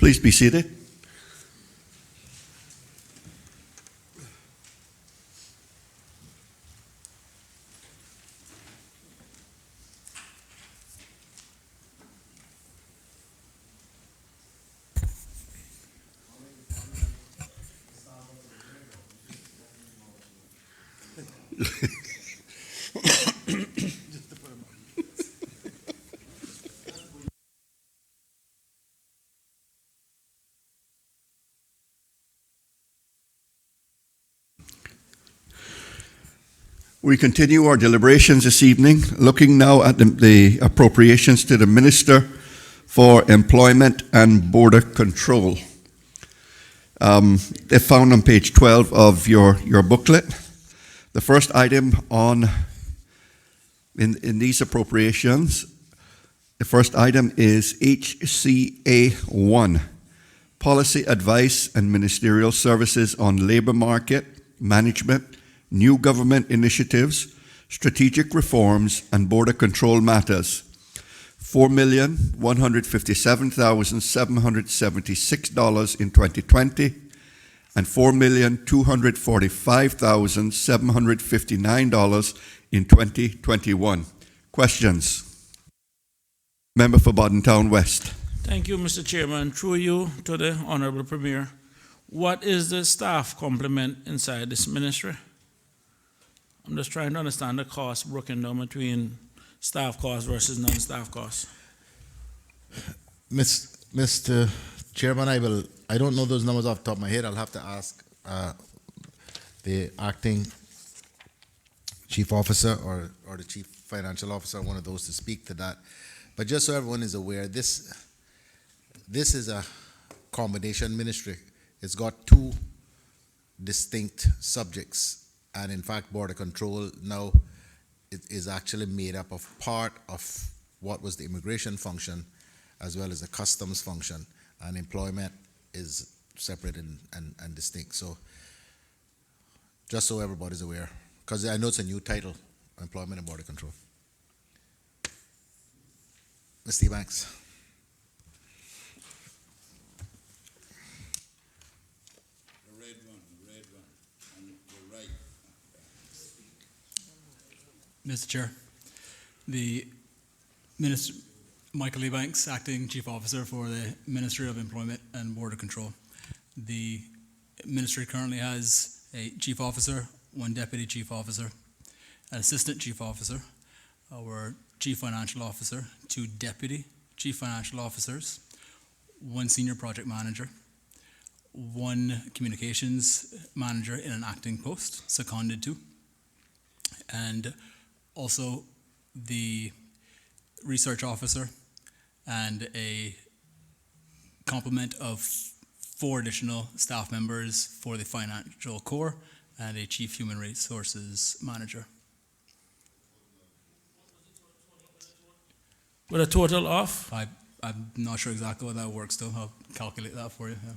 Please be seated. We continue our deliberations this evening, looking now at the appropriations to the Minister for Employment and Border Control. They're found on page 12 of your booklet. The first item in these appropriations, the first item is HCA1, Policy Advice and Ministerial Services on Labor Market Management, New Government Initiatives, Strategic Reforms, and Border Control Matters. $4,157,776 in 2020 and $4,245,759 in 2021. Questions? Member for Bodden Town West. Thank you, Mr. Chairman. Through you to the Honorable Premier. What is the staff complement inside this ministry? I'm just trying to understand the cost broken down between staff costs versus non-staff costs. Mr. Chairman, I don't know those numbers off the top of my head. I'll have to ask the acting chief officer or the chief financial officer, one of those, to speak to that. But just so everyone is aware, this is a combination ministry. It's got two distinct subjects. And in fact, border control now is actually made up of part of what was the immigration function as well as the customs function. And employment is separate and distinct. So just so everybody's aware, because I know it's a new title, Employment and Border Control. Mr. Banks. Mr. Chair, the Minister, Michael Ebanks, Acting Chief Officer for the Ministry of Employment and Border Control. The ministry currently has a Chief Officer, one Deputy Chief Officer, an Assistant Chief Officer, our Chief Financial Officer, two Deputy Chief Financial Officers, one Senior Project Manager, one Communications Manager in an acting post, seconded to, and also the research officer and a complement of 4 additional staff members for the financial core and a chief human resources manager. With a total of? I'm not sure exactly what that works though. I'll calculate that for you. Yeah.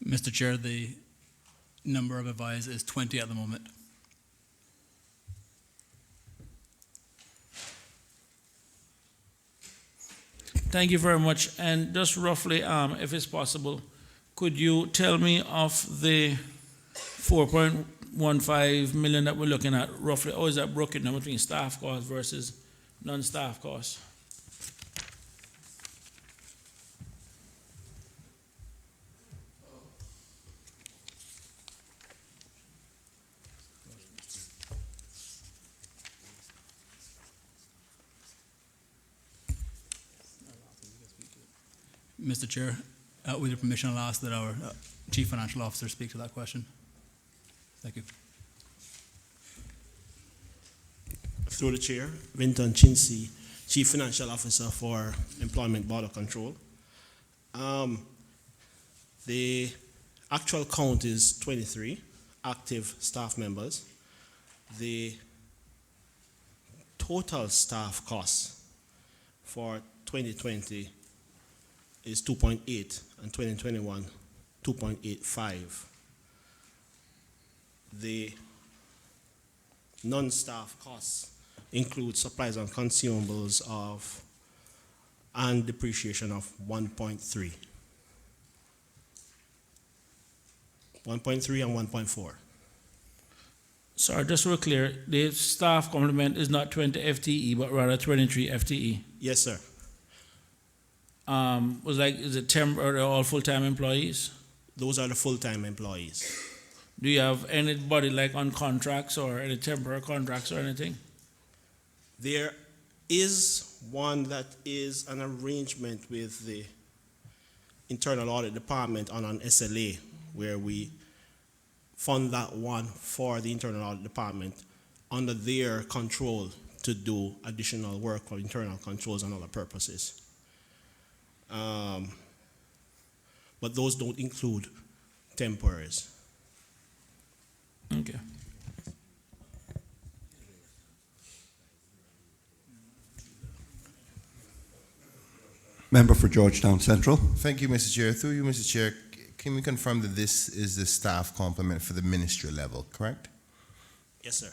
Mr. Chair, the number of advised is 20 at the moment. Thank you very much. And just roughly, if it's possible, could you tell me of the 4.15 million that we're looking at roughly? Or is that broken down between staff costs versus non-staff costs? Mr. Chair, with your permission, I'll ask that our Chief Financial Officer speak to that question. Thank you. Through the chair, Vinton Chinsi, Chief Financial Officer for Employment Border Control. The actual count is 23 active staff members. The total staff costs for 2020 is 2.8 and 2021 2.85. The non-staff costs include supplies and consumables of and depreciation of 1.3. 1.3 and 1.4. Sorry, just so we're clear, the staff complement is not 20 FTE, but rather 23 FTE. Yes, sir. Is it temp or all full-time employees? Those are the full-time employees. Do you have anybody like on contracts or any temporary contracts or anything? There is one that is an arrangement with the Internal Audit Department on an SLA where we fund that one for the Internal Audit Department under their control to do additional work for internal controls and other purposes. But those don't include temporaries. Okay. Member for Georgetown Central. Thank you, Mr. Chair. Through you, Mr. Chair, can we confirm that this is the staff complement for the ministry level, correct? Yes, sir.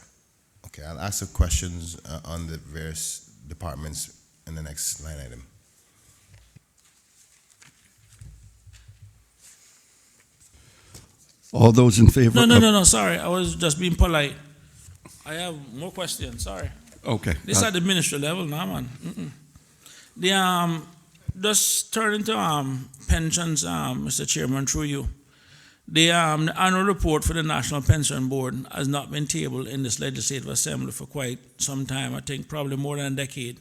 Okay, I'll ask the questions on the various departments in the next line item. All those in favor? No, sorry. I was just being polite. I have more questions, sorry. Okay. This at the ministry level now, man. The just turning to pensions, Mr. Chairman, through you. The annual report for the National Pension Board has not been tabled in this Legislative Assembly for quite some time, I think probably more than a decade.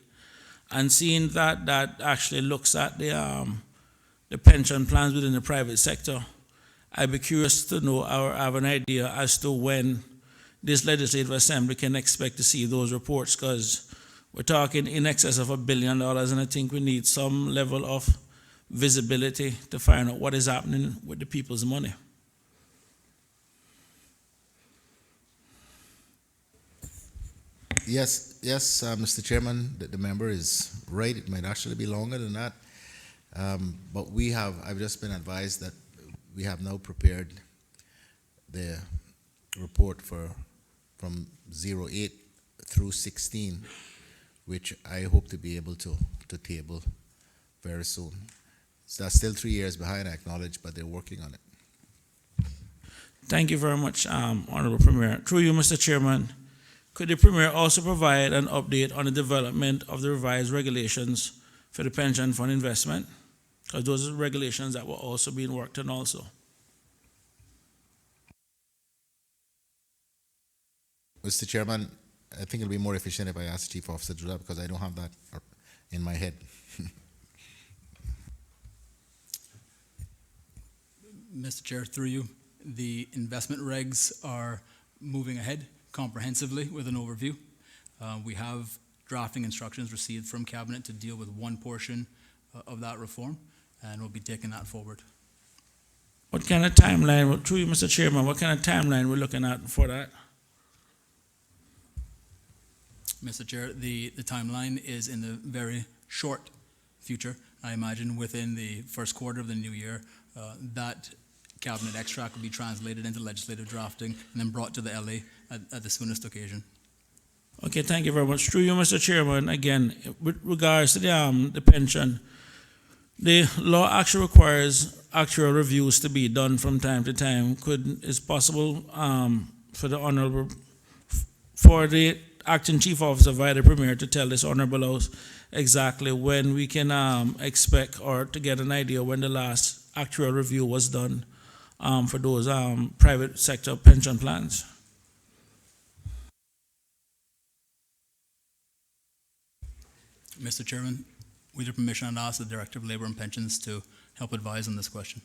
And seeing that actually looks at the pension plans within the private sector, I'd be curious to know or have an idea as to when this Legislative Assembly can expect to see those reports, because we're talking in excess of $1 billion, and I think we need some level of visibility to find out what is happening with the people's money. Yes, Mr. Chairman, the member is right. It might actually be longer than that. But I've just been advised that we have now prepared the report from 08 through 16, which I hope to be able to table very soon. So that's still 3 years behind, I acknowledge, but they're working on it. Thank you very much, Honorable Premier. Through you, Mr. Chairman, could the Premier also provide an update on the development of the revised regulations for the pension fund investment? Because those are regulations that were also being worked on also. Mr. Chairman, I think it'll be more efficient if I ask the Chief Officer to do that, because I don't have that in my head. Mr. Chair, through you, the investment regs are moving ahead comprehensively with an overview. We have drafting instructions received from Cabinet to deal with one portion of that reform, and we'll be taking that forward. What kind of timeline, through you, Mr. Chairman, what kind of timeline we're looking at for that? Mr. Chair, the timeline is in the very short future. I imagine within the first quarter of the new year, that cabinet extract will be translated into legislative drafting and then brought to the LA at the soonest occasion. Okay, thank you very much. Through you, Mr. Chairman, again, with regards to the pension, the law actually requires actual reviews to be done from time to time. Is possible for the Honorable, for the Acting Chief Officer via the Premier to tell this Honorable House exactly when we can expect or to get an idea when the last actual review was done for those private sector pension plans? Mr. Chairman, with your permission, I'd ask the Director of Labor and Pensions to help advise on this question.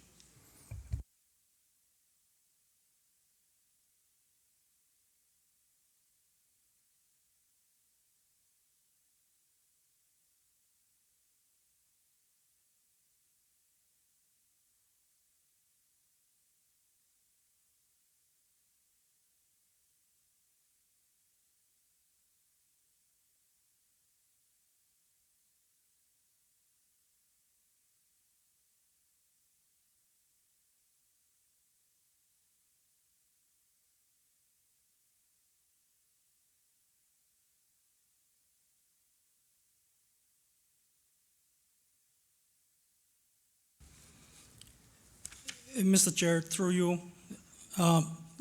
Mr. Chair, through you,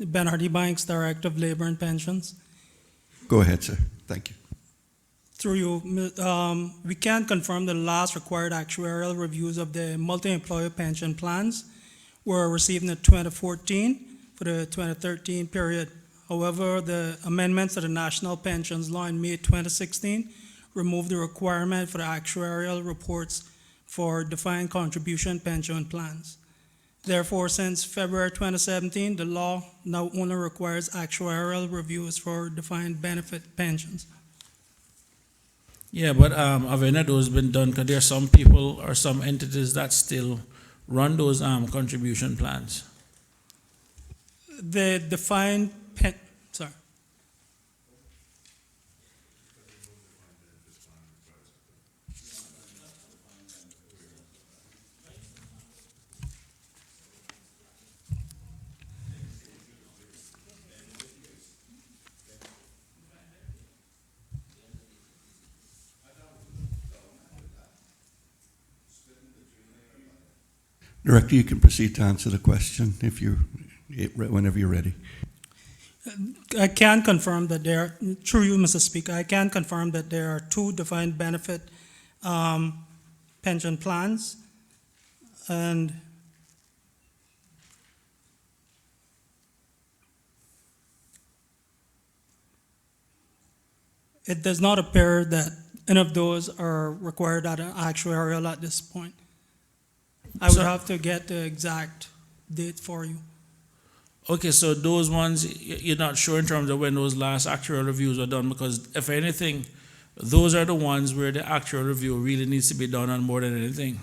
Ben Hardy Banks, Director of Labor and Pensions. Go ahead, sir. Thank you. Through you, we can confirm the last required actuarial reviews of the multi-employer pension plans were received in 2014 for the 2013 period. However, the amendments to the National Pensions Law in May 2016 removed the requirement for the actuarial reports for defined contribution pension plans. Therefore, since February 2017, the law now only requires actuarial reviews for defined benefit pensions. Yeah, but have any of those been done? Because there are some people or some entities that still run those contribution plans. The defined sorry. Director, you can proceed to answer the question whenever you're ready. I can confirm that through you, Mr. Speaker, I can confirm that there are two defined benefit pension plans, and it does not appear that any of those are required at an actuarial at this point. I would have to get the exact date for you. Okay, so those ones, you're not sure in terms of when those last actual reviews were done, because if anything, those are the ones where the actual review really needs to be done on more than anything.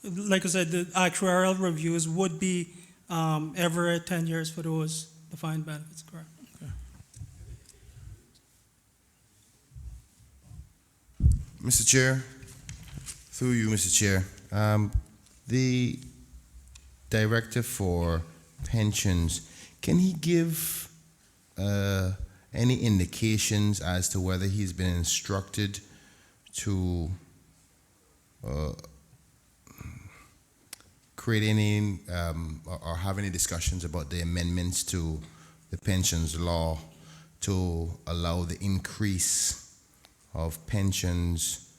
Like I said, the actuarial reviews would be every 10 years for those defined benefits, correct? Mr. Chair, through you, Mr. Chair, the Director for Pensions, can he give any indications as to whether he's been instructed to create any or have any discussions about the amendments to the pensions law to allow the increase of pensions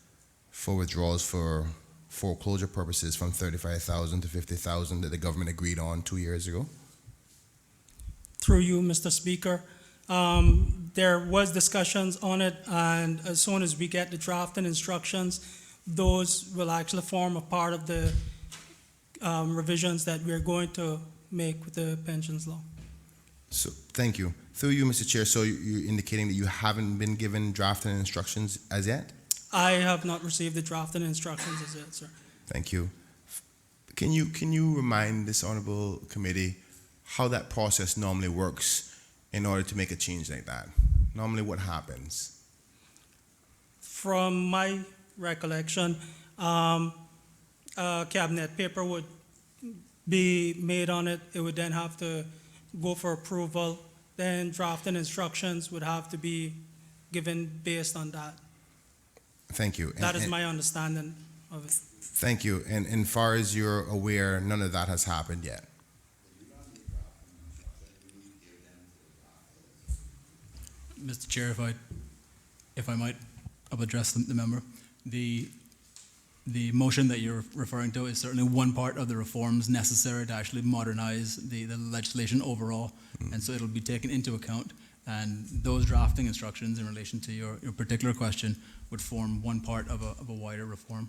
for withdrawals for foreclosure purposes from 35,000 to 50,000 that the government agreed on 2 years ago? Through you, Mr. Speaker, there was discussions on it, and as soon as we get the draft and instructions, those will actually form a part of the revisions that we're going to make with the pensions law. So, thank you. Through you, Mr. Chair, so you're indicating that you haven't been given draft and instructions as yet? I have not received the draft and instructions as yet, sir. Thank you. Can you remind this honorable committee how that process normally works in order to make a change like that? Normally what happens? From my recollection, cabinet paper would be made on it. It would then have to go for approval. Then drafting instructions would have to be given based on that. Thank you. That is my understanding of it. Thank you. And far as you're aware, none of that has happened yet. Mr. Chair, if I might, I'll address the member. The motion that you're referring to is certainly one part of the reforms necessary to actually modernize the legislation overall, and so it'll be taken into account. And those drafting instructions in relation to your particular question would form one part of a wider reform.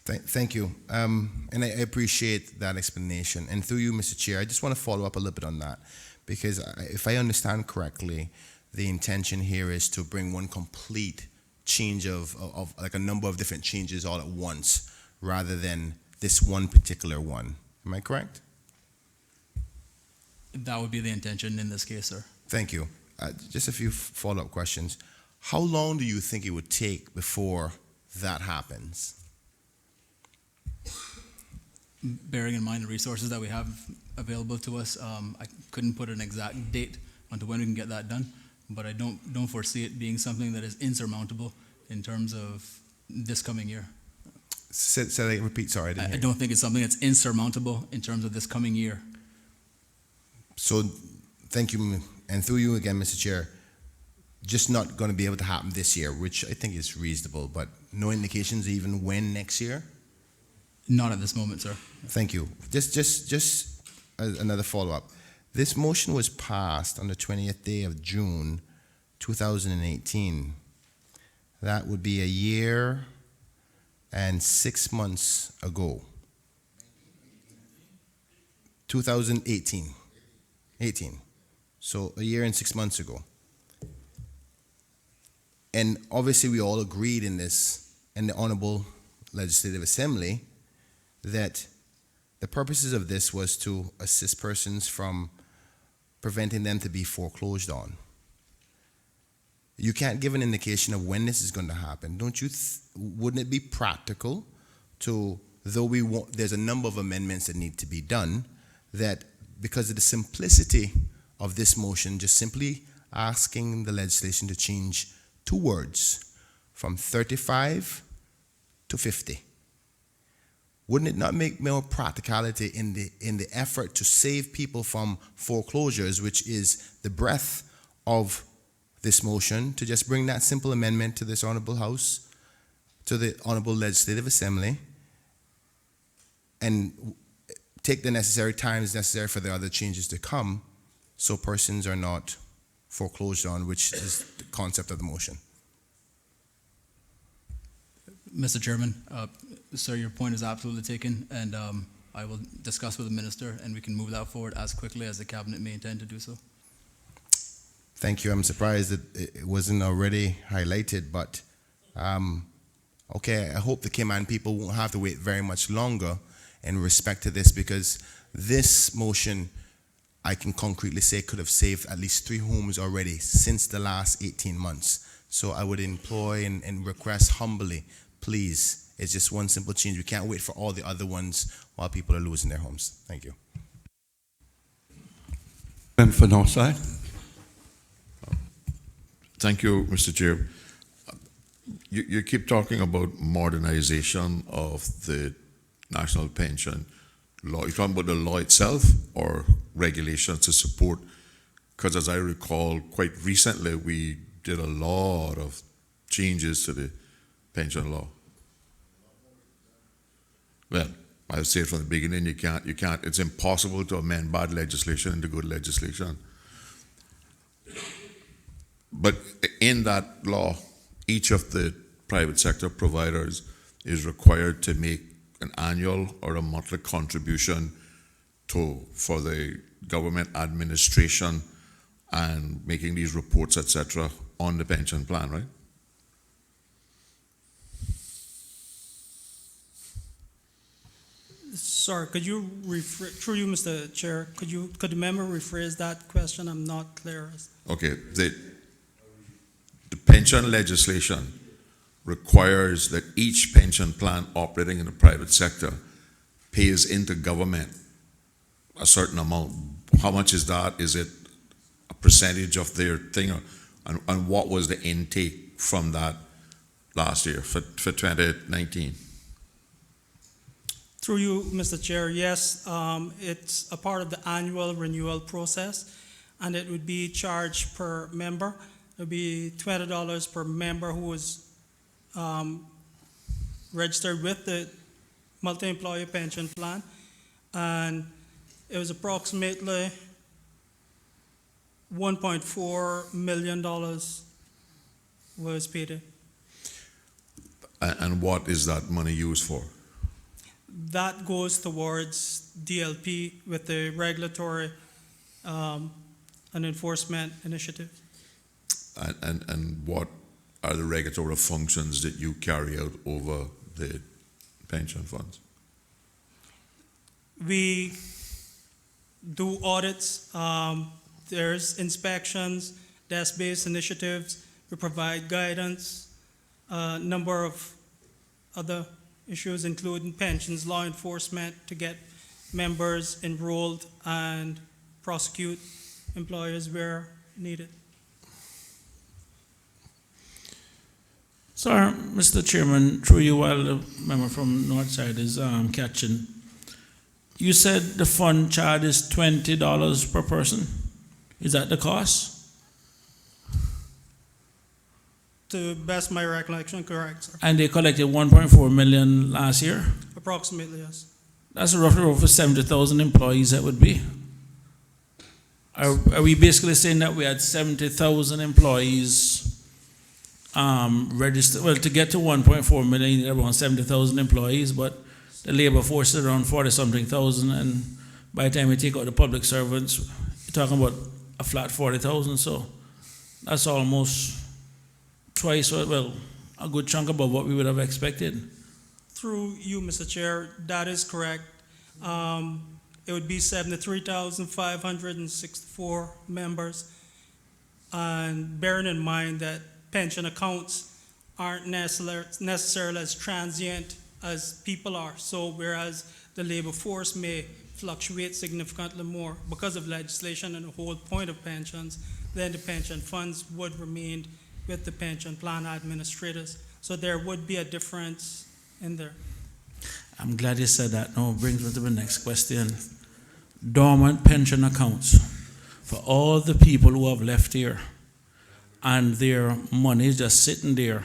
Thank you. And I appreciate that explanation. And through you, Mr. Chair, I just want to follow up a little bit on that, because if I understand correctly, the intention here is to bring one complete change of like a number of different changes all at once, rather than this one particular one. Am I correct? That would be the intention in this case, sir. Thank you. Just a few follow-up questions. How long do you think it would take before that happens? Bearing in mind the resources that we have available to us, I couldn't put an exact date onto when we can get that done, but I don't foresee it being something that is insurmountable in terms of this coming year. Repeat, sorry, I didn't I hear. don't think it's something that's insurmountable in terms of this coming year. So, thank you, and through you again, Mr. Chair, just not going to be able to happen this year, which I think is reasonable, but no indications even when next year? Not at this moment, sir. Thank you. Just another follow-up. This motion was passed on the 20th day of June, 2018. That would be a year and 6 months ago. 2018. 18. So a year and 6 months ago. And obviously we all agreed in this, in the Honorable Legislative Assembly, that the purposes of this was to assist persons from preventing them to be foreclosed on. You can't give an indication of when this is going to happen. Don't you? Wouldn't it be practical to, though there's a number of amendments that need to be done, that because of the simplicity of this motion, just simply asking the legislation to change 2 words from 35 to 50? Wouldn't it not make more practicality in the effort to save people from foreclosures, which is the breadth of this motion, to just bring that simple amendment to this Honorable House, to the Honorable Legislative Assembly, and take the necessary times necessary for the other changes to come, so persons are not foreclosed on, which is the concept of the motion? Mr. Chairman, sir, your point is absolutely taken, and I will discuss with the minister, and we can move that forward as quickly as the cabinet may intend to do so. Thank you. I'm surprised that it wasn't already highlighted, but okay, I hope the Cayman people won't have to wait very much longer in respect to this, because this motion, I can concretely say, could have saved at least 3 homes already since the last 18 months. So I would employ and request humbly, please, it's just one simple change. We can't wait for all the other ones while people are losing their homes. Thank you. And for north side? Thank you, Mr. Chair. You keep talking about modernization of the national pension law. You're talking about the law itself or regulations to support? Because as I recall, quite recently we did a lot of changes to the pension law. Well, I'll say it from the beginning, you can't, it's impossible to amend bad legislation into good legislation. But in that law, each of the private sector providers is required to make an annual or a monthly contribution for the government administration and making these reports, etc., on the pension plan, right? Sorry, could you through you, Mr. Chair, could the member rephrase that question? I'm not clear. Okay, the pension legislation requires that each pension plan operating in the private sector pays into government a certain amount. How much is that? Is it a percentage of their thing? And what was the intake from that last year for 2019? Through you, Mr. Chair, yes, it's a part of the annual renewal process, and it would be charged per member. It would be $20 per member who is registered with the multi-employer pension plan, and it was approximately $1.4 million was paid in. And what is that money used for? That goes towards DLP with the regulatory and enforcement initiative. And what are the regulatory functions that you carry out over the pension funds? We do audits, there's inspections, desk-based initiatives, we provide guidance, a number of other issues including pensions, law enforcement to get members enrolled and prosecute employers where needed. Sir, Mr. Chairman, through you while the member from Northside is catching, you said the fund charge is $20 per person. Is that the cost? To best of my recollection, correct, sir. And they collected 1.4 million last year? Approximately, yes. That's roughly over 70,000 employees that would be. Are we basically saying that we had 70,000 employees registered? Well, to get to 1.4 million, you need around 70,000 employees, but the labor force is around 40-something thousand, and by the time we take out the public servants, you're talking about a flat 40,000, so that's almost twice, well, a good chunk above what we would have expected. Through you, Mr. Chair, that is correct. It would be 73,564 members. And bearing in mind that pension accounts aren't necessarily as transient as people are. So whereas the labor force may fluctuate significantly more because of legislation and the whole point of pensions, then the pension funds would remain with the pension plan administrators. So there would be a difference in there. I'm glad you said that. Now it brings me to the next question. Dormant pension accounts for all the people who have left here and their money is just sitting there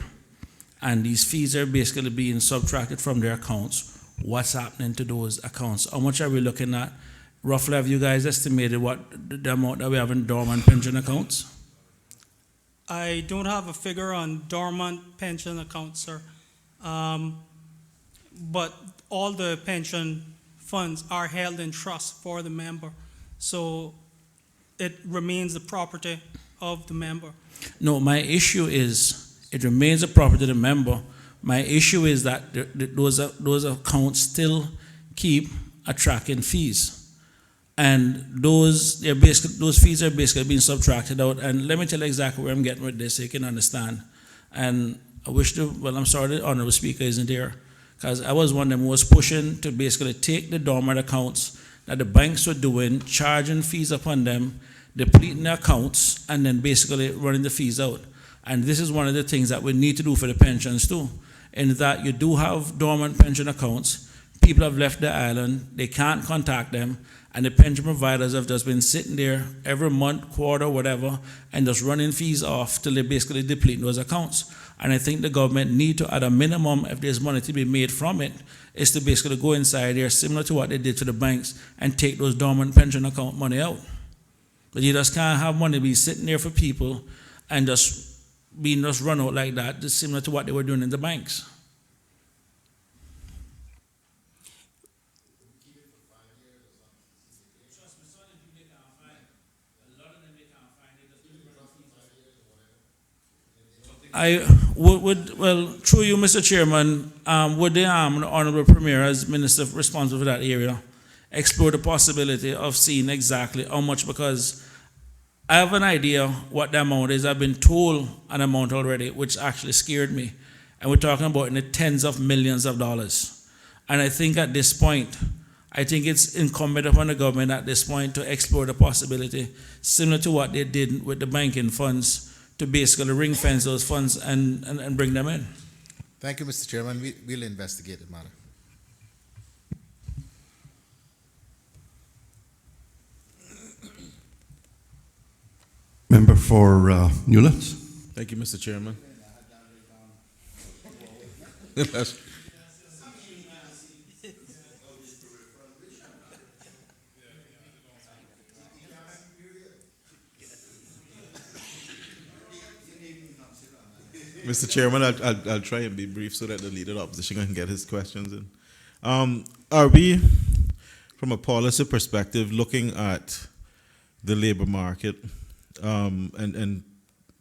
and these fees are basically being subtracted from their accounts. What's happening to those accounts? How much are we looking at? Roughly, have you guys estimated what the amount that we have in dormant pension accounts? I don't have a figure on dormant pension accounts, sir. But all the pension funds are held in trust for the member. So it remains the property of the member. No, my issue is it remains a property of the member. My issue is that those accounts still keep attracting fees. And those fees are basically being subtracted out. And let me tell you exactly where I'm getting with this so you can understand. And I wish I'm sorry the Honorable Speaker isn't here, because I was one of them who was pushing to basically take the dormant accounts that the banks were doing, charging fees upon them, depleting the accounts, and then basically running the fees out. And this is one of the things that we need to do for the pensions too, in that you do have dormant pension accounts, people have left the island, they can't contact them, and the pension providers have just been sitting there every month, quarter, whatever, and just running fees off till they basically deplete those accounts. And I think the government need to, at a minimum, if there's money to be made from it, is to basically go inside there, similar to what they did to the banks, and take those dormant pension account money out. But you just can't have money be sitting there for people and just being just run out like that, just similar to what they were doing in the banks. I would, well, through you, Mr. Chairman, would the Honorable Premier, as Minister responsible for that area, explore the possibility of seeing exactly how much, because I have an idea what the amount is. I've been told an amount already, which actually scared me. And we're talking about in the tens of millions of dollars. And I think at this point, I think it's incumbent upon the government at this point to explore the possibility, similar to what they did with the banking funds, to basically ring fence those funds and bring them in. Thank you, Mr. Chairman. We'll investigate the matter. Member for Newlands. Thank you, Mr. Chairman. Mr. Chairman, I'll try and be brief so that the leader of the opposition can get his questions in. Are we, from a policy perspective, looking at the labor market and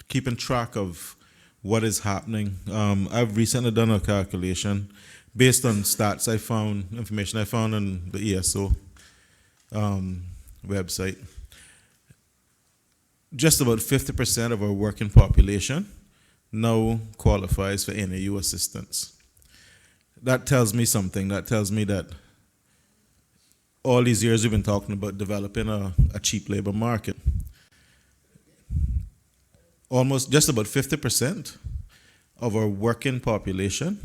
keeping track of what is happening? I've recently done a calculation based on stats I found, information I found on the ESO website. Just about 50% of our working population now qualifies for NAU assistance. That tells me something. That tells me that all these years we've been talking about developing a cheap labor market. Almost just about 50% of our working population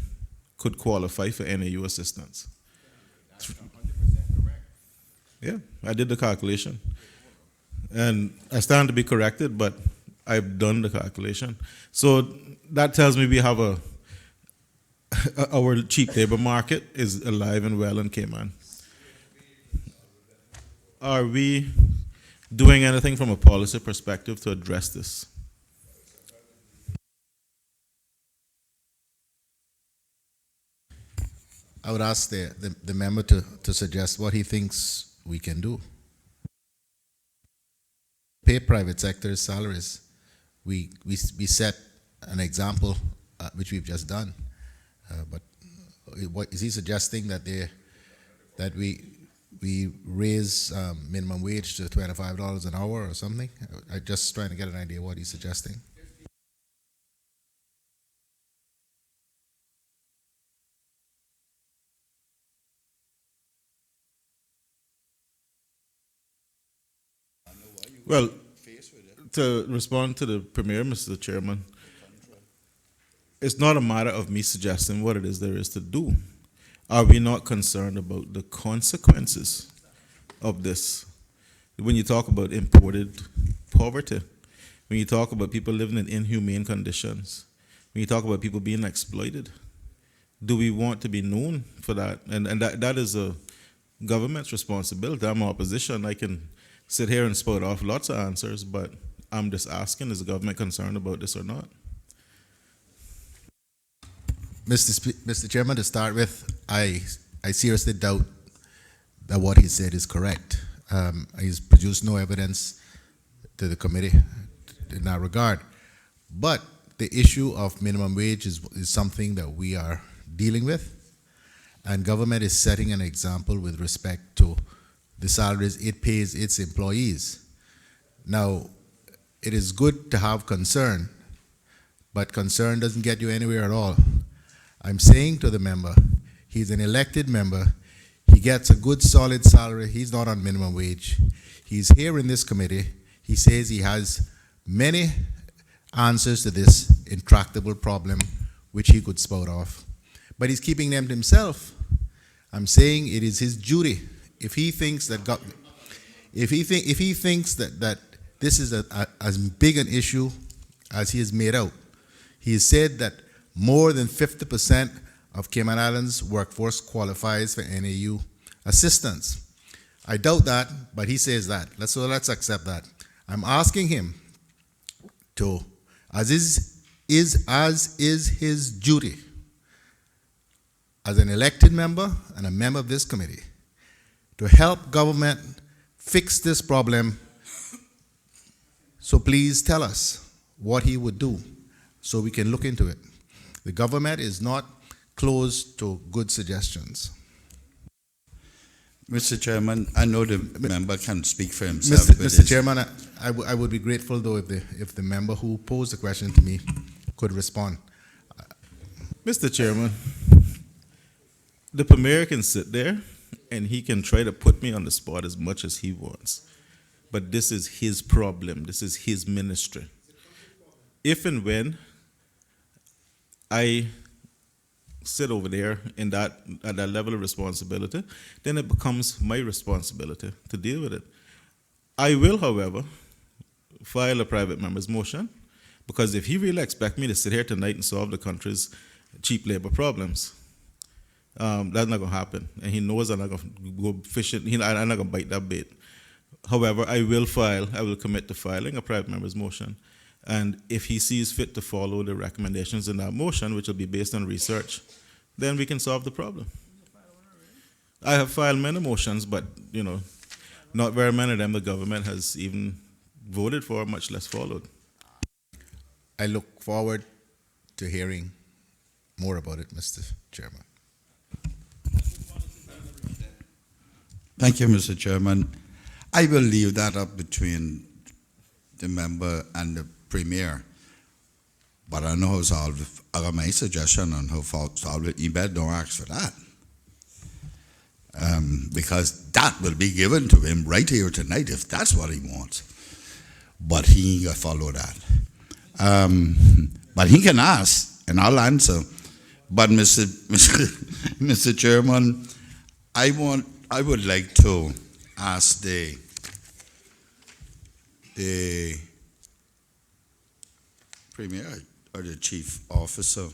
could qualify for NAU assistance. That's 100% correct. Yeah, I did the calculation. And I stand to be corrected, but I've done the calculation. So that tells me we have our cheap labor market is alive and well in Cayman. Are we doing anything from a policy perspective to address this? I would ask the member to suggest what he thinks we can do. Pay private sector salaries. We set an example, which we've just done. But what is he suggesting that we raise minimum wage to $25 an hour or something? I'm just trying to get an idea of what he's suggesting. Well, to respond to the Premier, Mr. Chairman, it's not a matter of me suggesting what it is there is to do. Are we not concerned about the consequences of this? When you talk about imported poverty, when you talk about people living in inhumane conditions, when you talk about people being exploited, do we want to be known for that? And that is a government's responsibility. I'm opposition. I can sit here and spout off lots of answers, but I'm just asking, is the government concerned about this or not? Mr. Chairman, to start with, I seriously doubt that what he said is correct. He's produced no evidence to the committee in that regard. But the issue of minimum wage is something that we are dealing with, and government is setting an example with respect to the salaries it pays its employees. Now, it is good to have concern, but concern doesn't get you anywhere at all. I'm saying to the member, he's an elected member, he gets a good solid salary, he's not on minimum wage. He's here in this committee, he says he has many answers to this intractable problem which he could spout off. But he's keeping them to himself. I'm saying it is his duty. If he thinks that that this is as big an issue as he has made out, he has said that more than 50% of Cayman Islands workforce qualifies for NAU assistance. I doubt that, but he says that. So let's accept that. I'm asking him to, as is his duty, as an elected member and a member of this committee, to help government fix this problem. So please tell us what he would do so we can look into it. The government is not closed to good suggestions. Mr. Chairman, I know the member can speak for himself. Mr. Chairman, I would be grateful though if the member who posed the question to me could respond. Mr. Chairman, the Premier can sit there and he can try to put me on the spot as much as he wants. But this is his problem. This is his ministry. If and when I sit over there at that level of responsibility, then it becomes my responsibility to deal with it. I will, however, file a private member's motion, because if he really expects me to sit here tonight and solve the country's cheap labor problems, that's not going to happen. And he knows I'm not going to go fishing. I'm not going to bite that bait. However, I will commit to filing a private member's motion. And if he sees fit to follow the recommendations in that motion, which will be based on research, then we can solve the problem. I have filed many motions, but, not very many of them the government has even voted for, much less followed. I look forward to hearing more about it, Mr. Chairman. Thank you, Mr. Chairman. I will leave that up between the member and the Premier. But I know how to solve it. I got my suggestion on how to solve it. You better don't ask for that. Because that will be given to him right here tonight if that's what he wants. But he ain't going to follow that. But he can ask, and I'll answer. But Mr. Chairman, I would like to ask the Premier or the Chief Officer.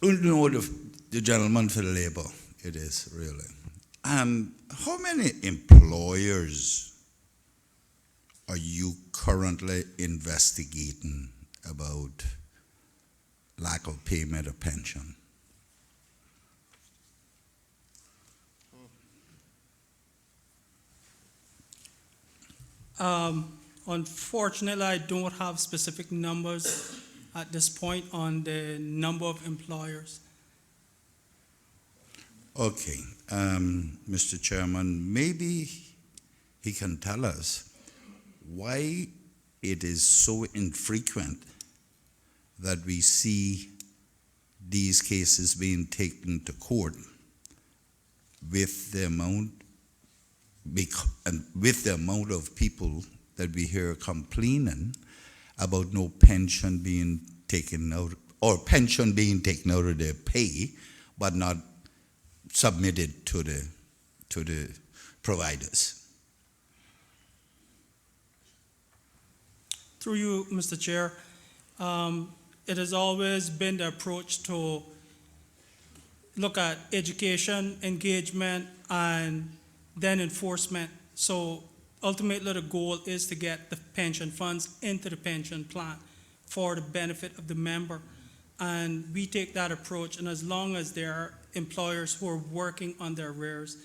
You know the gentleman for the labor, it is really. And how many employers are you currently investigating about lack of payment of pension? Unfortunately, I don't have specific numbers at this point on the number of employers. Okay, Mr. Chairman, maybe he can tell us why it is so infrequent that we see these cases being taken to court with the amount of people that we hear complaining about no pension being taken out, or pension being taken out of their pay, but not submitted to the providers. Through you, Mr. Chair, it has always been the approach to look at education, engagement, and then enforcement. So ultimately the goal is to get the pension funds into the pension plan for the benefit of the member. And we take that approach, and as long as there are employers who are working on their arrears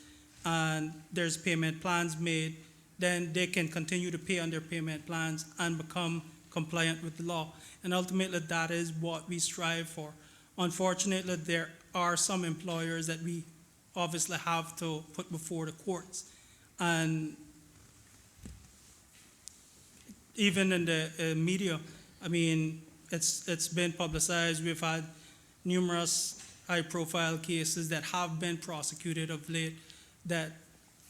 and there's payment plans made, then they can continue to pay on their payment plans and become compliant with the law. And ultimately that is what we strive for. Unfortunately, there are some employers that we obviously have to put before the courts. And even in the media, I mean, it's been publicized. We've had numerous high-profile cases that have been prosecuted of late, that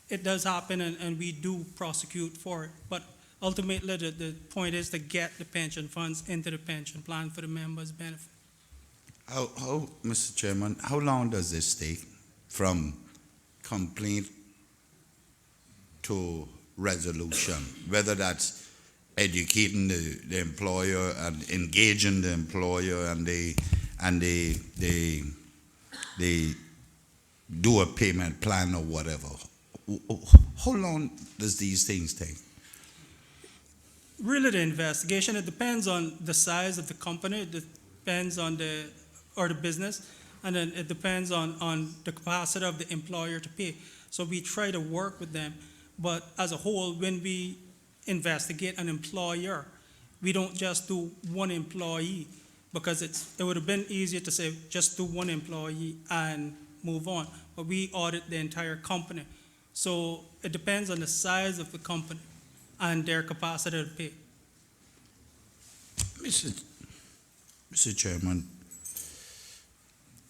it does happen, and we do prosecute for it. But ultimately, the point is to get the pension funds into the pension plan for the members' benefit. How, Mr. Chairman, how long does this take from complaint to resolution, whether that's educating the employer and engaging the employer, and they do a payment plan or whatever? How long does these things take? Really, the investigation, it depends on the size of the company, it depends on the business, and then it depends on the capacity of the employer to pay. So we try to work with them, but as a whole, when we investigate an employer, we don't just do one employee, because it would have been easier to say just do one employee and move on, but we audit the entire company. So it depends on the size of the company and their capacity to pay. Mr. Chairman,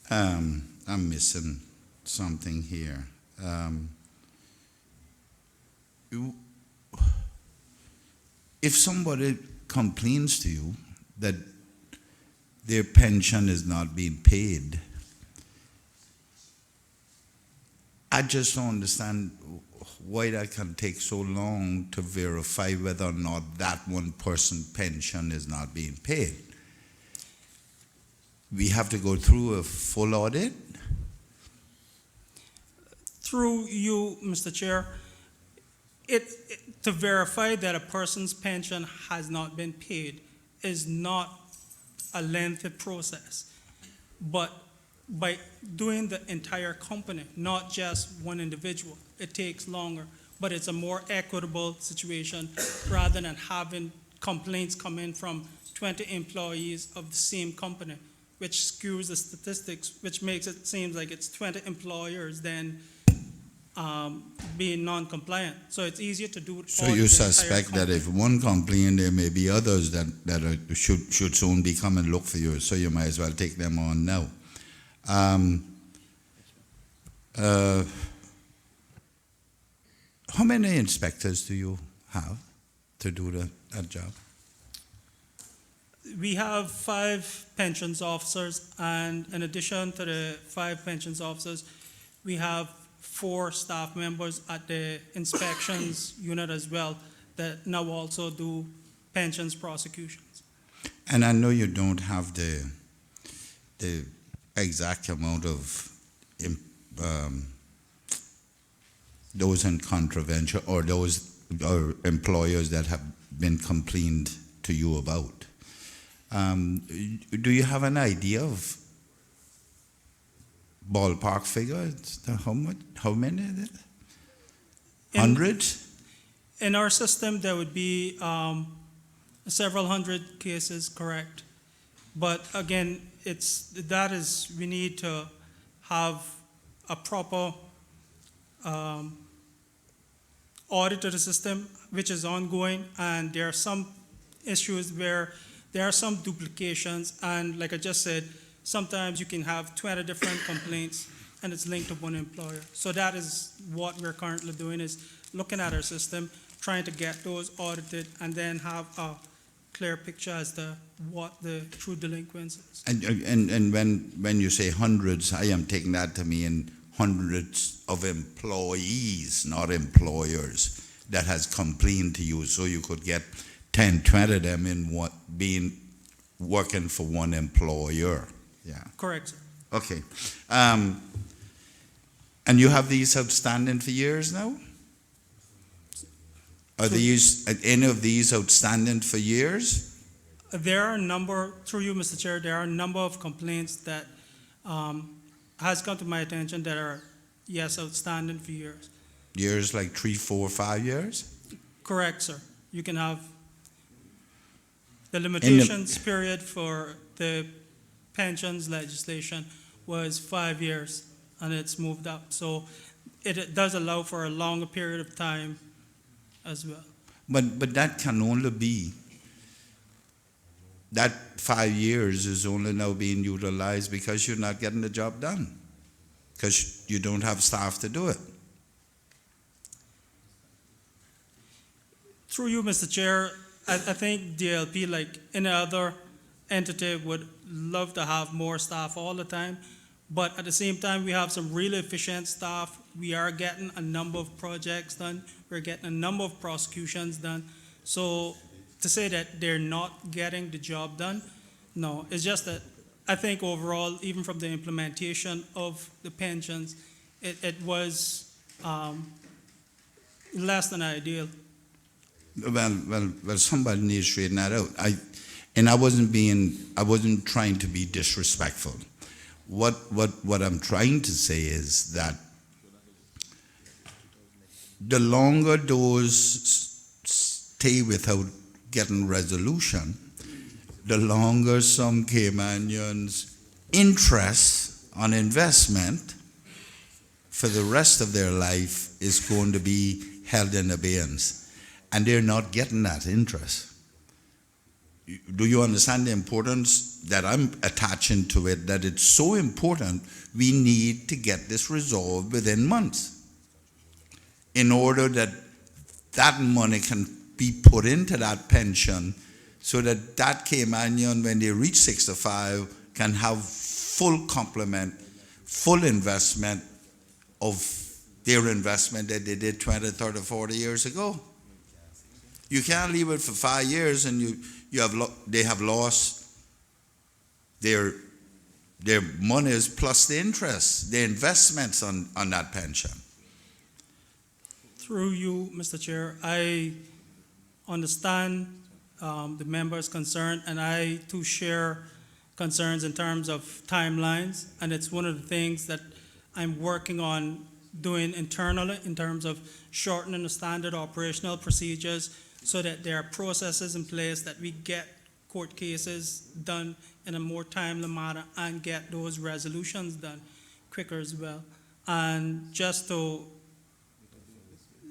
I'm missing something here. If somebody complains to you that their pension is not being paid, I just don't understand why that can take so long to verify whether or not that one person's pension is not being paid. We have to go through a full audit. Through you, Mr. Chair, to verify that a person's pension has not been paid is not a lengthy process. But by doing the entire company, not just one individual, it takes longer. But it's a more equitable situation rather than having complaints come in from 20 employees of the same company, which skews the statistics, which makes it seem like it's 20 employers then being non-compliant. So it's easier to do it. So for you the suspect entire that if one complain, there may be others that should soon be come and look for you, so you might as well take them on now. How many inspectors do you have to do that job? We have 5 pensions officers, and in addition to the 5 pensions officers, we have 4 staff members at the inspections unit as well that now also do pensions prosecutions. And I know you don't have the exact amount of those in contravention or those employers that have been complained to you about. Do you have an idea of ballpark figure? How many? Hundreds? In our system, there would be several hundred cases, correct? But again, we need to have a proper audit of the system, which is ongoing, and there are some issues where there are some duplications, and like I just said, sometimes you can have 20 different complaints and it's linked to one employer. So that is what we're currently doing, is looking at our system, trying to get those audited, and then have a clear picture as to what the true delinquency is. And when you say hundreds, I am taking that to mean hundreds of employees, not employers, that has complained to you, so you could get 10, 20 of them in working for one employer. Yeah. Correct, sir. Okay. And you have these outstanding for years now? Are any of these outstanding for years? There are a number, through you, Mr. Chair, there are a number of complaints that has come to my attention that are, yes, outstanding for years. Years like 3, 4, 5 years? Correct, sir. You can have the limitations period for the pensions legislation was 5 years, and it's moved up. So it does allow for a longer period of time as well. But that can only be, that 5 years is only now being utilized because you're not getting the job done, because you don't have staff to do it. Through you, Mr. Chair, I think DLP, like any other entity, would love to have more staff all the time. But at the same time, we have some really efficient staff. We are getting a number of projects done. We're getting a number of prosecutions done. So to say that they're not getting the job done, no. It's just that I think overall, even from the implementation of the pensions, it was less than ideal. Well, somebody needs to straighten that out. I wasn't trying to be disrespectful. What I'm trying to say is that the longer those stay without getting resolution, the longer some Caymanians' interest on investment for the rest of their life is going to be held in abeyance. And they're not getting that interest. do you understand the importance that I'm attaching to it, that it's so important we need to get this resolved within months in order that that money can be put into that pension so that that Caymanian, when they reach 65, can have full complement, full investment of their investment that they did 20, 30, 40 years ago. You can't leave it for 5 years and they have lost their monies plus the interest, the investments on that pension. Through you, Mr. Chair, I understand the member's concern, and I too share concerns in terms of timelines, and it's one of the things that I'm working on doing internally in terms of shortening the standard operational procedures so that there are processes in place that we get court cases done in a more timely manner and get those resolutions done quicker as well. And just to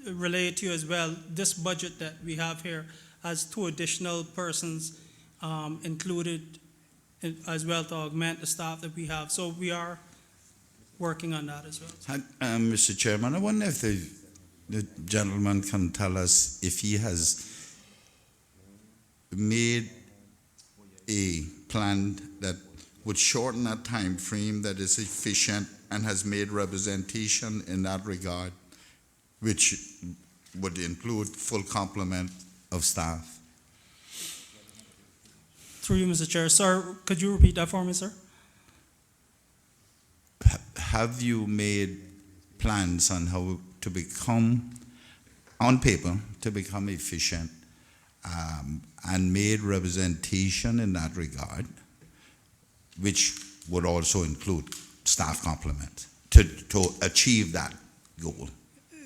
relate to you as well, this budget that we have here has 2 additional persons included as well to augment the staff that we have. So we are working on that as well. Mr. Chairman, I wonder if the gentleman can tell us if he has made a plan that would shorten that time frame, that is efficient, and has made representation in that regard, which would include full complement of staff. Through you, Mr. Chair. Sir, could you repeat that for me, sir? Have you made plans on how to become, on paper, to become efficient, and made representation in that regard, which would also include staff complement to achieve that goal?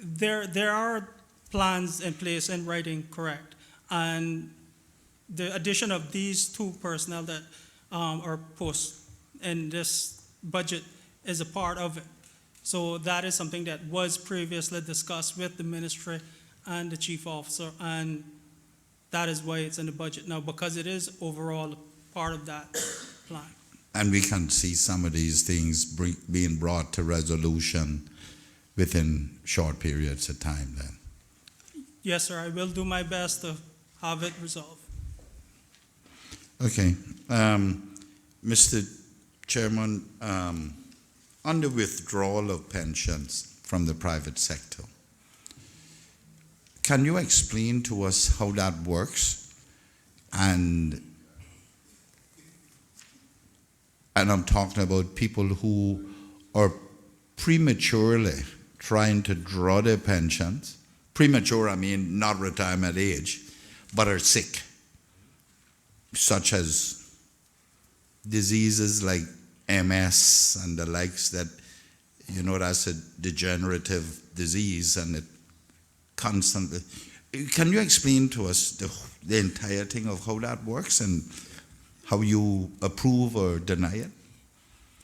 There are plans in place in writing, correct. And the addition of these 2 personnel that are posts in this budget is a part of it. So that is something that was previously discussed with the ministry and the chief officer, and that is why it's in the budget now, because it is overall part of that plan. And we can see some of these things being brought to resolution within short periods of time then. Yes, sir, I will do my best to have it resolved. Okay. Mr. Chairman, on the withdrawal of pensions from the private sector, can you explain to us how that works? And I'm talking about people who are prematurely trying to draw their pensions. Premature, I mean not retirement age, but are sick, such as diseases like MS and the likes that, that's a degenerative disease and it constantly. Can you explain to us the entire thing of how that works and how you approve or deny it?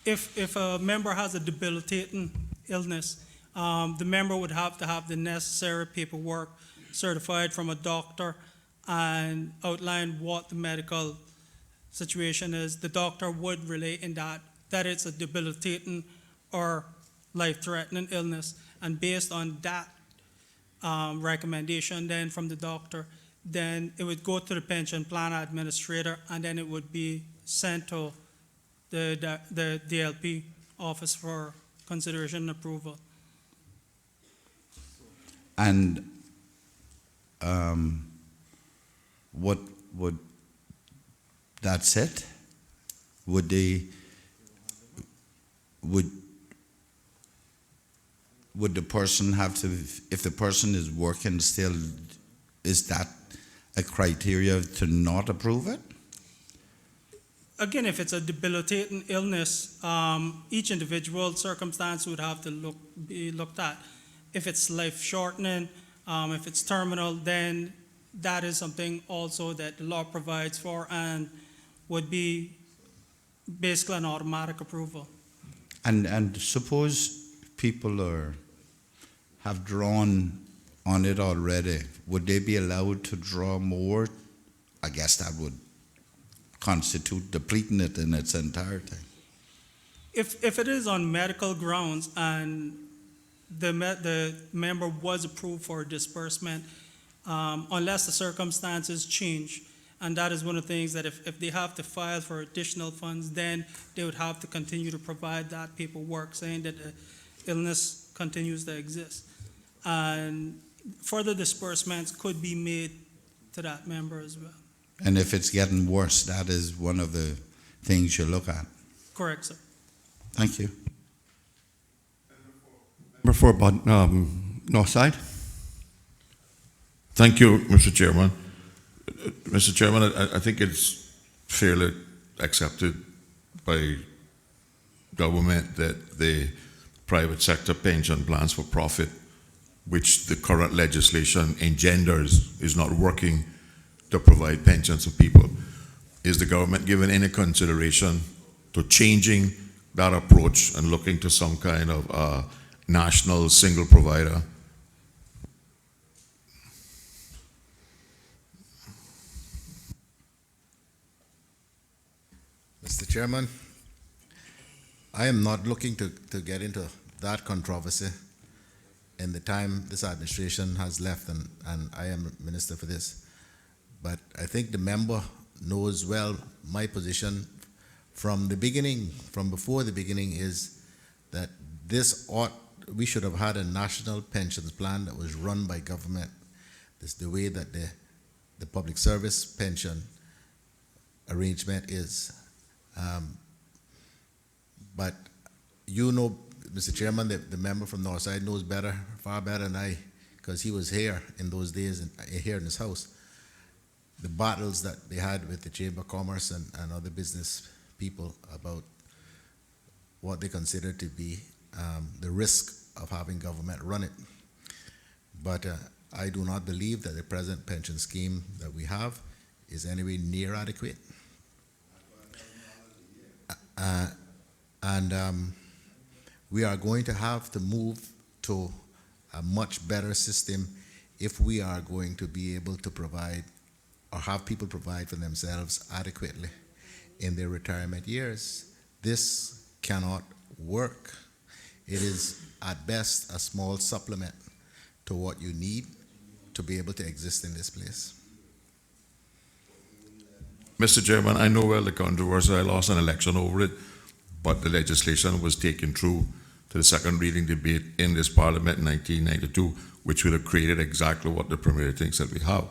If a member has a debilitating illness, the member would have to have the necessary paperwork certified from a doctor and outline what the medical situation is. The doctor would relate in that it's a debilitating or life-threatening illness, and based on that recommendation then from the doctor, then it would go to the pension plan administrator, and then it would be sent to the DLP office for consideration and approval. And what would, that's it? Would the person have to, if the person is working still, is that a criteria to not approve it? Again, if it's a debilitating illness, each individual circumstance would have to be looked at. If it's life-shortening, if it's terminal, then that is something also that the law provides for and would be basically an automatic approval. And suppose people have drawn on it already, would they be allowed to draw more? I guess that would constitute depleting it in its entirety. If it is on medical grounds and the member was approved for disbursement, unless the circumstances change, and that is one of the things that if they have to file for additional funds, then they would have to continue to provide that paperwork saying that the illness continues to exist. And further disbursements could be made to that member as well. And if it's getting worse, that is one of the things you look at. Correct, sir. Thank you. Member for Northside. Thank you, Mr. Chairman. Mr. Chairman, I think it's fairly accepted by government that the private sector pension plans for profit, which the current legislation engenders, is not working to provide pensions for people. Is the government giving any consideration to changing that approach and looking to some kind of national single provider? Mr. Chairman, I am not looking to get into that controversy in the time this administration has left, and I am Minister for this. But I think the member knows well my position from the beginning, from before the beginning, is that we should have had a national pensions plan that was run by government. This is the way that the public service pension arrangement is. But you know, Mr. Chairman, the member from Northside knows better, far better than I, because he was here in those days, and here in this house. The battles that they had with the Chamber of Commerce and other business people about what they considered to be the risk of having government run it. But I do not believe that the present pension scheme that we have is anywhere near adequate. We are going to have to move to a much better system if we are going to be able to provide or have people provide for themselves adequately in their retirement years. This cannot work. It is at best a small supplement to what you need to be able to exist in this place. Mr. Chairman, I know well the controversy. I lost an election over it, but the legislation was taken through to the second reading debate in this Parliament in 1992, which would have created exactly what the Premier thinks that we have.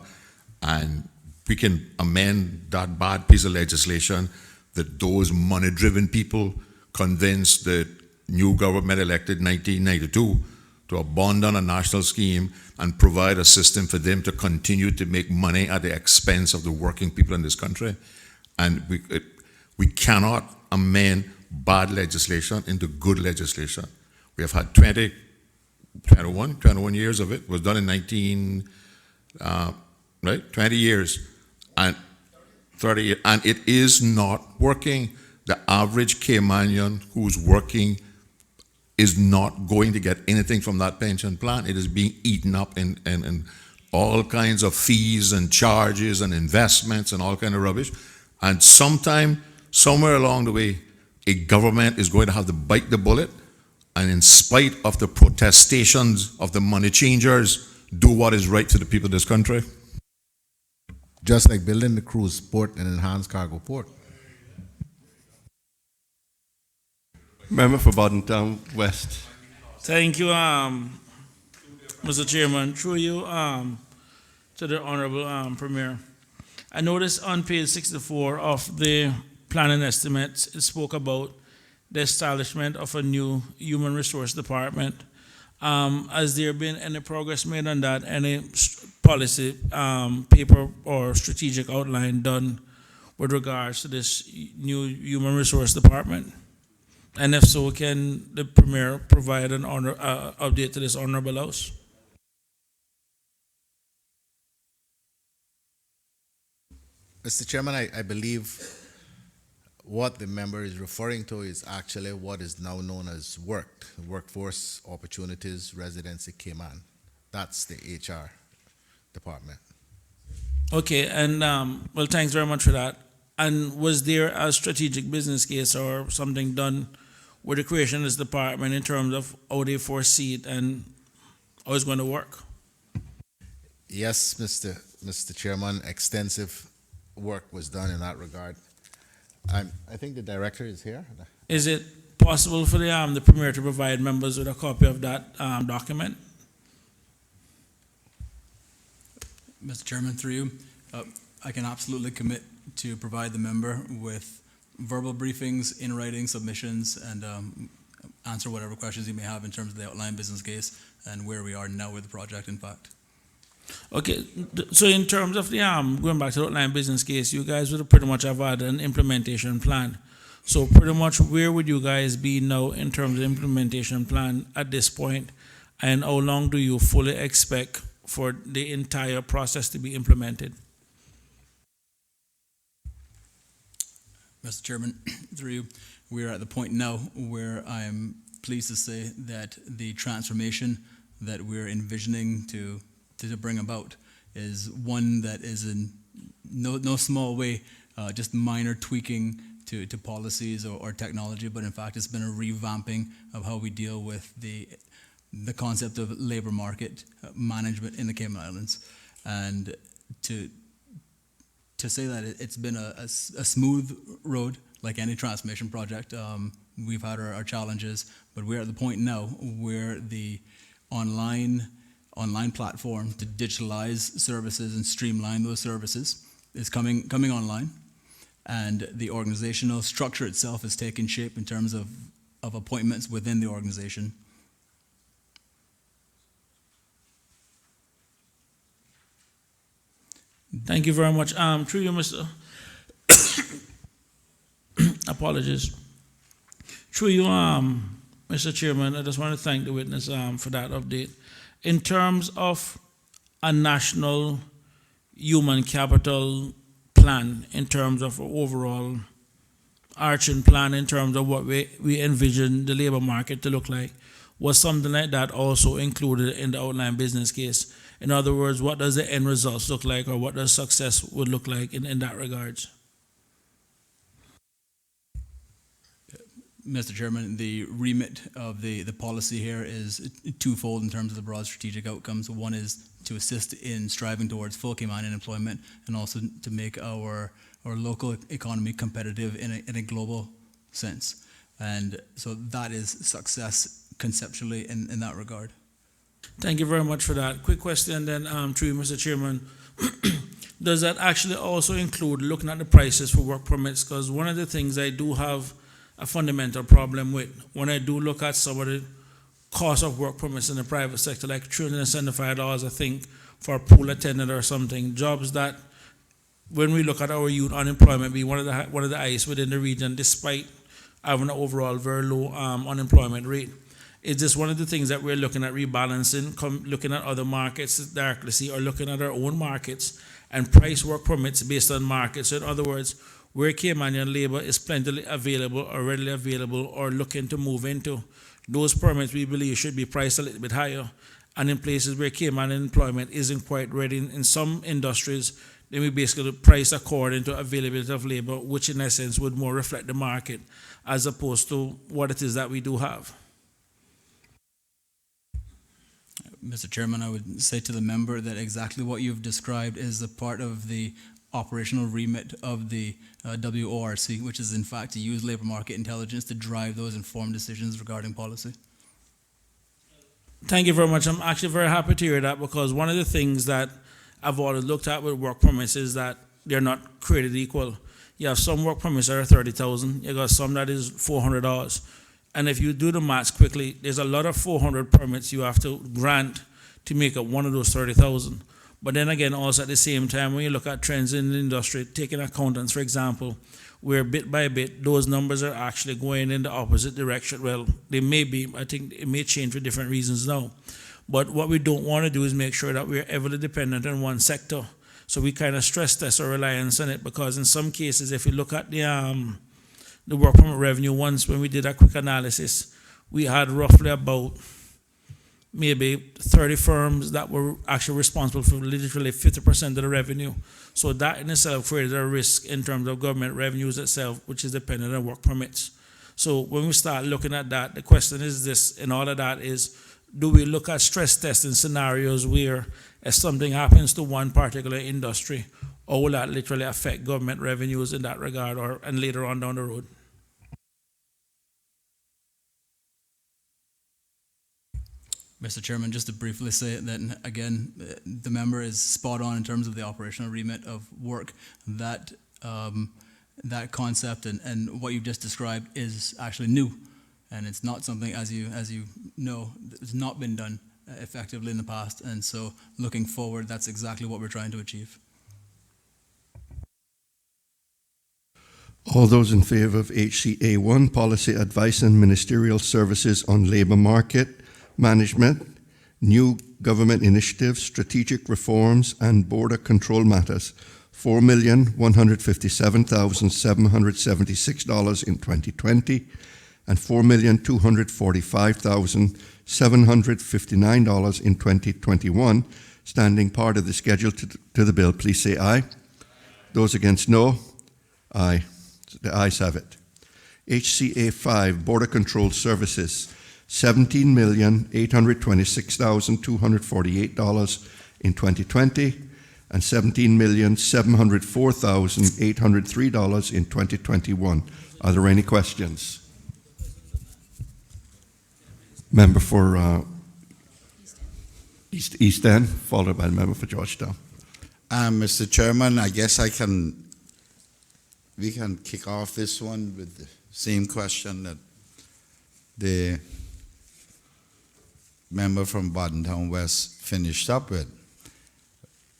And we can amend that bad piece of legislation that those money-driven people convinced the new government elected in 1992 to abandon a national scheme and provide a system for them to continue to make money at the expense of the working people in this country. And we cannot amend bad legislation into good legislation. We have had 21 years of it. It was done in 20 years, and 30, and it is not working. The average Caymanian who's working is not going to get anything from that pension plan. It is being eaten up in all kinds of fees and charges and investments and all kind of rubbish. And sometime, somewhere along the way, a government is going to have to bite the bullet, and in spite of the protestations of the money changers, do what is right for the people of this country. Just like building the cruise port and enhanced cargo port. Member for Bordentown West. Thank you, Mr. Chairman. Through you to the Honorable Premier. I noticed on page 64 of the planning estimates, it spoke about the establishment of a new human resource department. Has there been any progress made on that? Any policy paper or strategic outline done with regards to this new human resource department? And if so, can the Premier provide an update to this Honorable House? Mr. Chairman, I believe what the member is referring to is actually what is now known as Workforce Opportunities Residency Cayman. That's the HR department. Okay, and well, thanks very much for that. And was there a strategic business case or something done with the creation of this department in terms of how they foresee it and how it's going to work? Yes, Mr. Chairman, extensive work was done in that regard. I think the director is here. Is it possible for the Premier to provide members with a copy of that document? Mr. Chairman, through you, I can absolutely commit to provide the member with verbal briefings, in writing submissions, and answer whatever questions you may have in terms of the outline business case and where we are now with the project, in fact. Okay, so in terms of the going back to the outline business case, you guys would pretty much have had an implementation plan. So pretty much where would you guys be now in terms of implementation plan at this point, and how long do you fully expect for the entire process to be implemented? Mr. Chairman, through you, we are at the point now where I am pleased to say that the transformation that we're envisioning to bring about is one that is in no small way just minor tweaking to policies or technology, but in fact it's been a revamping of how we deal with the concept of labor market management in the Cayman Islands. And to say that it's been a smooth road, like any transformation project. We've had our challenges, but we're at the point now where the online platform to digitalize services and streamline those services is coming online, and the organizational structure itself is taking shape in terms of appointments within the organization. Thank you very much. Through you, Mr. Apologies. Through you, Mr. Chairman, I just want to thank the witness for that update. In terms of a national human capital plan, in terms of overall arching plan, in terms of what we envision the labor market to look like, was something like that also included in the outline business case? In other words, what does the end results look like, or what does success would look like in that regards? Mr. Chairman, the remit of the policy here is twofold in terms of the broad strategic outcomes. One is to assist in striving towards full Caymanian employment, and also to make our local economy competitive in a global sense. And so that is success conceptually in that regard. Thank you very much for that. Quick question then, through you, Mr. Chairman. Does that actually also include looking at the prices for work permits? Because one of the things I do have a fundamental problem with, when I do look at some of the cost of work permits in the private sector, like $375, I think, for a pool attendant or something, jobs that, when we look at our youth unemployment, be one of the highest within the region, despite having an overall very low unemployment rate. Is this one of the things that we're looking at rebalancing, looking at other markets directly, or looking at our own markets and price work permits based on markets? So in other words, where Caymanian labor is plentifully available or readily available or looking to move into, those permits we believe should be priced a little bit higher. And in places where Caymanian employment isn't quite ready, in some industries, then we basically price according to availability of labor, which in essence would more reflect the market as opposed to what it is that we do have. Mr. Chairman, I would say to the member that exactly what you've described is a part of the operational remit of the WORC, which is in fact to use labor market intelligence to drive those informed decisions regarding policy. Thank you very much. I'm actually very happy to hear that, because one of the things that I've always looked at with work permits is that they're not created equal. You have some work permits that are $30,000. You got some that is $400. And if you do the maths quickly, there's a lot of 400 permits you have to grant to make up one of those 30,000. But then again, also at the same time, when you look at trends in the industry, taking accountants, for example, where bit by bit, those numbers are actually going in the opposite direction. Well, they may be, I think it may change for different reasons now. But what we don't want to do is make sure that we're heavily dependent on one sector. So we kind of stress test our reliance on it, because in some cases, if you look at the work permit revenue, once when we did a quick analysis, we had roughly about maybe 30 firms that were actually responsible for literally 50% of the revenue. So that in itself created a risk in terms of government revenues itself, which is dependent on work permits. So when we start looking at that, the question is this, and all of that is, do we look at stress testing scenarios where if something happens to one particular industry, or will that literally affect government revenues in that regard, or and later on down the road? Mr. Chairman, just to briefly say that, again, the member is spot on in terms of the operational remit of work. That that concept and what you've just described is actually new, and it's not something, as you know, it's not been done effectively in the past. And so, looking forward, that's exactly what we're trying to achieve. All those in favor of HCA1, Policy Advice and Ministerial Services on Labor Market Management, New Government Initiatives, Strategic Reforms, and Border Control Matters, $4,157,776 in 2020 and $4,245,759 in 2021, standing part of the schedule to the bill, please say aye. Those against, no. Aye. The ayes have it. HCA 5, Border Control Services, $17,826,248 in 2020 and $17,704,803 in 2021. Are there any questions? Member for East End, followed by the member for Georgetown. Mr. Chairman, I guess we can kick off this one with the same question that the member from Bordentown West finished up with,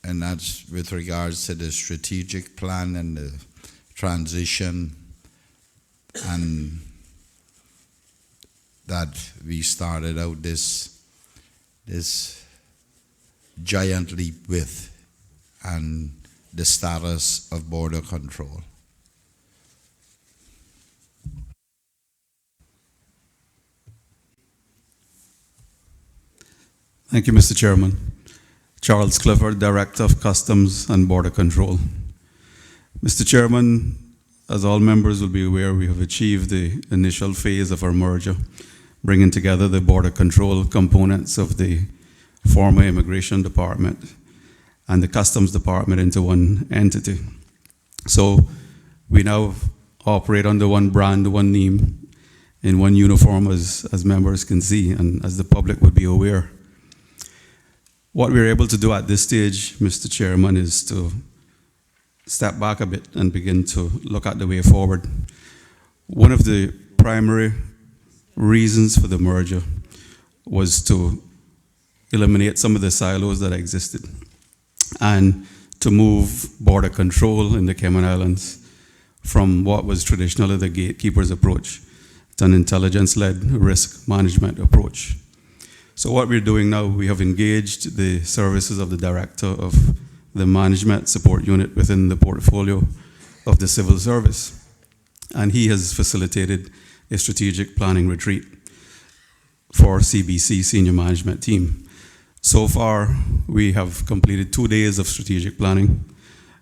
and that's with regards to the strategic plan and the transition, and that we started out this giant leap with, and the status of border control. Thank you, Mr. Chairman. Charles Clifford, Director of Customs and Border Control. Mr. Chairman, as all members will be aware, we have achieved the initial phase of our merger, bringing together the border control components of the former Immigration Department and the Customs Department into one entity. So we now operate under one brand, one name, in one uniform, as members can see, and as the public would be aware. What we're able to do at this stage, Mr. Chairman, is to step back a bit and begin to look at the way forward. One of the primary reasons for the merger was to eliminate some of the silos that existed and to move border control in the Cayman Islands from what was traditionally the gatekeeper's approach to an intelligence-led risk management approach. So what we're doing now, we have engaged the services of the Director of the Management Support Unit within the portfolio of the Civil Service, and he has facilitated a strategic planning retreat for CBC Senior Management Team. So far, we have completed 2 days of strategic planning.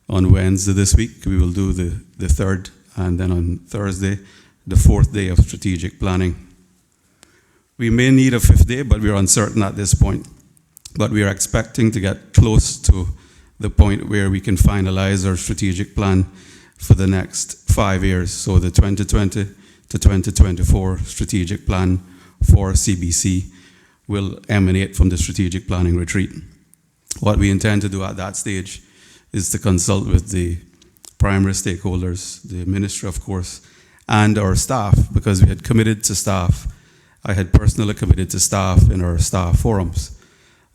On Wednesday this week, we will do the third, and then on Thursday, the fourth day of strategic planning. We may need a fifth day, but we're uncertain at this point. But we are expecting to get close to the point where we can finalize our strategic plan for the next 5 years. So the 2020 to 2024 strategic plan for CBC will emanate from the strategic planning retreat. What we intend to do at that stage is to consult with the primary stakeholders, the ministry, of course, and our staff, because we had committed to staff. I had personally committed to staff in our staff forums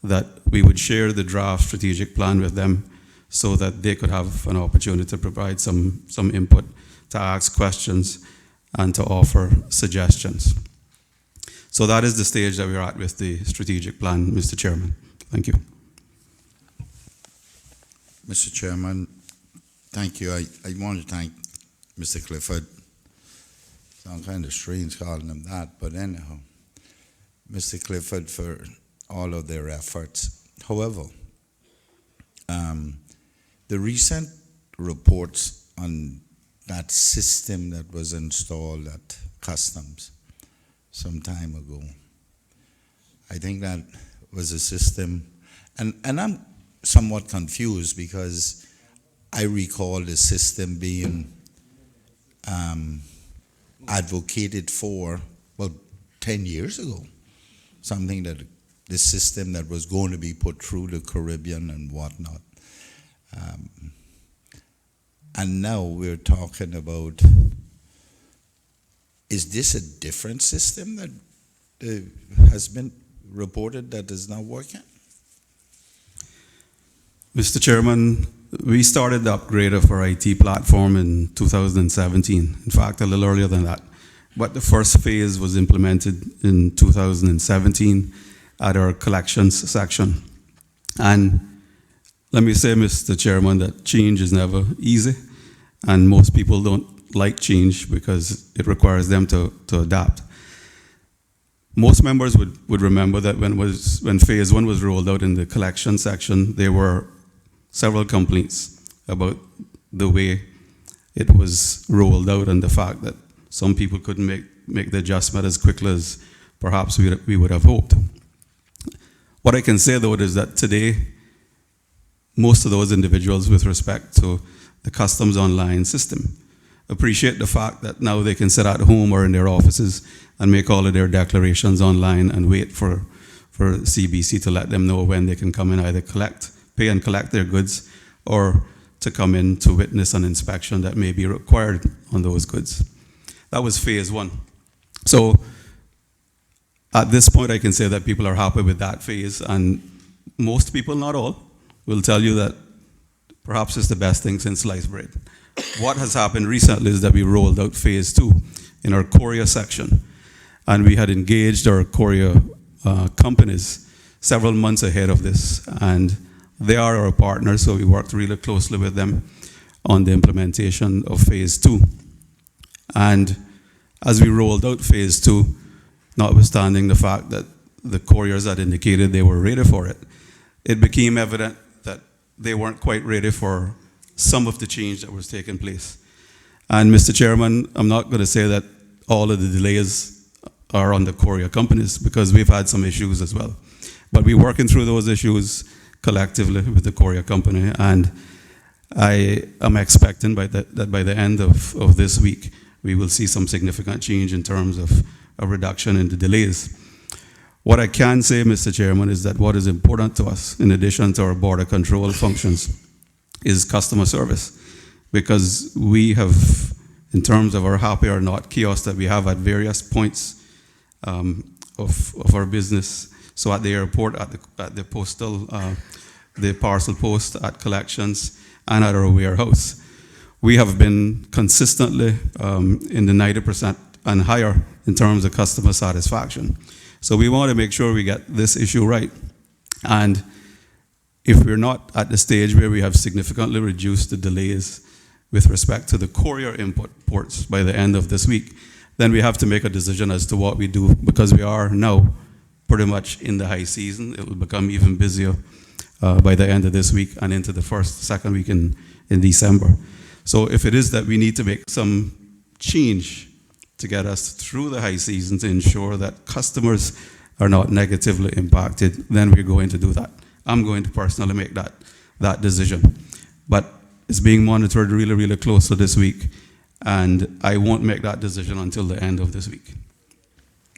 that we would share the draft strategic plan with them so that they could have an opportunity to provide some input, to ask questions, and to offer suggestions. So that is the stage that we're at with the strategic plan, Mr. Chairman. Thank you. Mr. Chairman, thank you. I want to thank Mr. Clifford. Sounds kind of strange calling him that, but anyhow, Mr. Clifford, for all of their efforts. However, the recent reports on that system that was installed at Customs some time ago, I think that was a system, and I'm somewhat confused because I recall the system being advocated for, well, 10 years ago, something that the system that was going to be put through the Caribbean and whatnot. And now we're talking about, is this a different system that has been reported that is not working? Mr. Chairman, we started the upgrade of our IT platform in 2017. In fact, a little earlier than that. But the first phase was implemented in 2017 at our collections section. And let me say, Mr. Chairman, that change is never easy. And most people don't like change because it requires them to adapt. Most members would remember that when phase one was rolled out in the collection section, there were several complaints about the way it was rolled out and the fact that some people couldn't make the adjustment as quickly as perhaps we would have hoped. What I can say, though, is that today, most of those individuals, with respect to the customs online system, appreciate the fact that now they can sit at home or in their offices and make all of their declarations online and wait for CBC to let them know when they can come in, either pay and collect their goods, or to come in to witness an inspection that may be required on those goods. That was phase one. So at this point, I can say that people are happy with that phase, and most people, not all, will tell you that perhaps it's the best thing since sliced bread. What has happened recently is that we rolled out phase two in our courier section, and we had engaged our courier companies several months ahead of this, and they are our partners, so we worked really closely with them on the implementation of phase two. And as we rolled out phase two, notwithstanding the fact that the couriers had indicated they were ready for it, it became evident that they weren't quite ready for some of the change that was taking place. And Mr. Chairman, I'm not going to say that all of the delays are on the courier companies, because we've had some issues as well. But we're working through those issues collectively with the courier company, and I am expecting that by the end of this week, we will see some significant change in terms of a reduction in the delays. What I can say, Mr. Chairman, is that what is important to us, in addition to our border control functions, is customer service. Because we have, in terms of our happy or not kiosks that we have at various points of our business, so at the airport, at the postal, the parcel post, at collections, and at our warehouse, we have been consistently in the 90% and higher in terms of customer satisfaction. So we want to make sure we get this issue right. And if we're not at the stage where we have significantly reduced the delays with respect to the courier input ports by the end of this week, then we have to make a decision as to what we do, because we are now pretty much in the high season. It will become even busier by the end of this week and into the second week in December. So if it is that we need to make some change to get us through the high season to ensure that customers are not negatively impacted, then we're going to do that. I'm going to personally make that decision. But it's being monitored really, really closely this week, and I won't make that decision until the end of this week.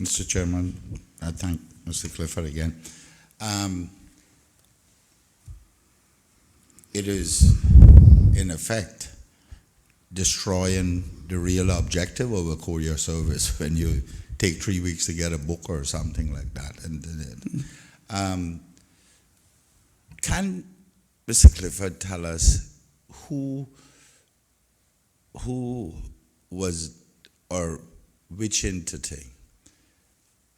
Mr. Chairman, I thank Mr. Clifford again. It is, in effect, destroying the real objective of a courier service when you take 3 weeks to get a book or something like that. And can Mr. Clifford tell us who was, or which entity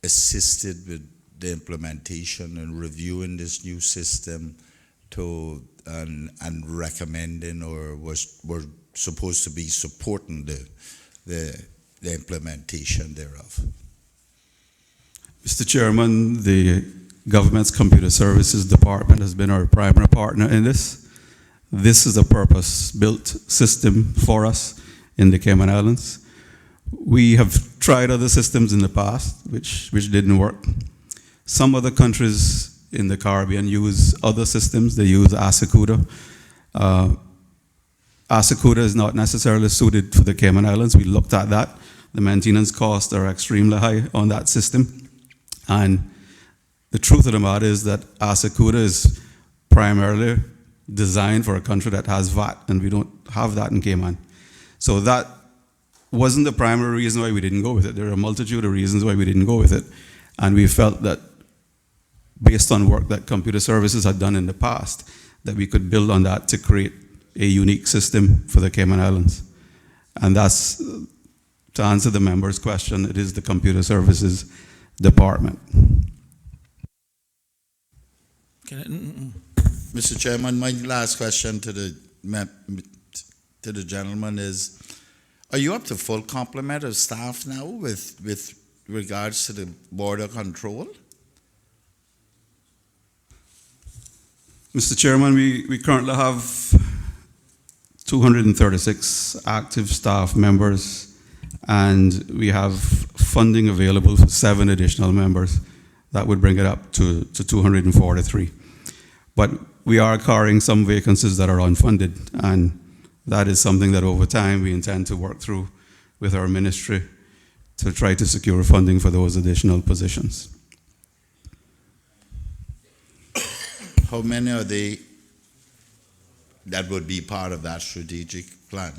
assisted with the implementation and reviewing this new system and recommending, or were supposed to be supporting the implementation thereof? Mr. Chairman, the Government's Computer Services Department has been our primary partner in this. This is a purpose-built system for us in the Cayman Islands. We have tried other systems in the past, which didn't work. Some other countries in the Caribbean use other systems. They use Asacuda. Asacuda is not necessarily suited for the Cayman Islands. We looked at that. The maintenance costs are extremely high on that system. And the truth of the matter is that Asacuda is primarily designed for a country that has VAT, and we don't have that in Cayman. So that wasn't the primary reason why we didn't go with it. There are a multitude of reasons why we didn't go with it. And we felt that based on work that computer services had done in the past, that we could build on that to create a unique system for the Cayman Islands. And that's, to answer the member's question, it is the computer services department. Mr. Chairman, my last question to the gentleman is, are you up to full complement of staff now with regards to the border control? Mr. Chairman, we currently have 236 active staff members, and we have funding available for 7 additional members. That would bring it up to 243. But we are carrying some vacancies that are unfunded, and that is something that over time we intend to work through with our ministry to try to secure funding for those additional positions. How many are they that would be part of that strategic plan?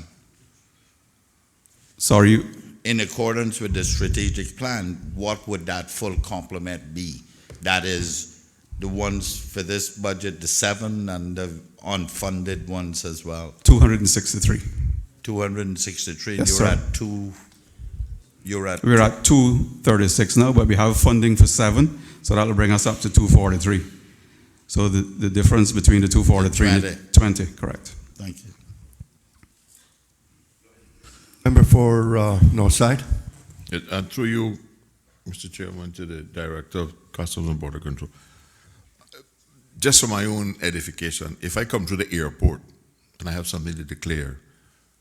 Sorry? In accordance with the strategic plan, what would that full complement be? That is the ones for this budget, the 7, and the unfunded ones as well? 263. 263. Yes, you're sir. at 2. We're at 236 now, but we have funding for 7, so that'll bring us up to 243. So the difference between the 243 and the 20, correct. Thank you. Member for Northside. And through you, Mr. Chairman, to the Director of Customs and Border Control. Just for my own edification, if I come to the airport and I have something to declare,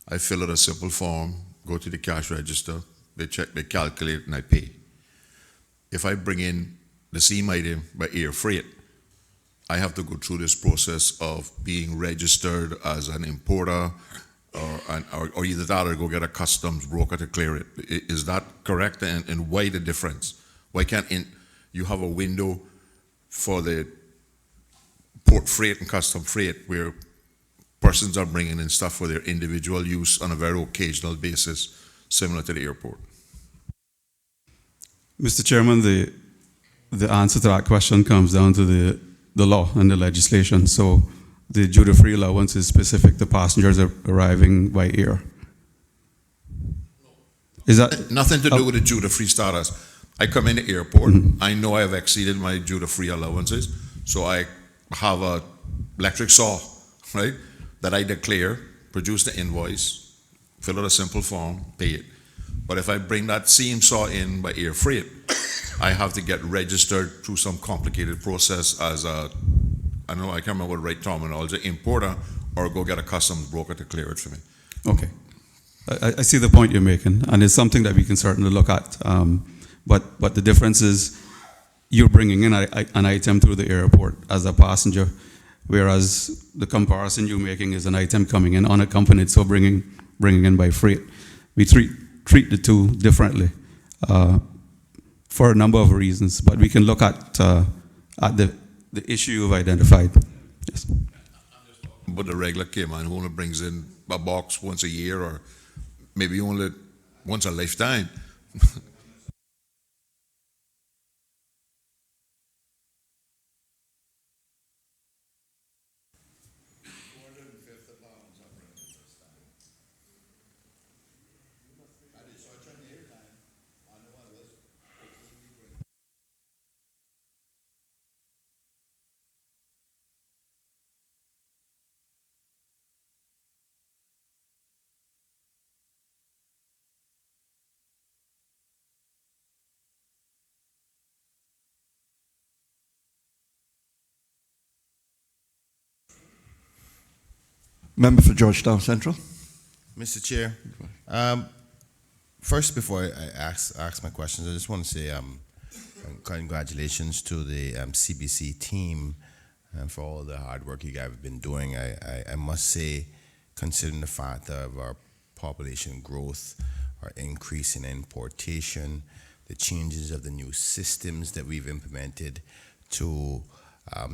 I fill out a simple form, go to the cash register, they check, they calculate, and I pay. If I bring in the same item by air freight, I have to go through this process of being registered as an importer, or either that or go get a customs broker to clear it. Is that correct? And why the difference? Why can't you have a window for the port freight and custom freight where persons are bringing in stuff for their individual use on a very occasional basis, similar to the airport? Mr. Chairman, the answer to that question comes down to the law and the legislation. So the duty-free allowance is specific to passengers arriving by air. Is that nothing to do with the duty-free status? I come in the airport, I know I have exceeded my duty-free allowances, so I have a electric saw, right, that I declare, produce the invoice, fill out a simple form, pay it. But if I bring that same saw in by air freight, I have to get registered through some complicated process as a, I can't remember what the right terminology, importer, or go get a customs broker to clear it for me. okay? I see the point you're making, and it's something that we can certainly look at. But the difference is you're bringing in an item through the airport as a passenger, whereas the comparison you're making is an item coming in unaccompanied, so bringing in by freight. We treat the two differently for a number of reasons, but we can look at the issue you've identified. Yes. But the regular Cayman who only brings in a box once a year, or maybe only once a lifetime. Member for Georgetown Central. Mr. Chair, first before I ask my questions, I just want to say congratulations to the CBC team for all the hard work you guys have been doing. I must say, considering the fact of our population growth, our increase in importation, the changes of the new systems that we've implemented to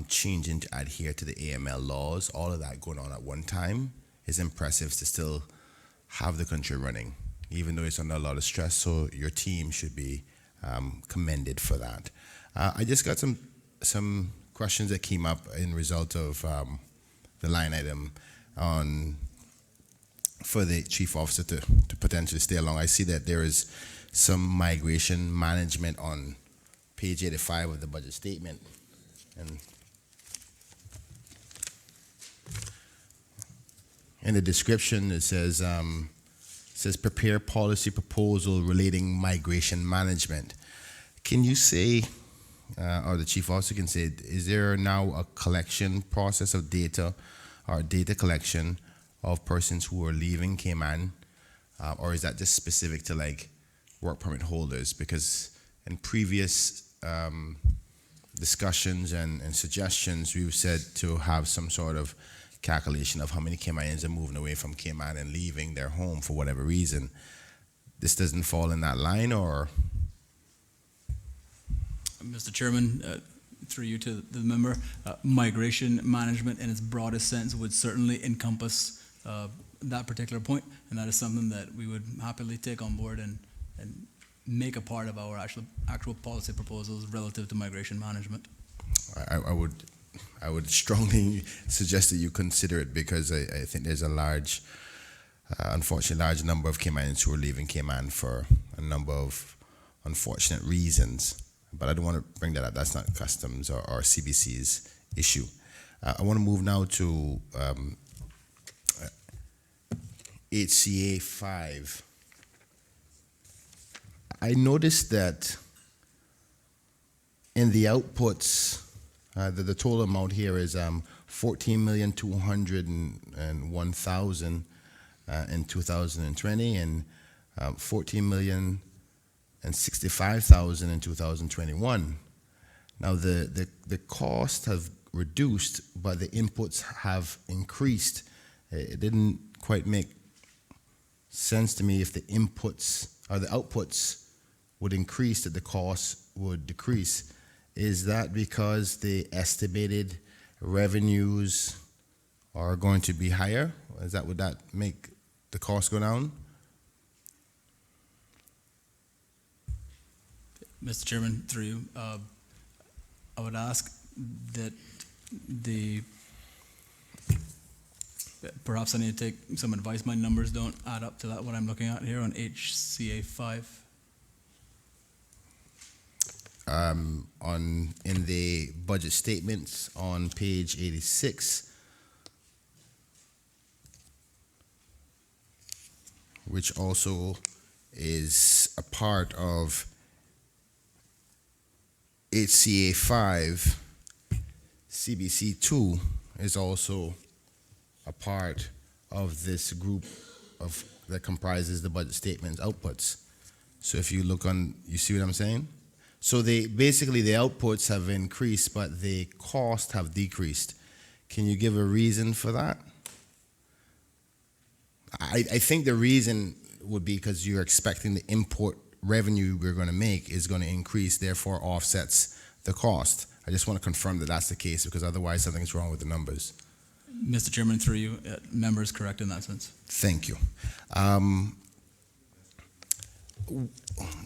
changing to adhere to the AML laws, all of that going on at one time is impressive to still have the country running, even though it's under a lot of stress. So your team should be commended for that. I just got some questions that came up in result of the line item on for the chief officer to potentially stay along. I see that there is some migration management on page 85 of the budget statement. And in the description, it says prepare policy proposal relating migration management. Can you say, or the chief officer can say, is there now a collection process of data or data collection of persons who are leaving Cayman, or is that just specific to like work permit holders? Because in previous discussions and suggestions, we've said to have some sort of calculation of how many Caymanians are moving away from Cayman and leaving their home for whatever reason. This doesn't fall in that line, or? Mr. Chairman, through you to the member, migration management in its broadest sense would certainly encompass that particular point, and that is something that we would happily take on board and make a part of our actual policy proposals relative to migration management. I would strongly suggest that you consider it, because I think there's a large, unfortunately, large number of Caymanians who are leaving Cayman for a number of unfortunate reasons. But I don't want to bring that up. That's not customs or CBC's issue. I want to move now to HCA 5. I noticed that in the outputs, the total amount here is 14,201,000 in 2020 and 14,065,000 in 2021. Now the costs have reduced, but the inputs have increased. It didn't quite make sense to me if the inputs or the outputs would increase, that the costs would decrease. Is that because the estimated revenues are going to be higher? Would that make the cost go down? Mr. Chairman, through you, I would ask that perhaps I need to take some advice. My numbers don't add up to that, what I'm looking at here on HCA 5. In the budget statements on page 86, which also is a part of HCA 5, CBC 2 is also a part of this group that comprises the budget statements outputs. So if you look on, you see what I'm saying? So basically the outputs have increased, but the costs have decreased. Can you give a reason for that? I think the reason would be because you're expecting the import revenue we're going to make is going to increase, therefore offsets the cost. I just want to confirm that that's the case, because otherwise something's wrong with the numbers. Mr. Chairman, through you, member is correct in that sense. Thank you.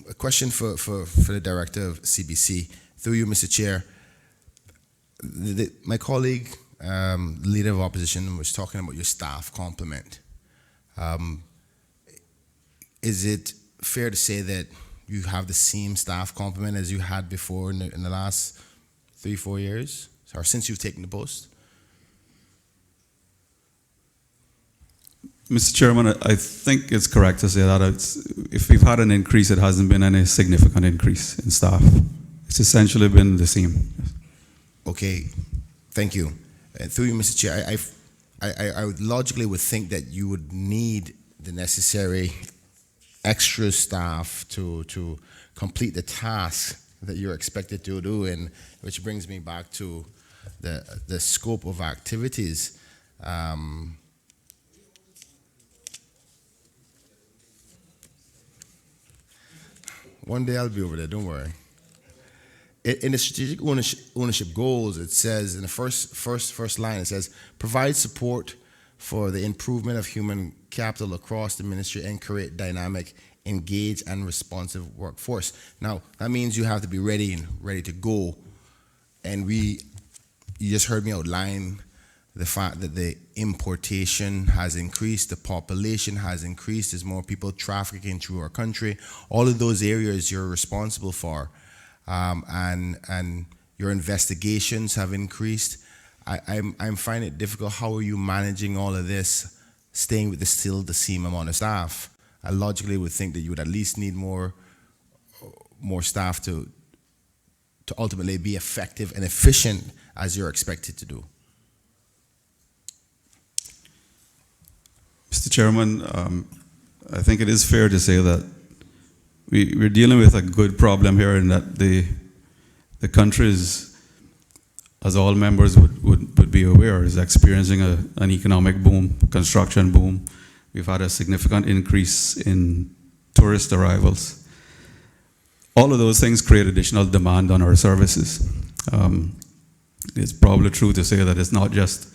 A question for the director of CBC. Through you, Mr. Chair. My colleague, leader of opposition, was talking about your staff complement. Is it fair to say that you have the same staff complement as you had before in the last 3-4 years, or since you've taken the post? Mr. Chairman, I think it's correct to say that if we've had an increase, it hasn't been any significant increase in staff. It's essentially been the same. Okay, thank you. Through you, Mr. Chair, I would logically would think that you would need the necessary extra staff to complete the task that you're expected to do, and which brings me back to the scope of activities. One day I'll be over there, don't worry. In the strategic ownership goals, it says in the first line, it says, provide support for the improvement of human capital across the ministry and create dynamic, engaged, and responsive workforce. Now, that means you have to be ready to go. And you just heard me outline the fact that the importation has increased, the population has increased, there's more people trafficking through our country. All of those areas you're responsible for. And your investigations have increased. I'm finding it difficult. How are you managing all of this, staying with still the same amount of staff? I logically would think that you would at least need more staff to ultimately be effective and efficient as you're expected to do. Mr. Chairman, I think it is fair to say that we're dealing with a good problem here, in that the country is, as all members would be aware, is experiencing an economic boom, construction boom. We've had a significant increase in tourist arrivals. All of those things create additional demand on our services. It's probably true to say that it's not just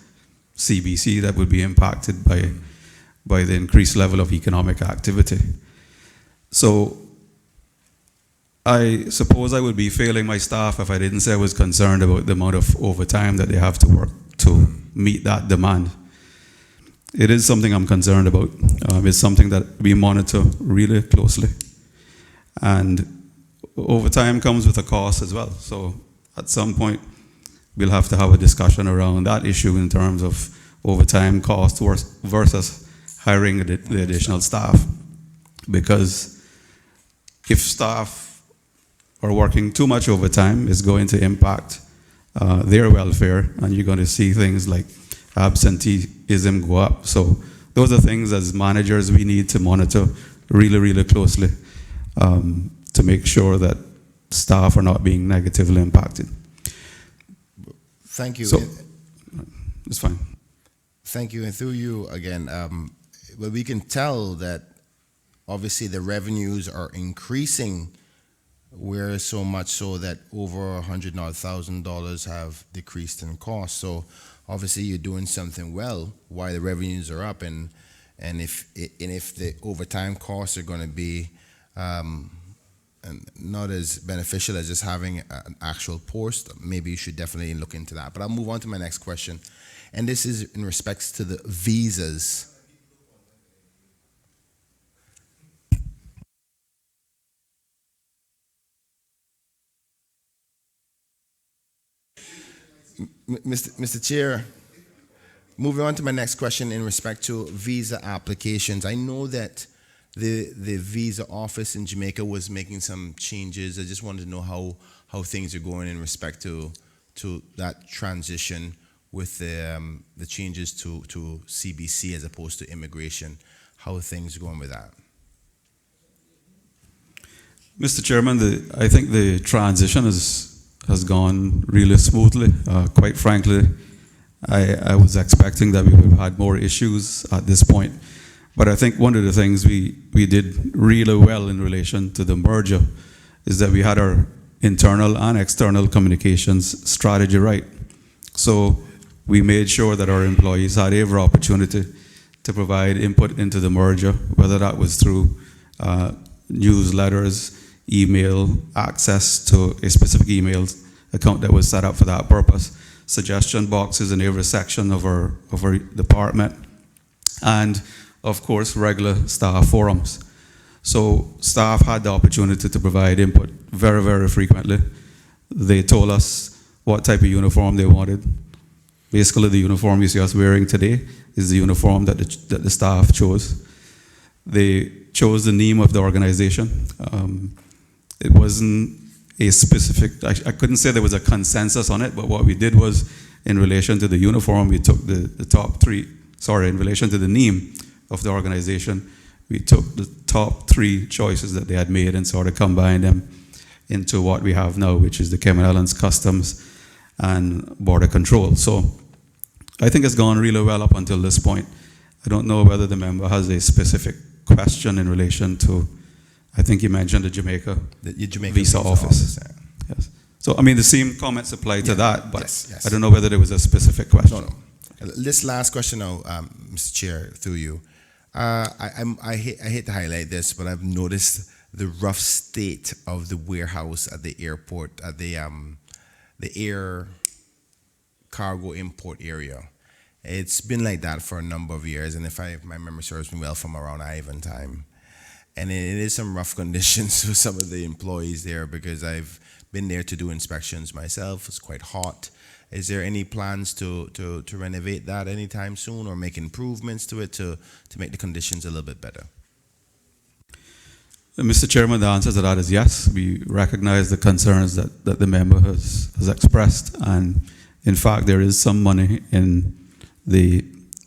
CBC that would be impacted by the increased level of economic activity. So I suppose I would be failing my staff if I didn't say I was concerned about the amount of overtime that they have to work to meet that demand. It is something I'm concerned about. It's something that we monitor really closely. And overtime comes with a cost as well. So at some point, we'll have to have a discussion around that issue in terms of overtime cost versus hiring the additional staff. Because if staff are working too much overtime, it's going to impact their welfare, and you're going to see things like absenteeism go up. So those are things as managers we need to monitor really, really closely to make sure that staff are not being negatively impacted. Thank you. So, it's fine. Thank you. And through you again, well, we can tell that obviously the revenues are increasing, where so much so that over $100,000 have decreased in cost. So obviously you're doing something well while the revenues are up, and if the overtime costs are going to be not as beneficial as just having an actual post, maybe you should definitely look into that. But I'll move on to my next question, and this is in respects to the visas. Mr. Chair, moving on to my next question in respect to visa applications. I know that the visa office in Jamaica was making some changes. I just wanted to know how things are going in respect to that transition with the changes to CBC as opposed to immigration. How are things going with that? Mr. Chairman, I think the transition has gone really smoothly. Quite frankly, I was expecting that we would have had more issues at this point. But I think one of the things we did really well in relation to the merger is that we had our internal and external communications strategy right. So we made sure that our employees had every opportunity to provide input into the merger, whether that was through newsletters, email, access to a specific email account that was set up for that purpose, suggestion boxes in every section of our department, and of course regular staff forums. So staff had the opportunity to provide input very, very frequently. They told us what type of uniform they wanted. Basically, the uniform you see us wearing today is the uniform that the staff chose. They chose the name of the organization. It wasn't a specific, I couldn't say there was a consensus on it, but what we did was in relation to the uniform, we took the top three, in relation to the name of the organization, we took the top three choices that they had made and sort of combined them into what we have now, which is the Cayman Islands Customs and Border Control. So I think it's gone really well up until this point. I don't know whether the member has a specific question in relation to, I think you mentioned the Jamaica visa office. Yes. So, I mean, the same comments apply to that, but yes. I don't know whether there was a specific question. No. This last question now, Mr. Chair, through you. I hate to highlight this, but I've noticed the rough state of the warehouse at the airport, at the air cargo import area. It's been like that for a number of years, and if my memory serves me well, from around Ivan time. And it is some rough conditions for some of the employees there, because I've been there to do inspections myself. It's quite hot. Is there any plans to renovate that anytime soon, or make improvements to it to make the conditions a little bit better? Mr. Chairman, the answer to that is yes. We recognize the concerns that the member has expressed, and in fact, there is some money in the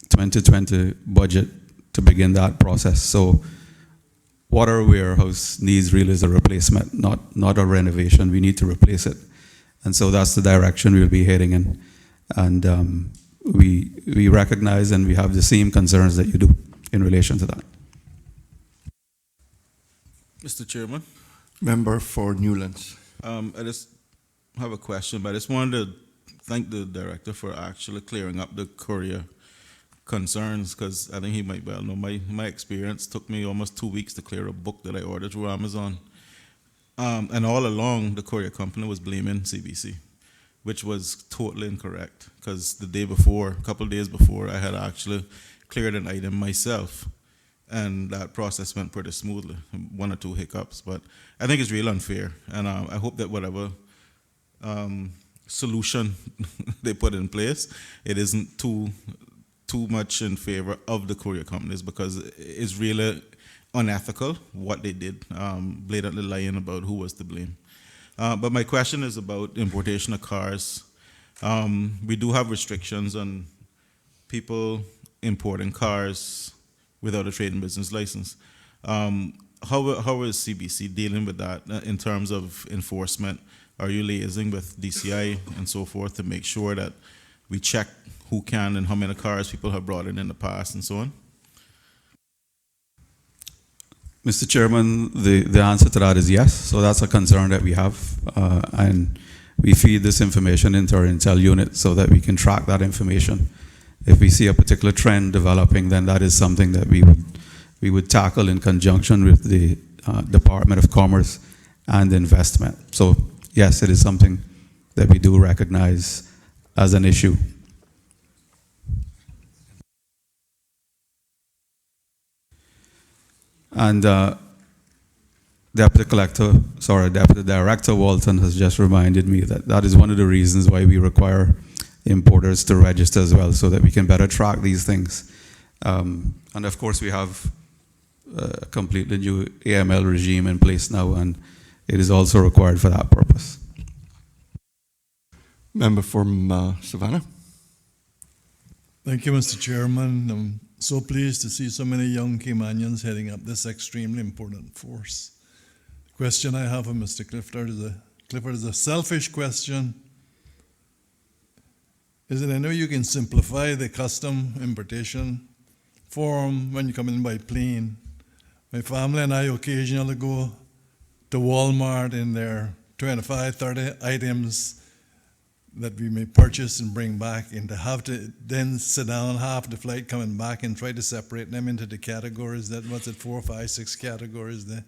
2020 budget to begin that process. So what our warehouse needs really is a replacement, not a renovation. We need to replace it. And so that's the direction we'll be heading in. And we recognize and we have the same concerns that you do in relation to that. Mr. Chairman, Member for Newlands. I just have a question, but I just wanted to thank the director for actually clearing up the courier concerns, because I think he might well know my experience took me almost 2 weeks to clear a book that I ordered through Amazon. And all along, the courier company was blaming CBC, which was totally incorrect, because the day before, a couple of days before, I had actually cleared an item myself, and that process went pretty smoothly, 1 or 2 hiccups, but I think it's real unfair, and I hope that whatever solution they put in place, it isn't too much in favor of the courier companies, because it's really unethical what they did, blatantly lying about who was to blame. But my question is about importation of cars. We do have restrictions on people importing cars without a trade and business license. How is CBC dealing with that in terms of enforcement? Are you liaising with DCI and so forth to make sure that we check who can and how many cars people have brought in the past and so on? Mr. Chairman, the answer to that is yes. So that's a concern that we have. And we feed this information into our intel unit so that we can track that information. If we see a particular trend developing, then that is something that we would tackle in conjunction with the Department of Commerce and Investment. So yes, it is something that we do recognize as an issue. And Deputy Director Walton has just reminded me that that is one of the reasons why we require importers to register as well, so that we can better track these things. And of course, we have a completely new AML regime in place now, and it is also required for that purpose. Member from Savannah. Thank you, Mr. Chairman. I'm so pleased to see so many young Caymanians heading up this extremely important force. The question I have for Mr. Clifford is a selfish question. Is that I know you can simplify the custom importation form when you come in by plane. My family and I occasionally go to Walmart in their 25, 30 items that we may purchase and bring back, and to have to then sit down half the flight coming back and try to separate them into the categories. That what's it, 4, 5, 6 categories there.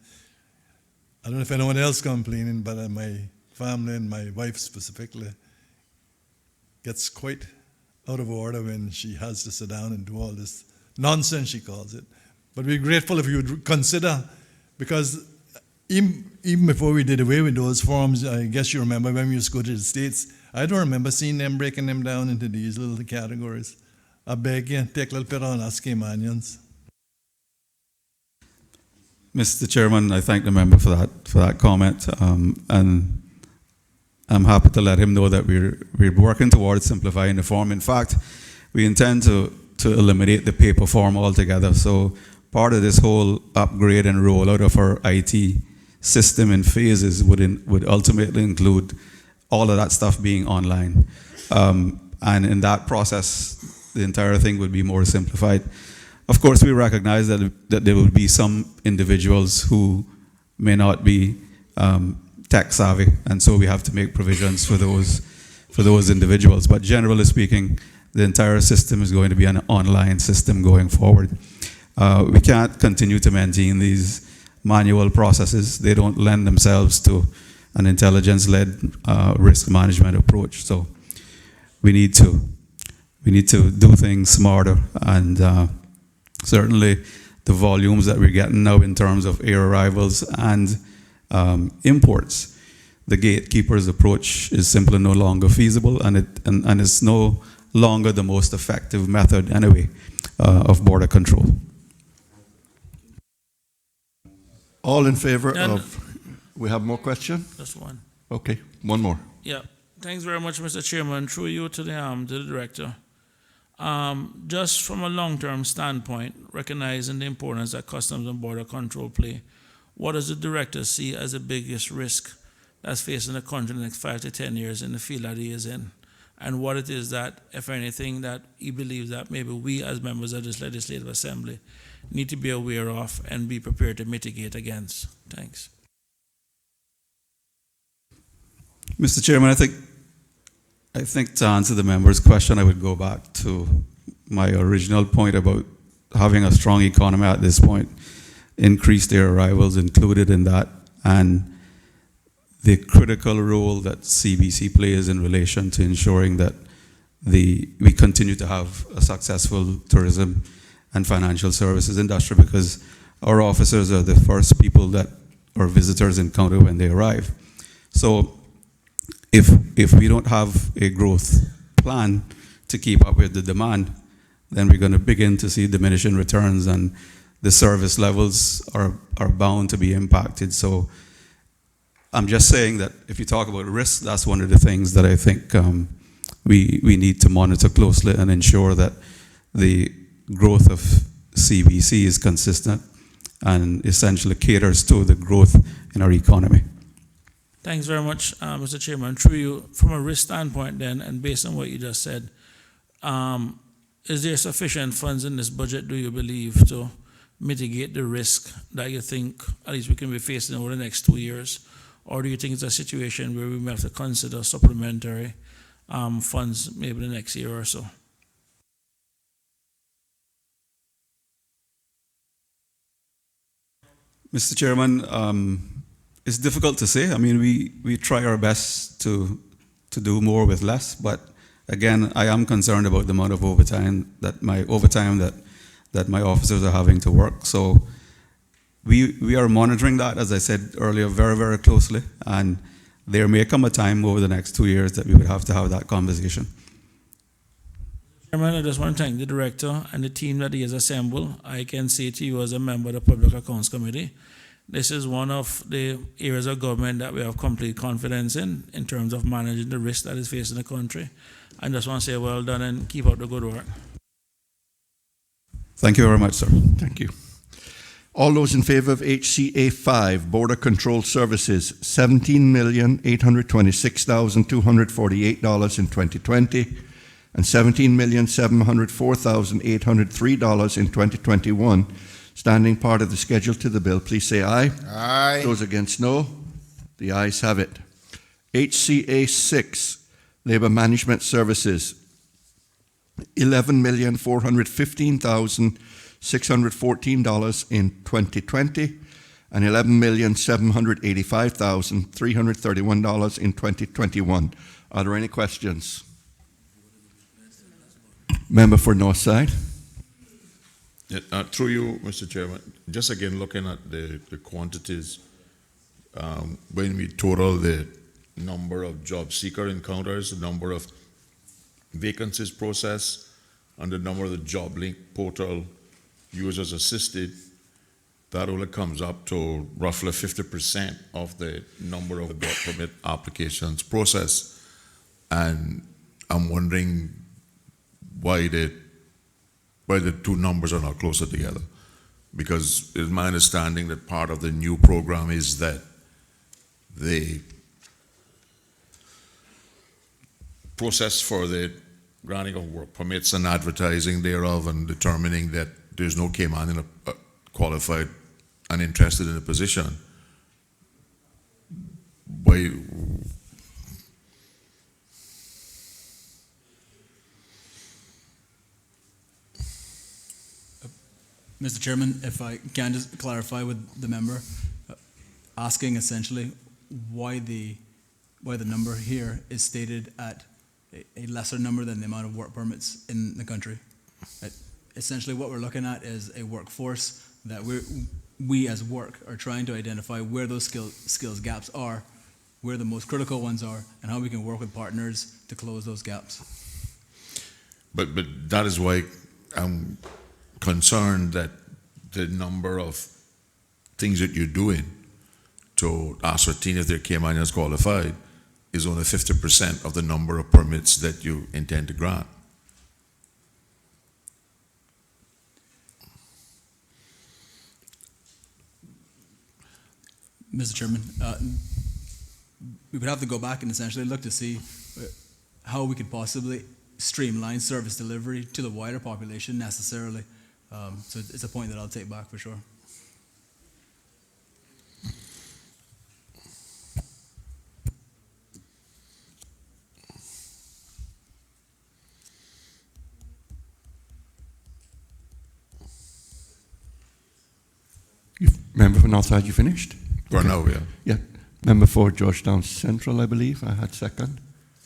I don't know if anyone else complaining, but my family and my wife specifically gets quite out of order when she has to sit down and do all this nonsense, she calls it. But we're grateful if you would consider, because even before we did away with those forms, I guess you remember when we used to go to the States, I don't remember seeing them breaking them down into these little categories. I beg you, take a little bit on us Caymanians. Mr. Chairman, I thank the member for that comment. And I'm happy to let him know that we're working towards simplifying the form. In fact, we intend to eliminate the paper form altogether. So part of this whole upgrade and rollout of our IT system in phases would ultimately include all of that stuff being online. And in that process, the entire thing would be more simplified. Of course, we recognize that there will be some individuals who may not be tech savvy, and so we have to make provisions for those individuals. But generally speaking, the entire system is going to be an online system going forward. We can't continue to maintain these manual processes. They don't lend themselves to an intelligence-led risk management approach. So we need to do things smarter, and certainly the volumes that we're getting now in terms of air arrivals and imports, the gatekeeper's approach is simply no longer feasible, and it's no longer the most effective method anyway of border control. All in favor of... We have more question? Just one. Okay, one more. Yeah. Thanks very much, Mr. Chairman. Through you to the director. Just from a long-term standpoint, recognizing the importance that Customs and Border Control play, what does the director see as the biggest risk that's facing the country in the next 5 to 10 years in the field that he is in? And what it is that, if anything, that he believes that maybe we as members of this Legislative Assembly need to be aware of and be prepared to mitigate against. Thanks. Mr. Chairman, I think to answer the member's question, I would go back to my original point about having a strong economy at this point, increased air arrivals included in that, and the critical role that CBC plays in relation to ensuring that we continue to have a successful tourism and financial services industry, because our officers are the first people that our visitors encounter when they arrive. So if we don't have a growth plan to keep up with the demand, then we're going to begin to see diminishing returns, and the service levels are bound to be impacted. So I'm just saying that if you talk about risk, that's one of the things that I think we need to monitor closely and ensure that the growth of CBC is consistent and essentially caters to the growth in our economy. Thanks very much, Mr. Chairman. Through you, from a risk standpoint then, and based on what you just said, is there sufficient funds in this budget, do you believe, to mitigate the risk that you think at least we can be facing over the next 2 years? Or do you think it's a situation where we may have to consider supplementary funds maybe the next year or so? Mr. Chairman, it's difficult to say. I mean, we try our best to do more with less, but again, I am concerned about the amount of overtime that my officers are having to work. So we are monitoring that, as I said earlier, very, very closely, and there may come a time over the next 2 years that we would have to have that conversation. Chairman, I just want to thank the director and the team that he has assembled. I can say to you as a member of the Public Accounts Committee, this is one of the areas of government that we have complete confidence in terms of managing the risk that is facing the country. I just want to say well done and keep up the good work. Thank you very much, sir. Thank you. All those in favor of HCA 5, Border Control Services, $17,826,248 in 2020 and $17,704,803 in 2021, standing part of the schedule to the bill, please say aye. Aye. Those against, no. The ayes have it. HCA 6, Labor Management Services, $11,415,614 in 2020 and $11,785,331 in 2021. Are there any questions? Member for Northside. Yeah, through you, Mr. Chairman, just again looking at the quantities, when we total the number of job seeker encounters, the number of vacancies processed, and the number of the job link portal users assisted, that only comes up to roughly 50% of the number of work permit applications processed. And I'm wondering why the two numbers are not closer together. Because it's my understanding that part of the new program is that the process for the granting of work permits and advertising thereof and determining that there's no Cayman in a qualified and interested in a position. Why? Mr. Chairman, if I can just clarify with the member, asking essentially why the number here is stated at a lesser number than the amount of work permits in the country. Essentially what we're looking at is a workforce that we as work are trying to identify where those skills gaps are, where the most critical ones are, and how we can work with partners to close those gaps. But that is why I'm concerned that the number of things that you're doing to ascertain if they're Caymanians qualified is only 50% of the number of permits that you intend to grant. Mr. Chairman, we would have to go back and essentially look to see how we could possibly streamline service delivery to the wider population necessarily. So it's a point that I'll take back for sure. Member for Northside, you finished? For now, yeah. Yeah. Member for Georgetown Central, I believe. I had second.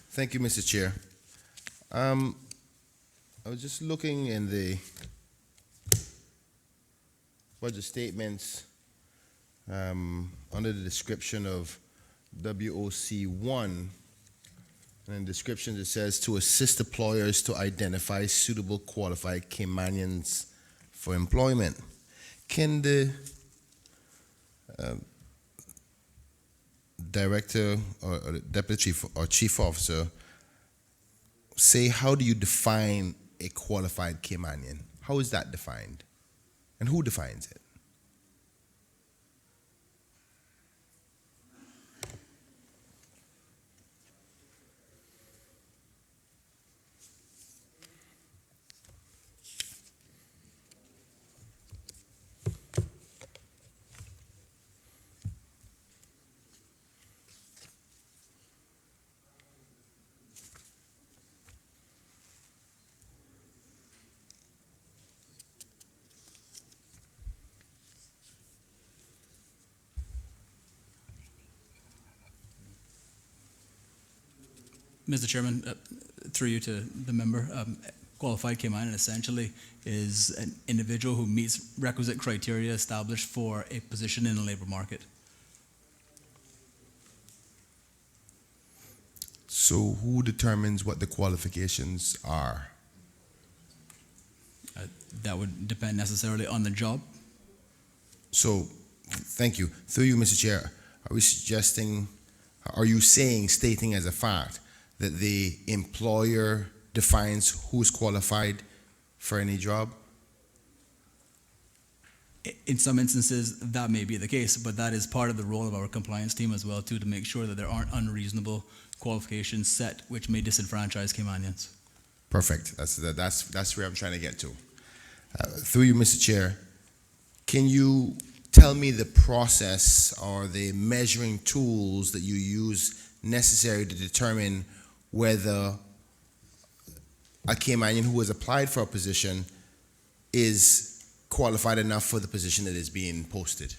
Thank you, Mr. Chair. I was just looking in the budget statements under the description of WOC1, and in descriptions it says to assist employers to identify suitable qualified Caymanians for employment. Can the director or the deputy chief or chief officer say how do you define a qualified Caymanian? How is that defined? And who defines it? Mr. Chairman, through you to the member, qualified Caymanian essentially is an individual who meets requisite criteria established for a position in the labor market. So who determines what the qualifications are? That would depend necessarily on the job. So, thank you. Through you, Mr. Chair, are you stating as a fact that the employer defines who's qualified for any job? In some instances, that may be the case, but that is part of the role of our compliance team as well, too, to make sure that there aren't unreasonable qualifications set which may disenfranchise Caymanians. Perfect. That's where I'm trying to get to. Through you, Mr. Chair, can you tell me the process or the measuring tools that you use necessary to determine whether a Caymanian who has applied for a position is qualified enough for the position that is being posted?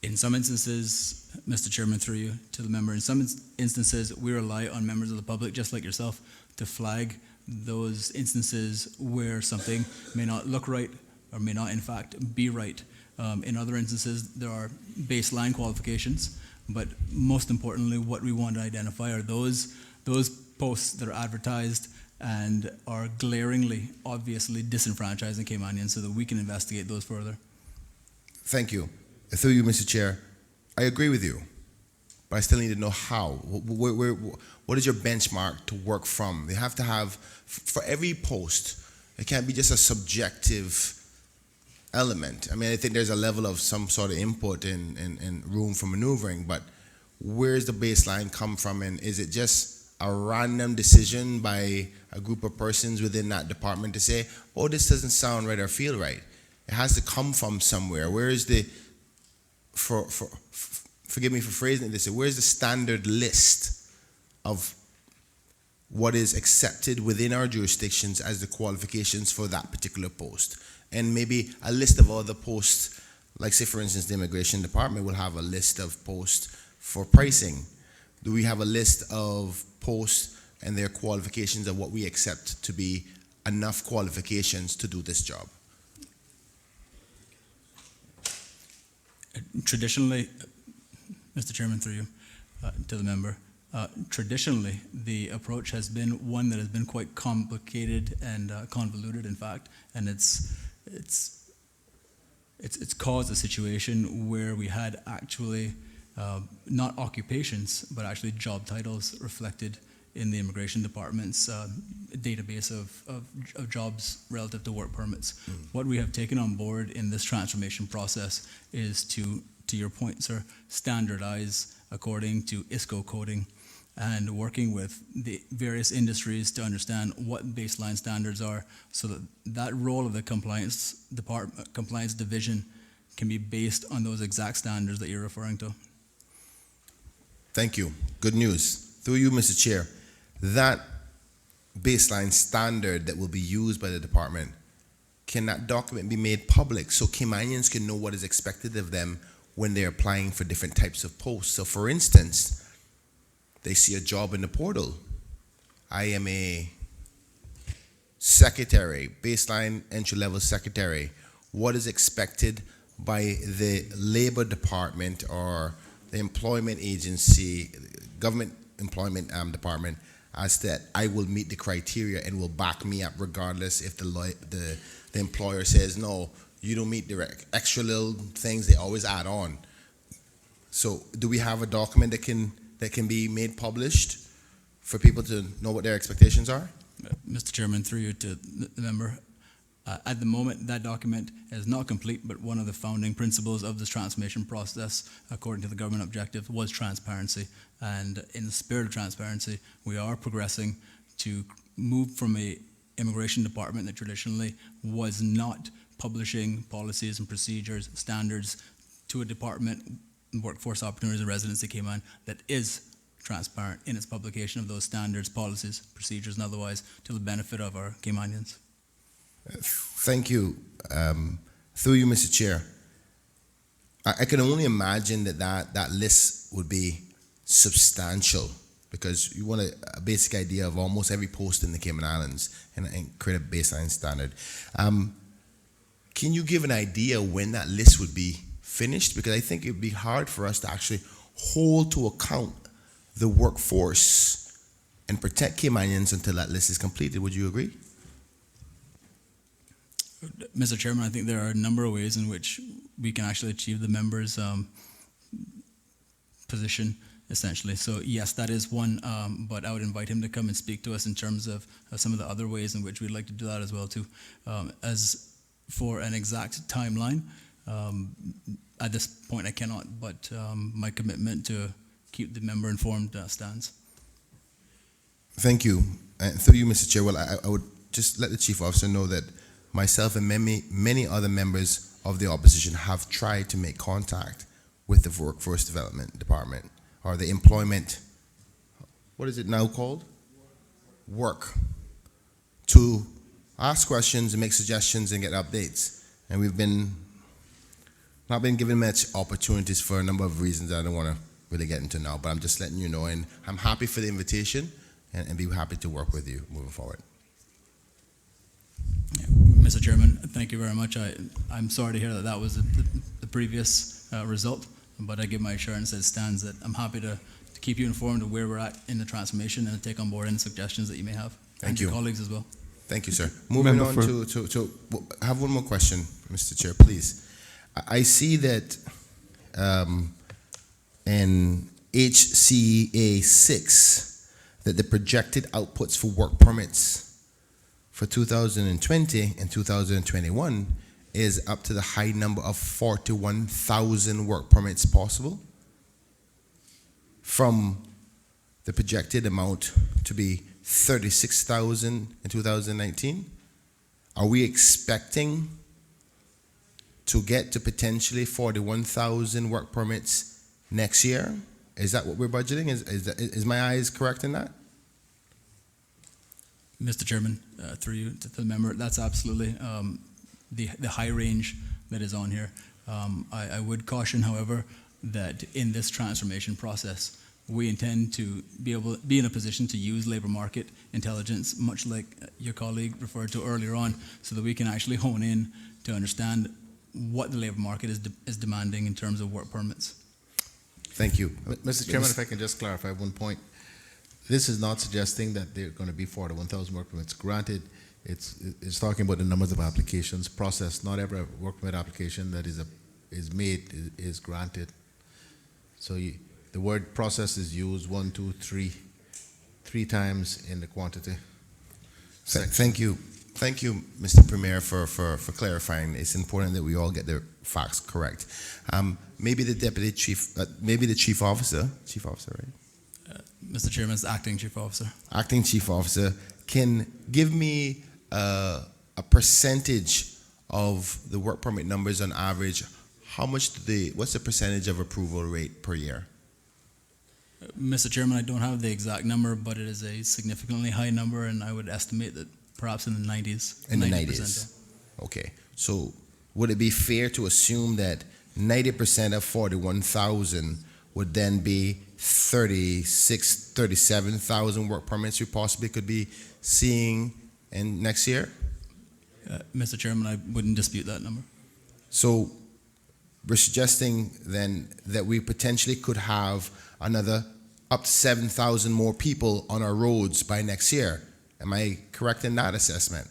In some instances, Mr. Chairman, through you to the member, in some instances, we rely on members of the public, just like yourself, to flag those instances where something may not look right or may not, in fact, be right. In other instances, there are baseline qualifications, but most importantly, what we want to identify are those posts that are advertised and are glaringly, obviously disenfranchising Caymanians so that we can investigate those further. Thank you. Through you, Mr. Chair, I agree with you, but I still need to know how. What is your benchmark to work from? They have to have, for every post, it can't be just a subjective element. I mean, I think there's a level of some sort of input and room for maneuvering, but where's the baseline come from, and is it just a random decision by a group of persons within that department to say, oh, this doesn't sound right or feel right? It has to come from somewhere. Where is the, forgive me for phrasing it this way, where's the standard list of what is accepted within our jurisdictions as the qualifications for that particular post? And maybe a list of other posts, like say for instance the immigration department will have a list of posts for pricing. Do we have a list of posts and their qualifications of what we accept to be enough qualifications to do this job? Traditionally, Mr. Chairman, through you to the member, traditionally the approach has been one that has been quite complicated and convoluted, in fact, and it's caused a situation where we had actually not occupations, but actually job titles reflected in the immigration department's database of jobs relative to work permits. What we have taken on board in this transformation process is to your point, sir, standardize according to ISCO coding and working with the various industries to understand what baseline standards are, so that that role of the compliance division can be based on those exact standards that you're referring to. Thank you. Good news. Through you, Mr. Chair, that baseline standard that will be used by the department, can that document be made public so Caymanians can know what is expected of them when they're applying for different types of posts? So for instance, they see a job in the portal. I am a secretary, baseline entry-level secretary. What is expected by the labor department or the employment agency, government employment department, as that I will meet the criteria and will back me up regardless if the employer says, no, you don't meet the extra little things they always add on. So do we have a document that can be made published for people to know what their expectations are? Mr. Chairman, through you to the member, at the moment that document is not complete, but one of the founding principles of this transformation process, according to the government objective, was transparency. And in the spirit of transparency, we are progressing to move from a immigration department that traditionally was not publishing policies and procedures, standards, to a department, workforce opportunities and residency Cayman, that is transparent in its publication of those standards, policies, procedures, and otherwise, to the benefit of our Caymanians. Thank you. Through you, Mr. Chair, I can only imagine that list would be substantial, because you want a basic idea of almost every post in the Cayman Islands and create a baseline standard. Can you give an idea when that list would be finished? Because I think it would be hard for us to actually hold to account the workforce and protect Caymanians until that list is completed. Would you agree? Mr. Chairman, I think there are a number of ways in which we can actually achieve the member's position, essentially. So yes, that is one, but I would invite him to come and speak to us in terms of some of the other ways in which we'd like to do that as well too. As for an exact timeline, at this point I cannot, but my commitment to keep the member informed stands. Thank you. And through you, Mr. Chair, well, I would just let the Chief Officer know that myself and many other members of the opposition have tried to make contact with the Workforce Development Department, or the employment, what is it now called? Work, to ask questions and make suggestions and get updates. And we've not been given much opportunities for a number of reasons that I don't want to really get into now, but I'm just letting you know, and I'm happy for the invitation and be happy to work with you moving forward. Mr. Chairman, thank you very much. I'm sorry to hear that was the previous result, but I give my assurance that it stands that I'm happy to keep you informed of where we're at in the transformation and to take on board any suggestions that you may have. Thank and your you. colleagues as well. Thank you, sir. Moving Member on for- to I have one more question, Mr. Chair, please. I see that in HCA 6 that the projected outputs for work permits for 2020 and 2021 is up to the high number of 41,000 work permits possible from the projected amount to be 36,000 in 2019. Are we expecting to get to potentially 41,000 work permits next year? Is that what we're budgeting? Is my eyes correct in that? Mr. Chairman, through you to the member, that's absolutely the high range that is on here. I would caution, however, that in this transformation process, we intend to be in a position to use labor market intelligence, much like your colleague referred to earlier on, so that we can actually hone in to understand what the labor market is demanding in terms of work permits. Thank you. Mr. Chairman, if I can just clarify one point. This is not suggesting that there are going to be 41,000 work permits. Granted, it's talking about the numbers of applications processed. Not every work permit application that is made is granted. So the word process is used 1, 2, 3 times in the quantity. Thank you. Thank you, Mr. Premier, for clarifying. It's important that we all get the facts correct. Maybe the deputy chief, maybe the chief officer, right? Mr. Chairman, it's acting chief officer. Acting chief officer, can give me a percentage of the work permit numbers on average. How much what's the percentage of approval rate per year? Mr. Chairman, I don't have the exact number, but it is a significantly high number, and I would estimate that perhaps in the 90s. In the 90%. 90s. Okay. So would it be fair to assume that 90% of 41,000 would then be 37,000 work permits we possibly could be seeing in next year? Mr. Chairman, I wouldn't dispute that number. So we're suggesting then that we potentially could have another up to 7,000 more people on our roads by next year. Am I correct in that assessment?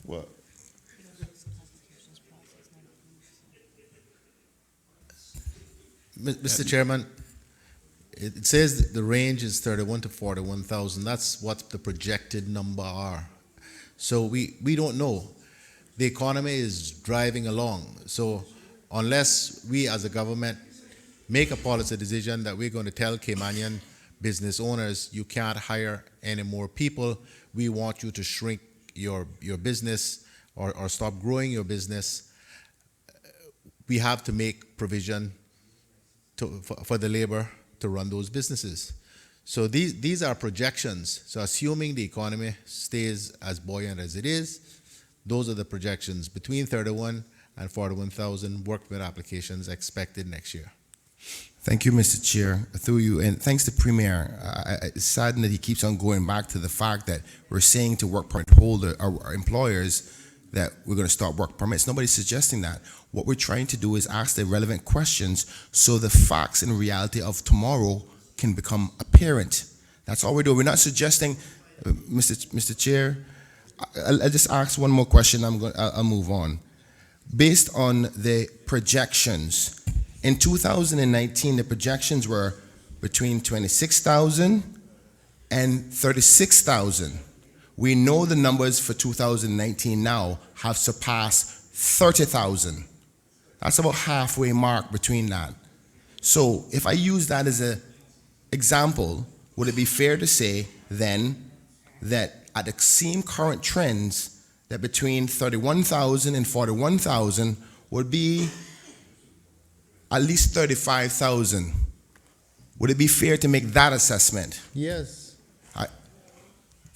What? Mr. Chairman, it says that the range is 31 to 41,000. That's what the projected number are. So we don't know. The economy is driving along. So unless we as a government make a policy decision that we're going to tell Caymanian business owners, you can't hire any more people, we want you to shrink your business or stop growing your business, we have to make provision for the labor to run those businesses. So these are projections. So assuming the economy stays as buoyant as it is, those are the projections between 31 and 41,000 work permit applications expected next year. Thank you, Mr. Chair. Through you, and thanks to Premier. It's saddened that he keeps on going back to the fact that we're saying to work permit holder or employers that we're going to start work permits. Nobody's suggesting that. What we're trying to do is ask the relevant questions so the facts and reality of tomorrow can become apparent. That's all we're doing. We're not suggesting, Mr. Chair. I'll just ask one more question. I'll move on. Based on the projections, in 2019, the projections were between 26,000 and 36,000. We know the numbers for 2019 now have surpassed 30,000. That's about halfway mark between that. So if I use that as an example, would it be fair to say then that at the same current trends, that between 31,000 and 41,000 would be at least 35,000? Would it be fair to make that assessment? Yes.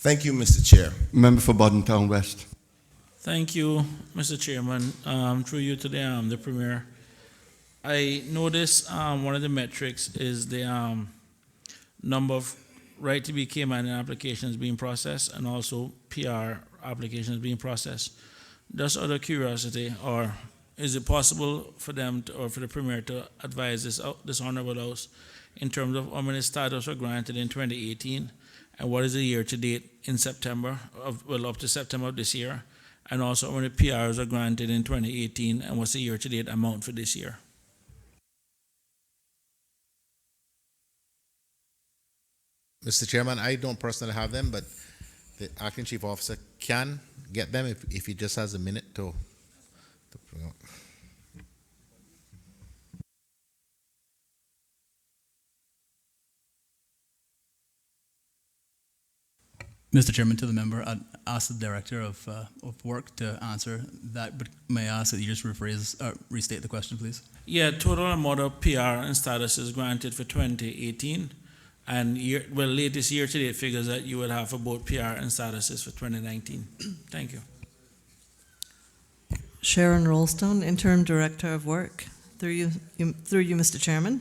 Thank you, Mr. Chair. Member for Bodden Town West. Thank you, Mr. Chairman. Through you to the Premier. I noticed one of the metrics is the number of right to be Caymanian applications being processed and also PR applications being processed. Just out of curiosity, or is it possible for them to, or for the Premier to advise this Honorable House in terms of how many status were granted in 2018 and what is the year to date in September, up to September of this year, and also how many PRs are granted in 2018 and what's the year to date amount for this year? Mr. Chairman, I don't personally have them, but the acting chief officer can get them if he just has a minute to bring up. Mr. Chairman, to the member, I'd ask the Director of Work to answer that, but may I ask that you just restate the question, please? Yeah, total amount of PR and statuses granted for 2018 and latest year-to-date figures that you would have for both PR and statuses for 2019. Thank you. Sharon Rollstone, Interim Director of Work. Through you, Mr. Chairman.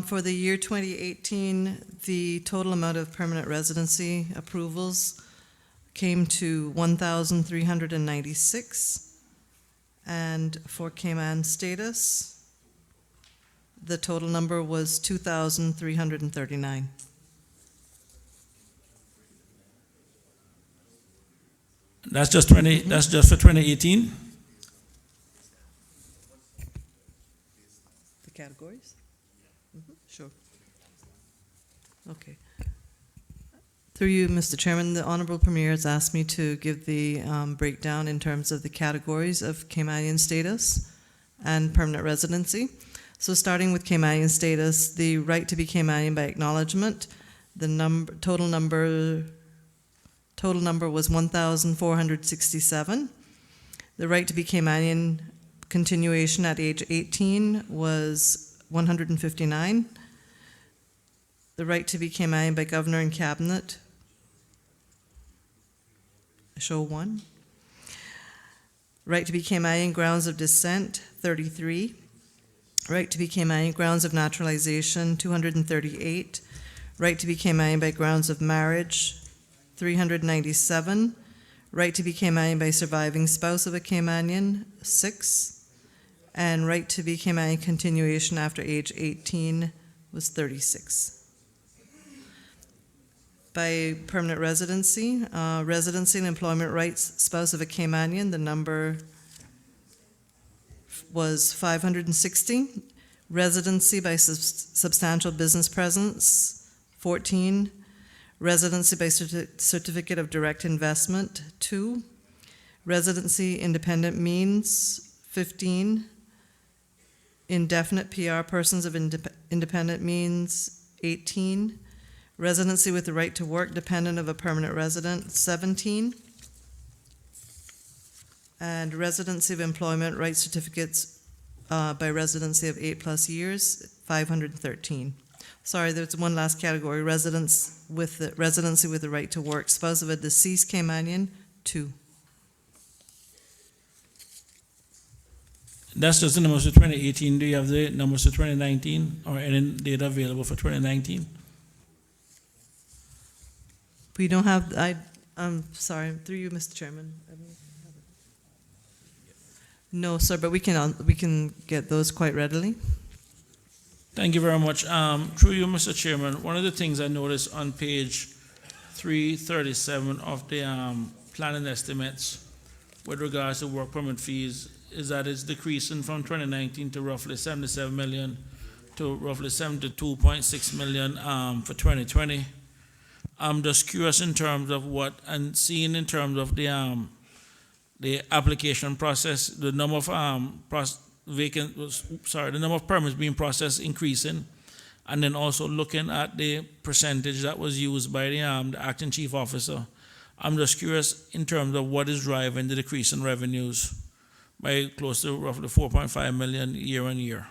For the year 2018, the total amount of permanent residency approvals came to 1,396. And for Cayman status, the total number was 2,339. That's just for 2018? The categories? Sure. Okay. Through you, Mr. Chairman, the Honorable Premier has asked me to give the breakdown in terms of the categories of Caymanian status and permanent residency. So starting with Caymanian status, the right to be Caymanian by acknowledgement, the total number was 1,467. The right to be Caymanian continuation at age 18 was 159. The right to be Caymanian by Governor and Cabinet, show 1. Right to be Caymanian grounds of descent, 33. Right to be Caymanian grounds of naturalization, 238. Right to be Caymanian by grounds of marriage, 397. Right to be Caymanian by surviving spouse of a Caymanian, 6. And right to be Caymanian continuation after age 18 was 36. By permanent residency, residency and employment rights, spouse of a Caymanian, the number was 560. Residency by substantial business presence, 14. Residency by certificate of direct investment, 2. Residency independent means, 15. Indefinite PR persons of independent means, 18. Residency with the right to work dependent of a permanent resident, 17. And residency of employment rights certificates by residency of 8+ years, 513. Sorry, there's one last category, residency with the right to work, spouse of a deceased Caymanian, 2. That's just the numbers for 2018. Do you have the numbers for 2019 or any data available for 2019? We don't have, I'm sorry, through you, Mr. Chairman. No, sir, but we can get those quite readily. Thank you very much. Through you, Mr. Chairman, one of the things I noticed on page 337 of the planning estimates with regards to work permit fees is that it's decreasing from 2019 to roughly 77 million to roughly 72.6 million for 2020. I'm just curious in terms of what, and seeing in terms of the application process, the number of the number of permits being processed increasing, and then also looking at the percentage that was used by the acting chief officer. I'm just curious in terms of what is driving the decrease in revenues by close to roughly 4.5 million year on year.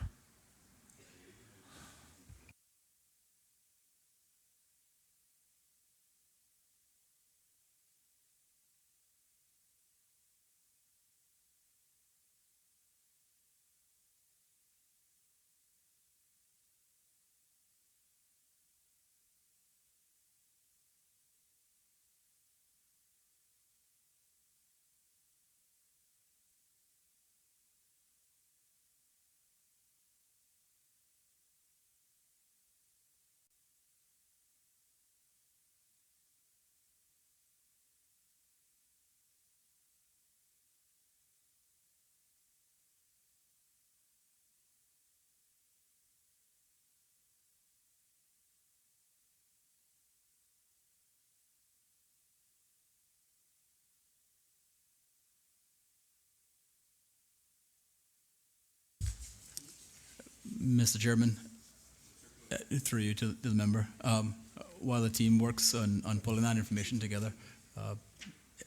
Mr. Chairman, through you to the member, while the team works on pulling that information together,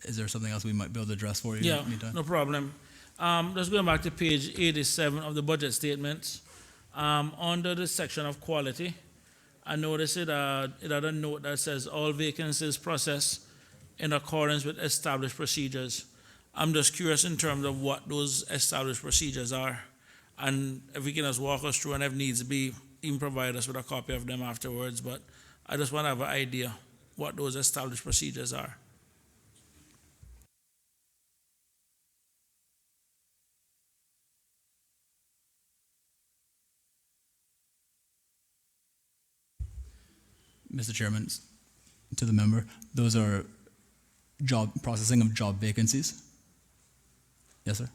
is there something else we might be able to address for you? Yeah, in the meantime? no problem. Let's go back to page 87 of the budget statements. Under the section of quality, I noticed it had a note that says all vacancies processed in accordance with established procedures. I'm just curious in terms of what those established procedures are, and if we can just walk us through, and if needs be, even provide us with a copy of them afterwards. But I just want to have an idea what those established procedures are. Mr. Chairman, to the member, those are processing of job vacancies? Yes, sir.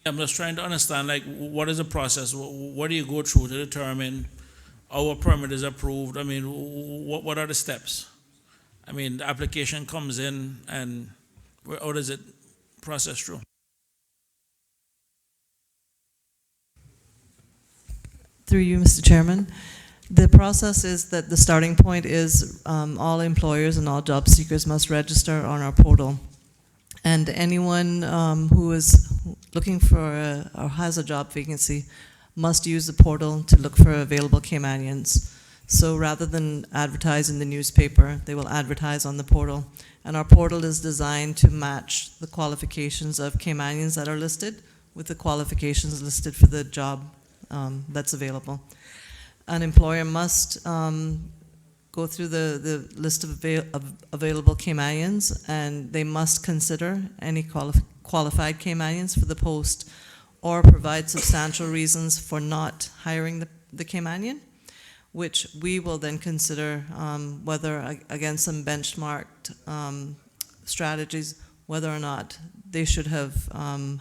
I'm just trying to understand, like, what is the process? What do you go through to determine our permit is approved? I mean, what are the steps? I mean, the application comes in, and how does it process through? Through you, Mr. Chairman. The process is that the starting point is all employers and all job seekers must register on our portal. And anyone who is looking for or has a job vacancy must use the portal to look for available Caymanians. So rather than advertise in the newspaper, they will advertise on the portal. And our portal is designed to match the qualifications of Caymanians that are listed with the qualifications listed for the job that's available. An employer must go through the list of available Caymanians, and they must consider any qualified Caymanians for the post, or provide substantial reasons for not hiring the Caymanian, which we will then consider whether, against some benchmarked strategies, whether or not they should have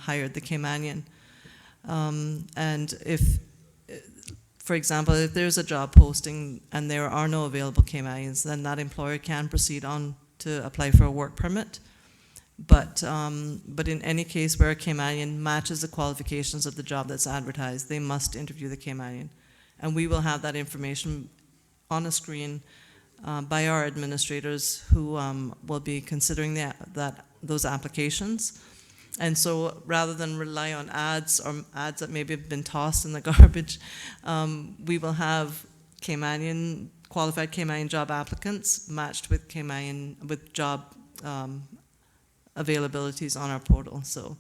hired the Caymanian. And if, for example, if there's a job posting and there are no available Caymanians, then that employer can proceed on to apply for a work permit. But in any case where a Caymanian matches the qualifications of the job that's advertised, they must interview the Caymanian. And we will have that information on a screen by our administrators who will be considering those applications. And so rather than rely on ads or ads that maybe have been tossed in the garbage, we will have qualified Caymanian job applicants matched with job availabilities on our portal. So,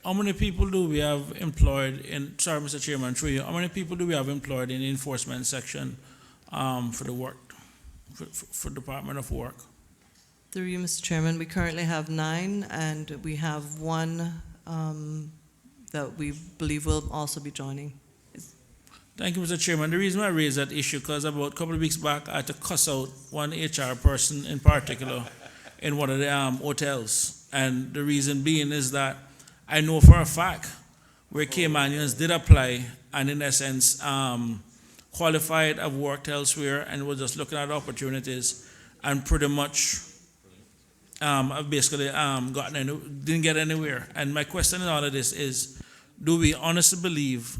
how many people do we have employed in, sorry, Mr. Chairman, through you, how many people do we have employed in the enforcement section for the work, for Department of Work? Through you, Mr. Chairman, we currently have 9, and we have 1 that we believe will also be joining. Thank you, Mr. Chairman. The reason I raised that issue, because about a couple of weeks back, I had to cuss out one HR person in particular in one of the hotels. And the reason being is that I know for a fact where Caymanians did apply and in essence qualified, have worked elsewhere and were just looking at opportunities and pretty much I've basically didn't get anywhere. And my question in all of this is, do we honestly believe,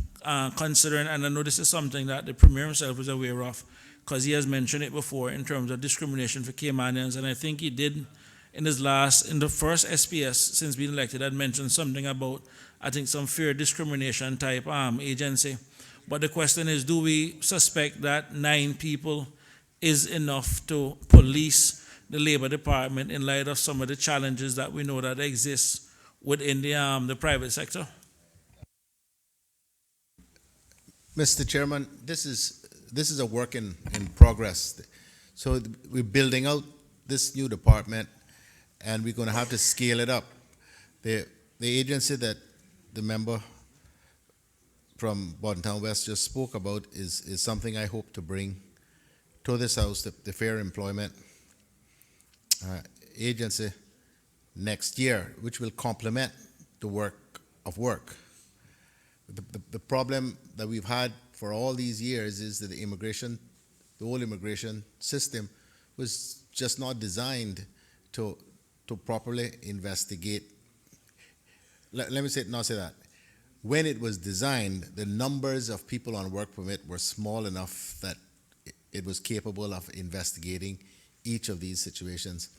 considering, and I know this is something that the Premier himself is aware of, because he has mentioned it before in terms of discrimination for Caymanians, and I think he did in the first SPS since being elected, had mentioned something about, I think, some fair discrimination type agency. But the question is, do we suspect that 9 people is enough to police the Labor Department in light of some of the challenges that we know that exist within the private sector? Mr. Chairman, this is a work in progress. So we're building out this new department, and we're going to have to scale it up. The agency that the member from Bordentown West just spoke about is something I hope to bring to this House, the Fair Employment Agency next year, which will complement the work of work. The problem that we've had for all these years is that the whole immigration system was just not designed to properly investigate. Let me not say that. when it was designed, the numbers of people on work permit were small enough that it was capable of investigating each of these situations.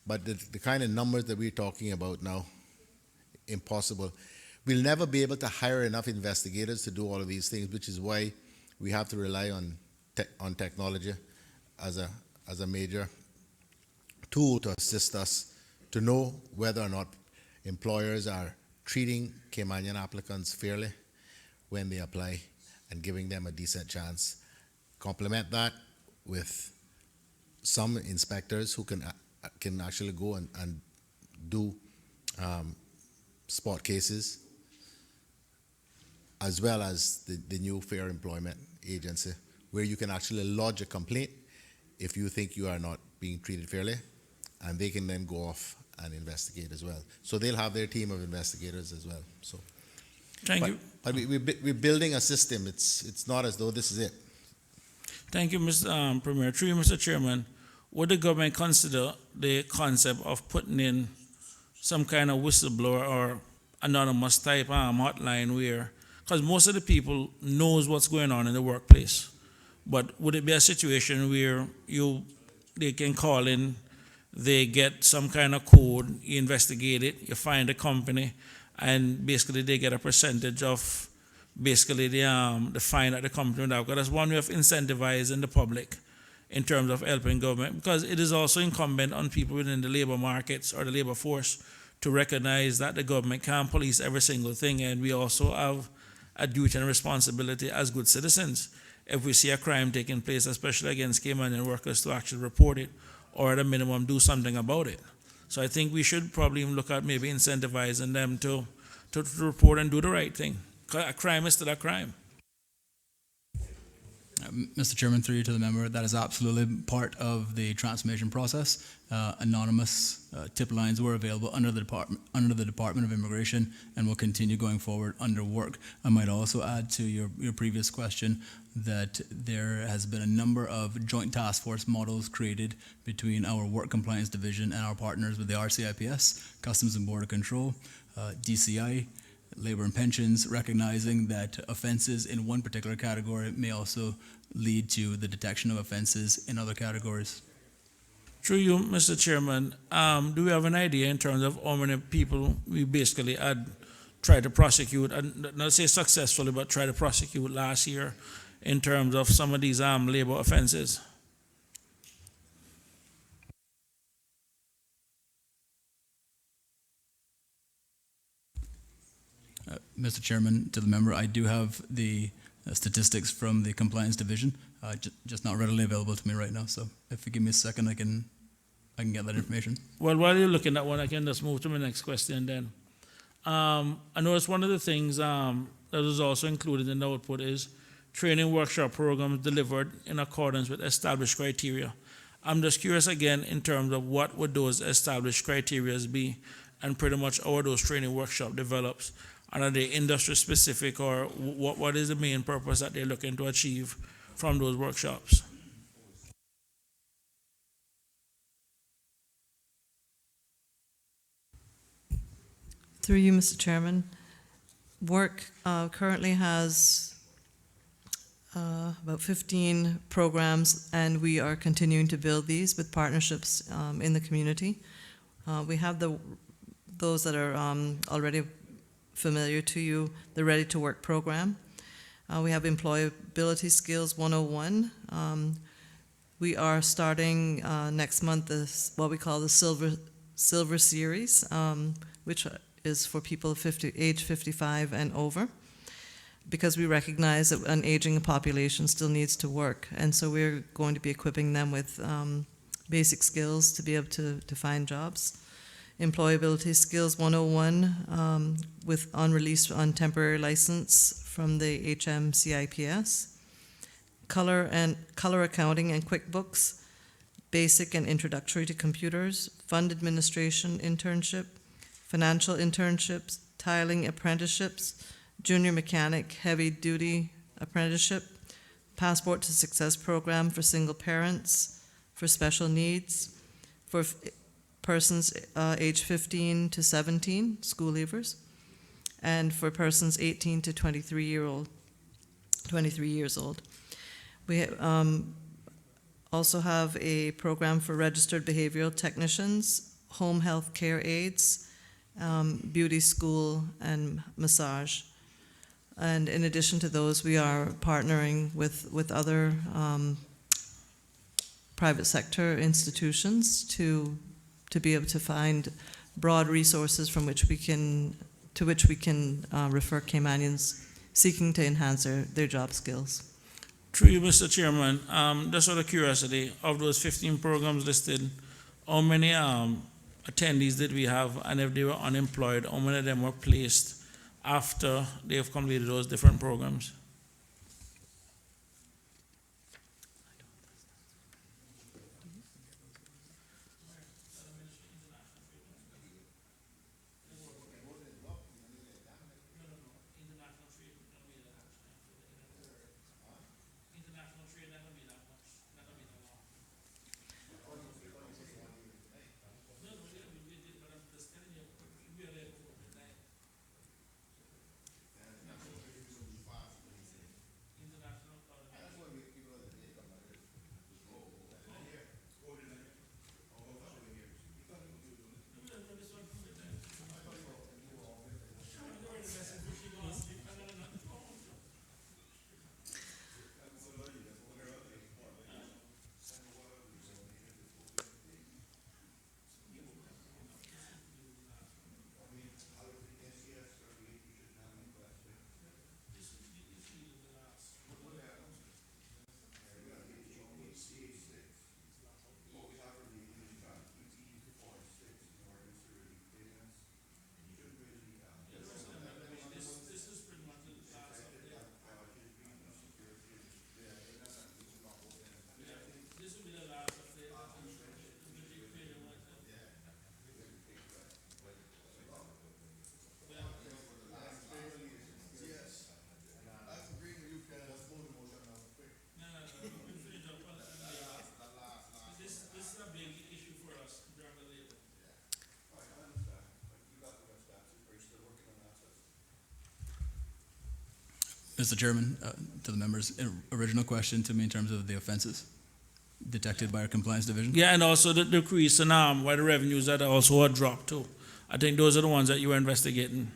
But the kind of numbers that we're talking about now, impossible. We'll never be able to hire enough investigators to do all of these things, which is why we have to rely on technology as a major tool to assist us to know whether or not employers are treating Caymanian applicants fairly when they apply and giving them a decent chance. Complement that with some inspectors who can actually go and do spot cases, as well as the new Fair Employment Agency, where you can actually lodge a complaint if you think you are not being treated fairly, and they can then go off and investigate as well. So they'll have their team of investigators as well. So, Thank you. But we're building a system. It's not as though this is it. Thank you, Mr. Premier. Through you, Mr. Chairman, would the government consider the concept of putting in some kind of whistleblower or anonymous type hotline where, because most of the people knows what's going on in the workplace, but would it be a situation where they can call in, they get some kind of code, you investigate it, you find the company, and basically they get a percentage of basically the fine that the company would have? Because that's one way of incentivizing the public in terms of helping government, because it is also incumbent on people within the labor markets or the labor force to recognize that the government can't police every single thing, and we also have a duty and responsibility as good citizens, if we see a crime taking place, especially against Caymanian workers, to actually report it, or at a minimum do something about it. So I think we should probably even look at maybe incentivizing them to report and do the right thing. A crime is still a crime. Mr. Chairman, through you to the member, that is absolutely part of the transformation process. Anonymous tip lines were available under the Department of Immigration and will continue going forward under work. I might also add to your previous question that there has been a number of joint task force models created between our Work Compliance Division and our partners with the RCIPS, Customs and Border Control, DCI, Labor and Pensions, recognizing that offenses in one particular category may also lead to the detection of offenses in other categories. Through you, Mr. Chairman, do we have an idea in terms of how many people we basically had tried to prosecute, and not say successfully, but try to prosecute last year in terms of some of these labor offenses? Mr. Chairman, to the member, I do have the statistics from the Compliance Division, just not readily available to me right now. So if you give me a second, I can get that information. Well, while you're looking at one, I can just move to my next question then. I noticed one of the things that was also included in the output is training workshop programs delivered in accordance with established criteria. I'm just curious again in terms of what would those established criteria be, and pretty much how those training workshop develops. And are they industry specific, or what is the main purpose that they're looking to achieve from those workshops? Through you, Mr. Chairman, Work currently has about 15 programs, and we are continuing to build these with partnerships in the community. We have those that are already familiar to you, the Ready to Work program. We have Employability Skills 101. We are starting next month what we call the Silver Series, which is for people age 55 and over, because we recognize that an aging population still needs to work. And so we're going to be equipping them with basic skills to be able to find jobs. Employability Skills 101 with on temporary license from the HMCIPS. Color accounting and QuickBooks, basic and introductory to computers, fund administration internship, financial internships, tiling apprenticeships, junior mechanic heavy duty apprenticeship, Passport to Success program for single parents, for special needs, for persons age 15 to 17, school leavers, and for persons 18 to 23 years old. We also have a program for registered behavioral technicians, home health care aides, beauty school, and massage. And in addition to those, we are partnering with other private sector institutions to be able to find broad resources to which we can refer Caymanians seeking to enhance their job skills. Through you, Mr. Chairman, just out of curiosity, of those 15 programs listed, how many attendees did we have, and if they were unemployed, how many of them were placed after they have completed those different programs? Mr. Chairman, to the members, original question to me in terms of the offenses detected by our compliance division. Yeah, and also the decrease in why the revenues that also a drop too. I think those are the ones that you were investigating.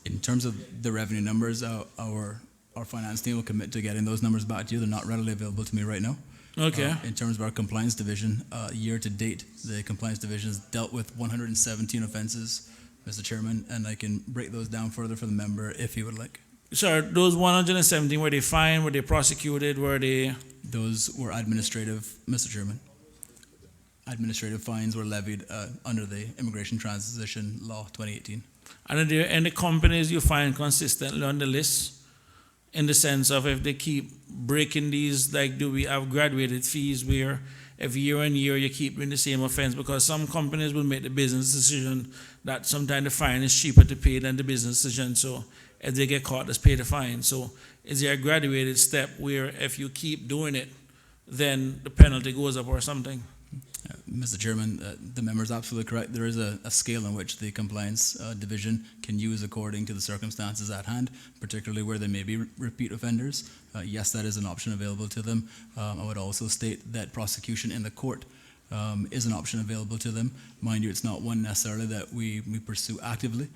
In terms of the revenue numbers, our finance team will commit to getting those numbers back to you. They're not readily available to me right now. Okay. In terms of our compliance division, year to date, the compliance division has dealt with 117 offenses, Mr. Chairman, and I can break those down further for the member if he would like. Sir, those 117, were they fined, were they prosecuted, were they? Those were administrative, Mr. Chairman. Administrative fines were levied under the Immigration Transition Law 2018. And are there any companies you find consistently on the list? In the sense of if they keep breaking these, like do we have graduated fees where if year on year you keep doing the same offense? Because some companies will make the business decision that sometimes the fine is cheaper to pay than the business decision. So if they get caught, just pay the fine. So is there a graduated step where if you keep doing it, then the penalty goes up or something? Mr. Chairman, the member is absolutely correct. There is a scale in which the compliance division can use according to the circumstances at hand, particularly where they may be repeat offenders. Yes, that is an option available to them. I would also state that prosecution in the court is an option available to them. Mind you, it's not one necessarily that we pursue actively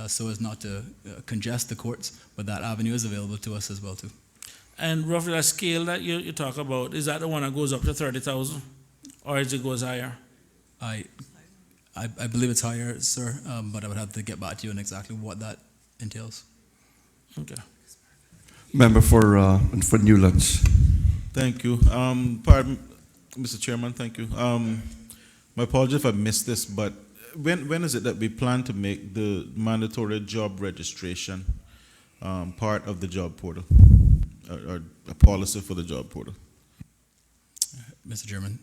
so as not to congest the courts, but that avenue is available to us as well too. And roughly that scale that you talk about, is that the one that goes up to 30,000? Or is it goes higher? I believe it's higher, sir, but I would have to get back to you on exactly what that entails. Okay. Member for Newlands. Thank you. Pardon, Mr. Chairman, thank you. My apologies if I missed this, but when is it that we plan to make the mandatory job registration part of the job portal, or a policy for the job portal? Mr. Chairman,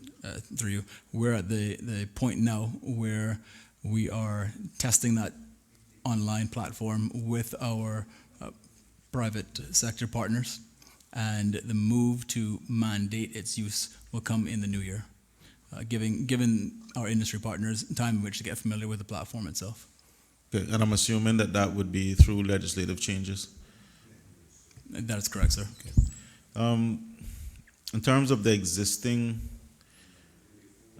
through you, we're at the point now where we are testing that online platform with our private sector partners, and the move to mandate its use will come in the new year, given our industry partners time in which to get familiar with the platform itself. Okay, and I'm assuming that that would be through legislative changes. That is correct, sir. In terms of the existing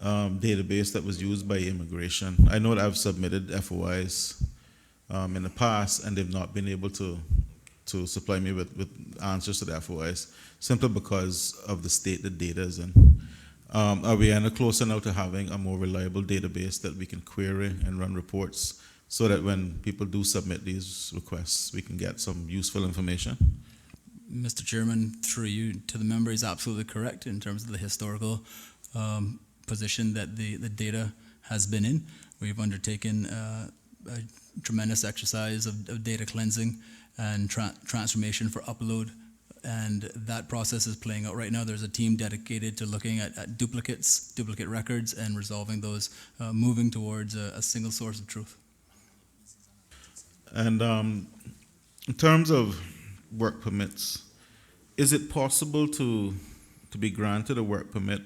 database that was used by immigration, I know that I've submitted FOIs in the past, and they've not been able to supply me with answers to the FOIs, simply because of the state the data is in. Are we any closer now to having a more reliable database that we can query and run reports so that when people do submit these requests, we can get some useful information? Mr. Chairman, through you to the member, is absolutely correct in terms of the historical position that the data has been in. We've undertaken a tremendous exercise of data cleansing and transformation for upload, and that process is playing out right now. There's a team dedicated to looking at duplicate records, and resolving those, moving towards a single source of truth. And in terms of work permits, is it possible to be granted a work permit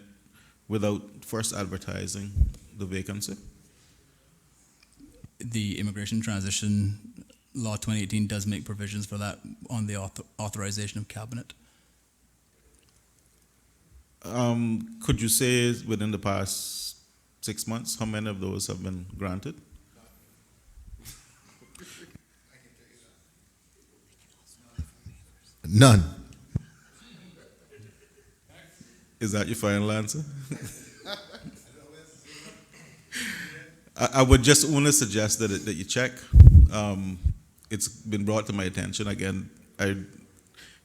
without first advertising the vacancy? The Immigration Transition Law 2018 does make provisions for that on the authorization of Cabinet. Could you say within the past 6 months how many of those have been granted? None. Is that your final answer? I would just want to suggest that you check. It's been brought to my attention. Again, I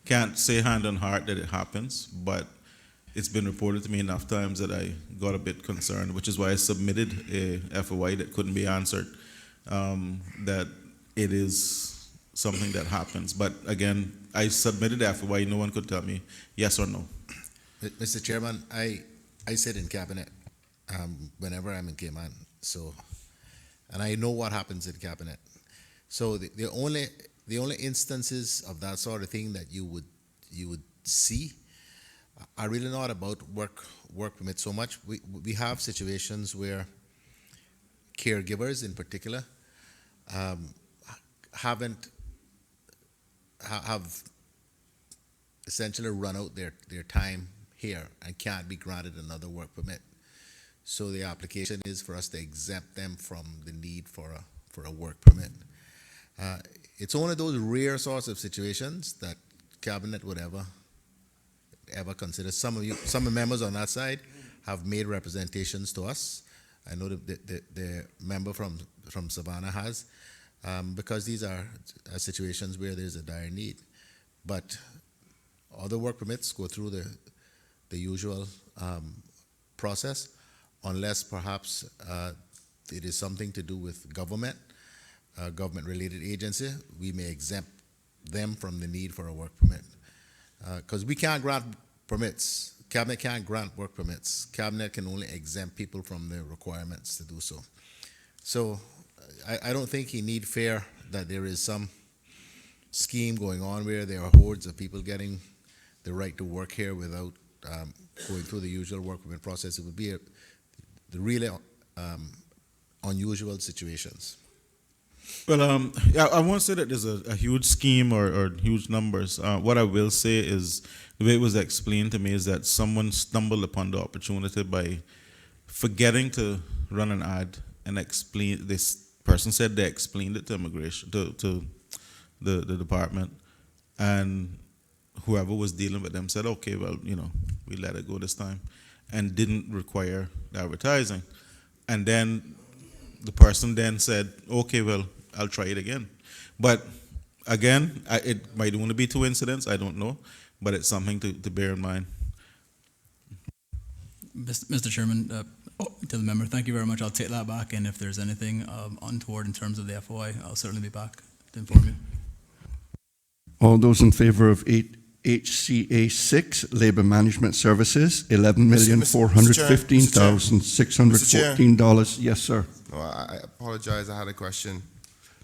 can't say hand on heart that it happens, but it's been reported to me enough times that I got a bit concerned, which is why I submitted a FOI that couldn't be answered, that it is something that happens. But again, I submitted the FOI, no one could tell me yes or no. Mr. Chairman, I sit in Cabinet whenever I'm in Cayman, so, and I know what happens in Cabinet. So the only instances of that sort of thing that you would see are really not about work permits so much. We have situations where caregivers in particular have essentially run out their time here and can't be granted another work permit. So the application is for us to exempt them from the need for a work permit. It's one of those rare sorts of situations that Cabinet would ever consider. Some of the members on that side have made representations to us. I know the member from Savannah has, because these are situations where there's a dire need. But other work permits go through the usual process, unless perhaps it is something to do with government-related agency. We may exempt them from the need for a work permit. Because we can't grant permits. Cabinet can't grant work permits. Cabinet can only exempt people from the requirements to do so. So I don't think he need fear that there is some scheme going on where there are hordes of people getting the right to work here without going through the usual work permit process. It would be the really unusual situations. Well, yeah, I won't say that there's a huge scheme or huge numbers. What I will say is the way it was explained to me is that someone stumbled upon the opportunity by forgetting to run an ad and explain. This person said they explained it to immigration, to the department, and whoever was dealing with them said, okay, well, we let it go this time, and didn't require the advertising. And then the person then said, okay, well, I'll try it again. But again, it might only be 2 incidents, I don't know, but it's something to bear in mind. Mr. Chairman, to the member, thank you very much. I'll take that back, and if there's anything untoward in terms of the FOI, I'll certainly be back to inform you. All those in favor of HCA 6, Labour Management Services, $11,415,614. Yes, sir. No, I apologize. I had a question.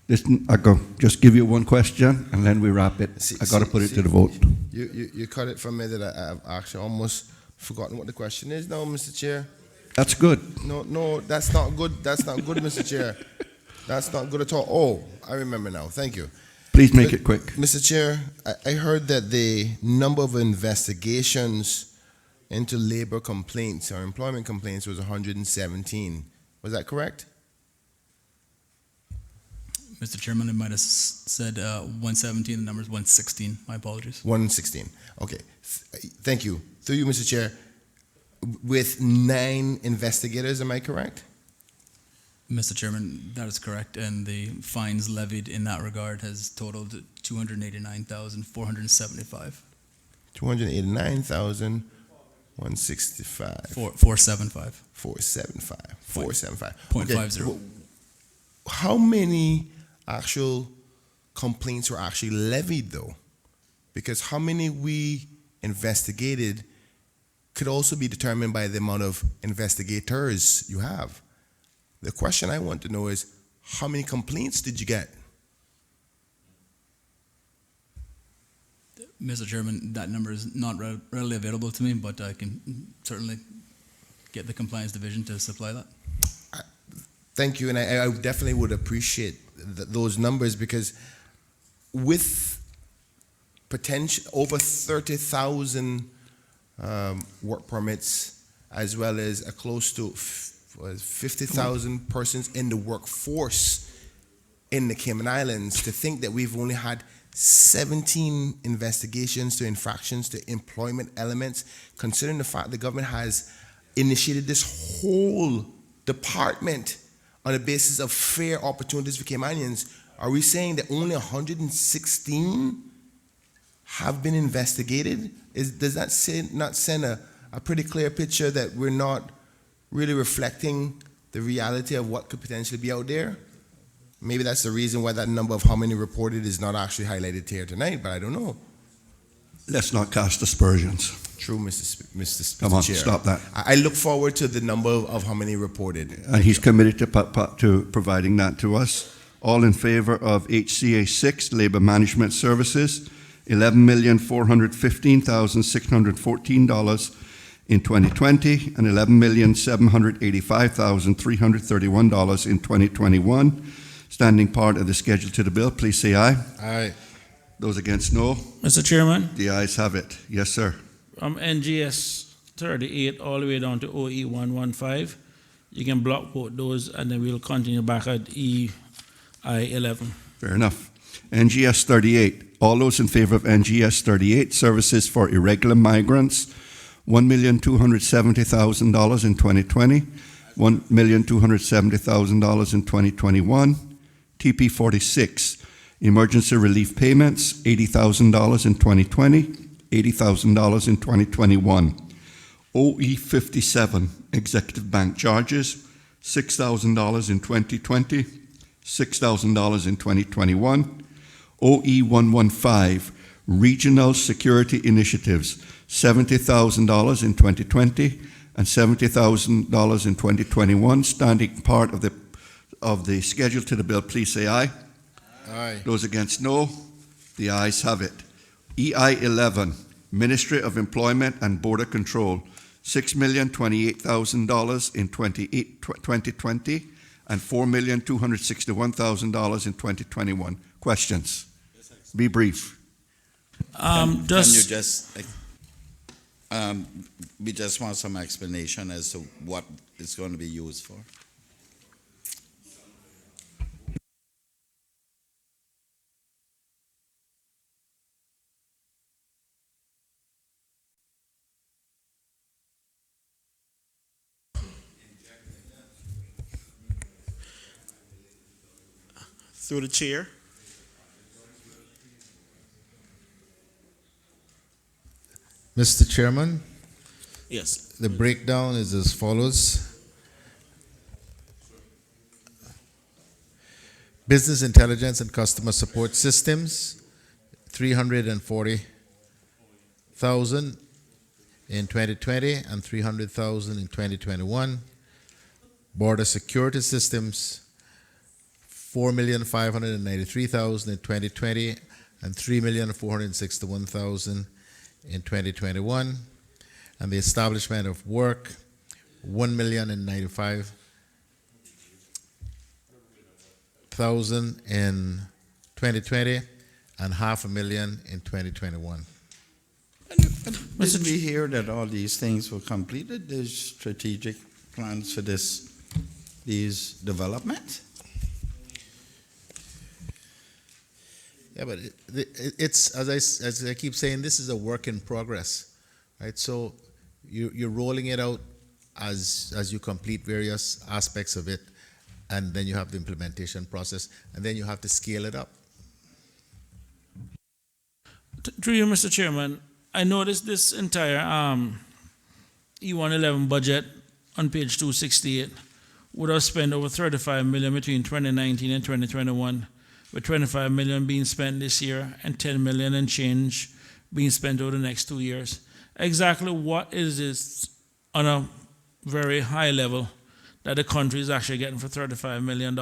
Listen, I go just give you one question and then we wrap it. I got to put it to the vote. You cut it from me that I've actually almost forgotten what the question is now, Mr. Chair. That's good. No, that's not good. That's not good, Mr. Chair. That's not good at all. Oh, I remember now. Thank you. Please make it quick. Mr. Chair, I heard that the number of investigations into labor complaints or employment complaints was 117. Was that correct? Mr. Chairman, I might have said 117, the number is 116. My apologies. 116. Okay. Thank you. Through you, Mr. Chair, with 9 investigators, am I correct? Mr. Chairman, that is correct, and the fines levied in that regard has totaled 289,475. 289,165. 475. 475. 475. Point Okay. 50. How many actual complaints were actually levied, though? Because how many we investigated could also be determined by the amount of investigators you have. The question I want to know is, how many complaints did you get? Mr. Chairman, that number is not readily available to me, but I can certainly get the compliance division to supply that. Thank you, and I definitely would appreciate those numbers, because with potential over 30,000 work permits, as well as a close to 50,000 persons in the workforce in the Cayman Islands, to think that we've only had 17 investigations to infractions to employment elements, considering the fact the government has initiated this whole department on the basis of fair opportunities for Caymanians, are we saying that only 116 have been investigated? Does that not send a pretty clear picture that we're not really reflecting the reality of what could potentially be out there? Maybe that's the reason why that number of how many reported is not actually highlighted here tonight, but I don't know. Let's not cast aspersions. True, Mr. Come on, Chair. stop that. I look forward to the number of how many reported. And he's committed to providing that to us. All in favor of HCA 6, Labour Management Services, $11,415,614 in 2020 and $11,785,331 in 2021. Standing part of the schedule to the bill, please say aye. Aye. Those against, no. Mr. Chairman, The ayes have it. Yes, sir. from NGS 38 all the way down to OE 115, you can block both those, and then we'll continue back at EI 11. Fair enough. NGS 38. All those in favor of NGS 38, Services for Irregular Migrants, $1,270,000 in 2020, $1,270,000 in 2021. TP 46, Emergency Relief Payments, $80,000 in 2020, $80,000 in 2021. OE 57, Executive Bank Charges, $6,000 in 2020, $6,000 in 2021. OE 115, Regional Security Initiatives, $70,000 in 2020 and $70,000 in 2021. Standing part of the schedule to the bill, please say aye. Aye. Those against, no. The ayes have it. EI 11, Ministry of Employment and Border Control, $6,028,000 in 2020 and $4,261,000 in 2021. Questions? Be brief. Can you just, we just want some explanation as to what it's going to be used for. Through the chair. Mr. Chairman, Yes. the breakdown is as follows. Business intelligence and customer support systems, 340,000 in 2020 and 300,000 in 2021. Border security systems, 4,593,000 in 2020 and 3,461,000 in 2021, and the establishment of work, 1,095,000 $500,000 in 2020 and $500,000 in 2021. Did we hear that all these things were completed? There's strategic plans for these developments? Yeah, but it's as I keep saying, this is a work in progress, right? So you're rolling it out as you complete various aspects of it, and then you have the implementation process, and then you have to scale it up. Through you, Mr. Chairman, I noticed this entire E111 budget on page 268 would have spent over $35 million between 2019 and 2021, with $25 million being spent this year and $10 million and change being spent over the next 2 years. Exactly what is this on a very high level that the country is actually getting for $35 million?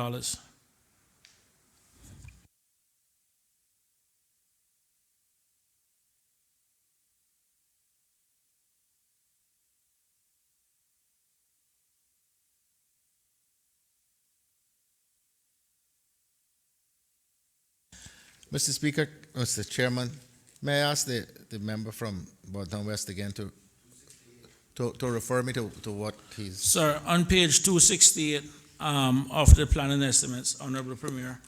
Mr. Speaker, Mr. Chairman, may I ask the member from Bourton West again to refer me to what he's... Sir, on page 268 of the planning estimates, Honorable Premier,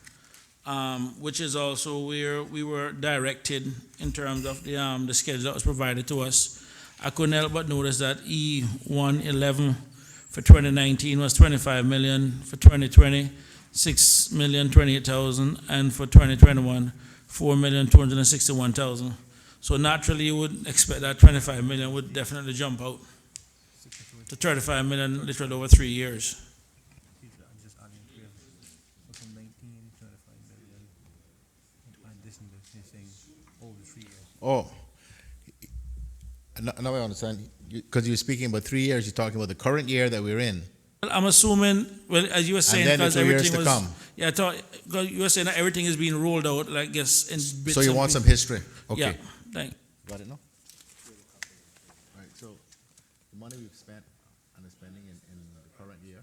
which is also where we were directed in terms of the schedule that was provided to us, I couldn't help but notice that E111 for 2019 was $25 million, for 2020, $6,028,000, and for 2021, $4,261,000. So naturally, you would expect that $25 million would definitely jump out to $35 million, literally over 3 years. Oh, now I understand. Because you're speaking about 3 years, you're talking about the current year that we're in. Well, I'm assuming, well, as you were saying, And then because the 2 years everything to was, come. yeah, I thought, because you were saying that everything is being rolled out, like, I guess, in bits. So you and want some pieces. history? Okay. Yeah, thank. Got it now? All right, so the money we've spent and the spending in the current year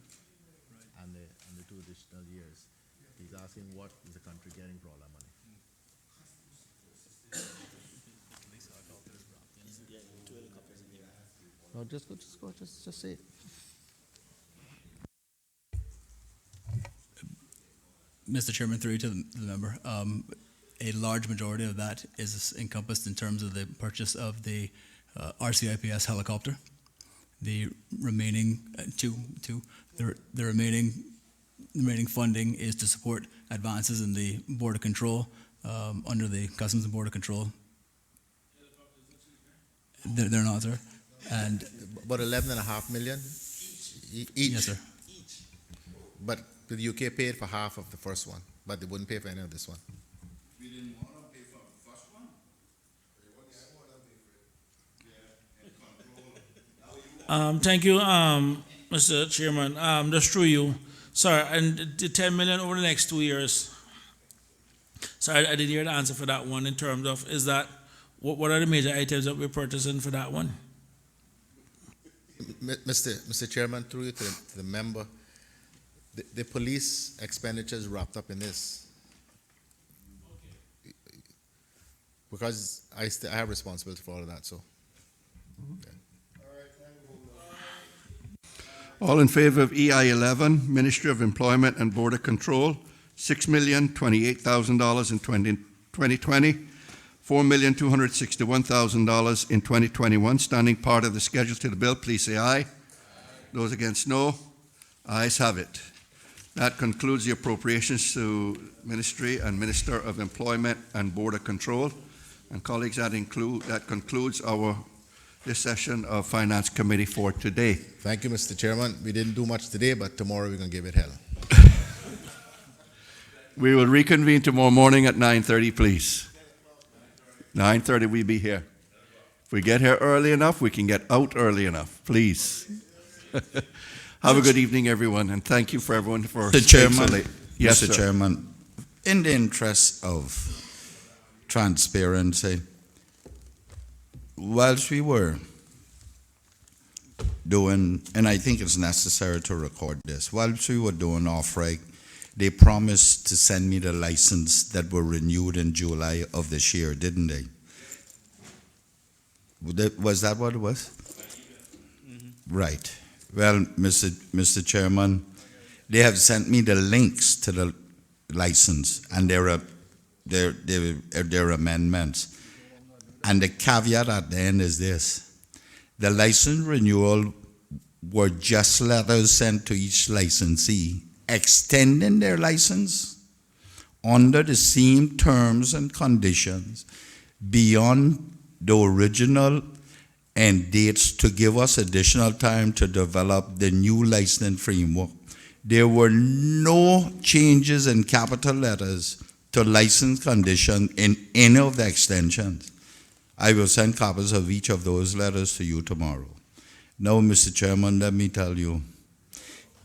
and the 2 additional years, he's asking what is the country getting for all that money? No, just say it. Mr. Chairman, through you to the member, a large majority of that is encompassed in terms of the purchase of the RCIPS helicopter. The remaining the remaining funding is to support advances in the border control under the Customs and Border Control. They're not, sir. And about 11.5 million each. Yes, sir. But the UK paid for half of the first one, but they wouldn't pay for any of this one. We didn't want to pay for the first one. Thank you, Mr. Chairman. Just through you, sir, and the 10 million over the next 2 years. Sorry, I didn't hear the answer for that one in terms of, is that, what are the major items that we're purchasing for that one? Mr. Chairman, through you to the member, the police expenditures wrapped up in this. Because I have responsibility for all of that, so. Okay. All in favor of EI11, Ministry of Employment and Border Control, $6,028,000 in 2020, $4,261,000 in 2021. Standing part of the schedule to the bill, please say aye. Those against, no. Ayes have it. That concludes the appropriations to Ministry and Minister of Employment and Border Control. And colleagues, that concludes this session of Finance Committee for today. Thank you, Mr. Chairman. We didn't do much today, but tomorrow we're going to give it hell. We will reconvene tomorrow morning at 9:30, please. 9:30 we'll be here. If we get here early enough, we can get out early enough, please. Have a good evening, everyone, and thank you for everyone for staying so late. Yes, Mr. Chairman, in the interest of transparency, whilst we were doing, and I think it's necessary to record this, whilst we were doing off-reg they promised to send me the license that were renewed in July of this year, didn't they? Was that what it was? Right. Well, Mr. Chairman, they have sent me the links to the license and their amendments. And the caveat at the end is this: the license renewal were just letters sent to each licensee extending their license under the same terms and conditions beyond the original and dates to give us additional time to develop the new license framework. There were no changes in capital letters to license condition in any of the extensions. I will send copies of each of those letters to you tomorrow. Now, Mr. Chairman, let me tell you,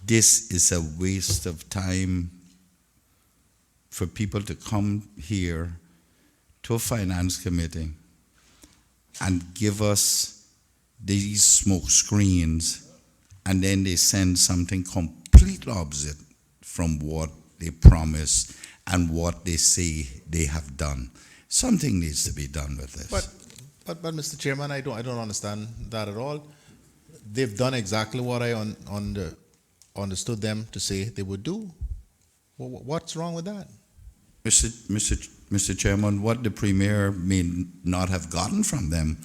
this is a waste of time for people to come here to a finance committee and give us these smoke screens, and then they send something completely opposite from what they promised and what they say they have done. Something needs to be done with this. But Mr. Chairman, I don't understand that at all. They've done exactly what I understood them to say they would do. What's wrong with that? Mr. Chairman, what the Premier may not have gotten from them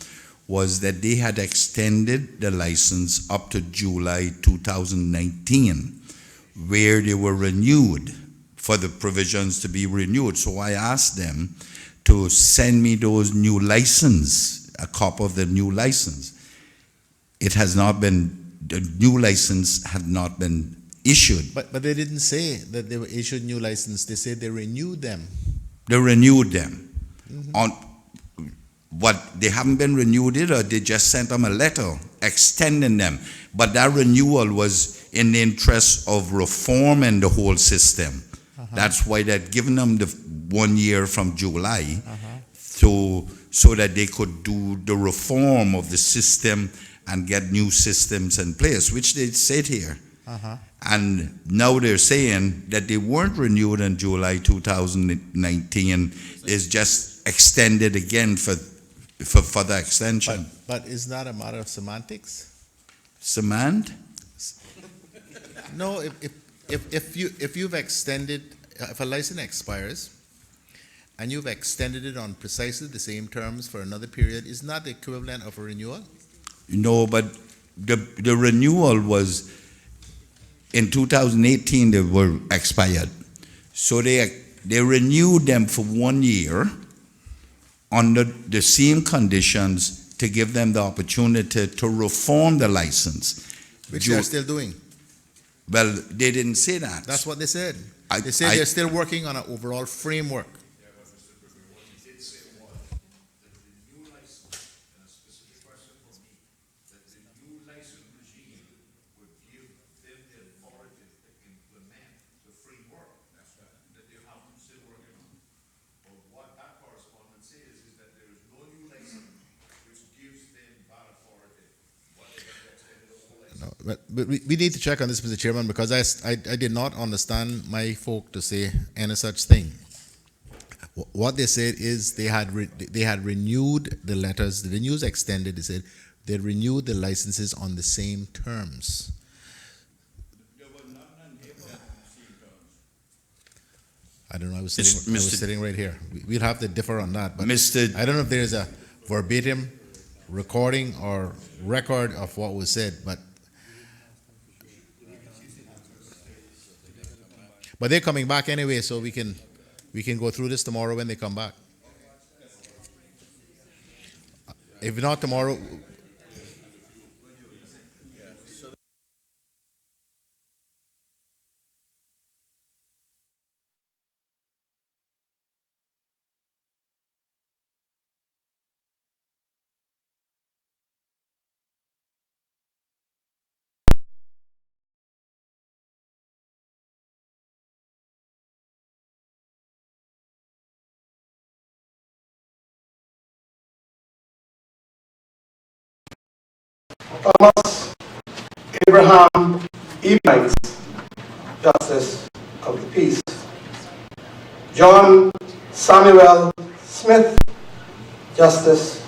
was that they had extended the license up to July 2019, where they were renewed, for the provisions to be renewed. So I asked them to send me those new license, a copy of the new license. It has not been, the new license had not been issued. But they didn't say that they were issued new license. They said they renewed them. They renewed them. On what, they haven't been renewed either. They just sent them a letter extending them. But that renewal was in the interest of reforming the whole system. That's why they'd given them the 1 year from July so that they could do the reform of the system and get new systems in place, which they said here. And now they're saying that they weren't renewed in July 2019, is just extended again for further extension. But isn't that a matter of semantics? No, if you've extended, if a license expires and you've extended it on precisely the same terms for another period, isn't that the equivalent of a renewal? No, but the renewal was in 2018. They were expired, so they renewed them for 1 year under the same conditions to give them the opportunity to reform the license, which they're still doing. Well, they didn't say that. That's what they said. They said they're still working on an overall framework. But we need to check on this, Mr. Chairman, because I did not understand my folk to say any such thing. What they said is they had renewed the letters. The news extended. They said they renewed the licenses on the same terms. I don't know. I was sitting right here. We'll have to differ on that. But I don't know if there's a verbatim recording or record of what was said, but they're coming back anyway, so we can go through this tomorrow when they come back. If not tomorrow. Thomas Abraham Ebanks, Justice of the peace. John Samuel Smith, Justice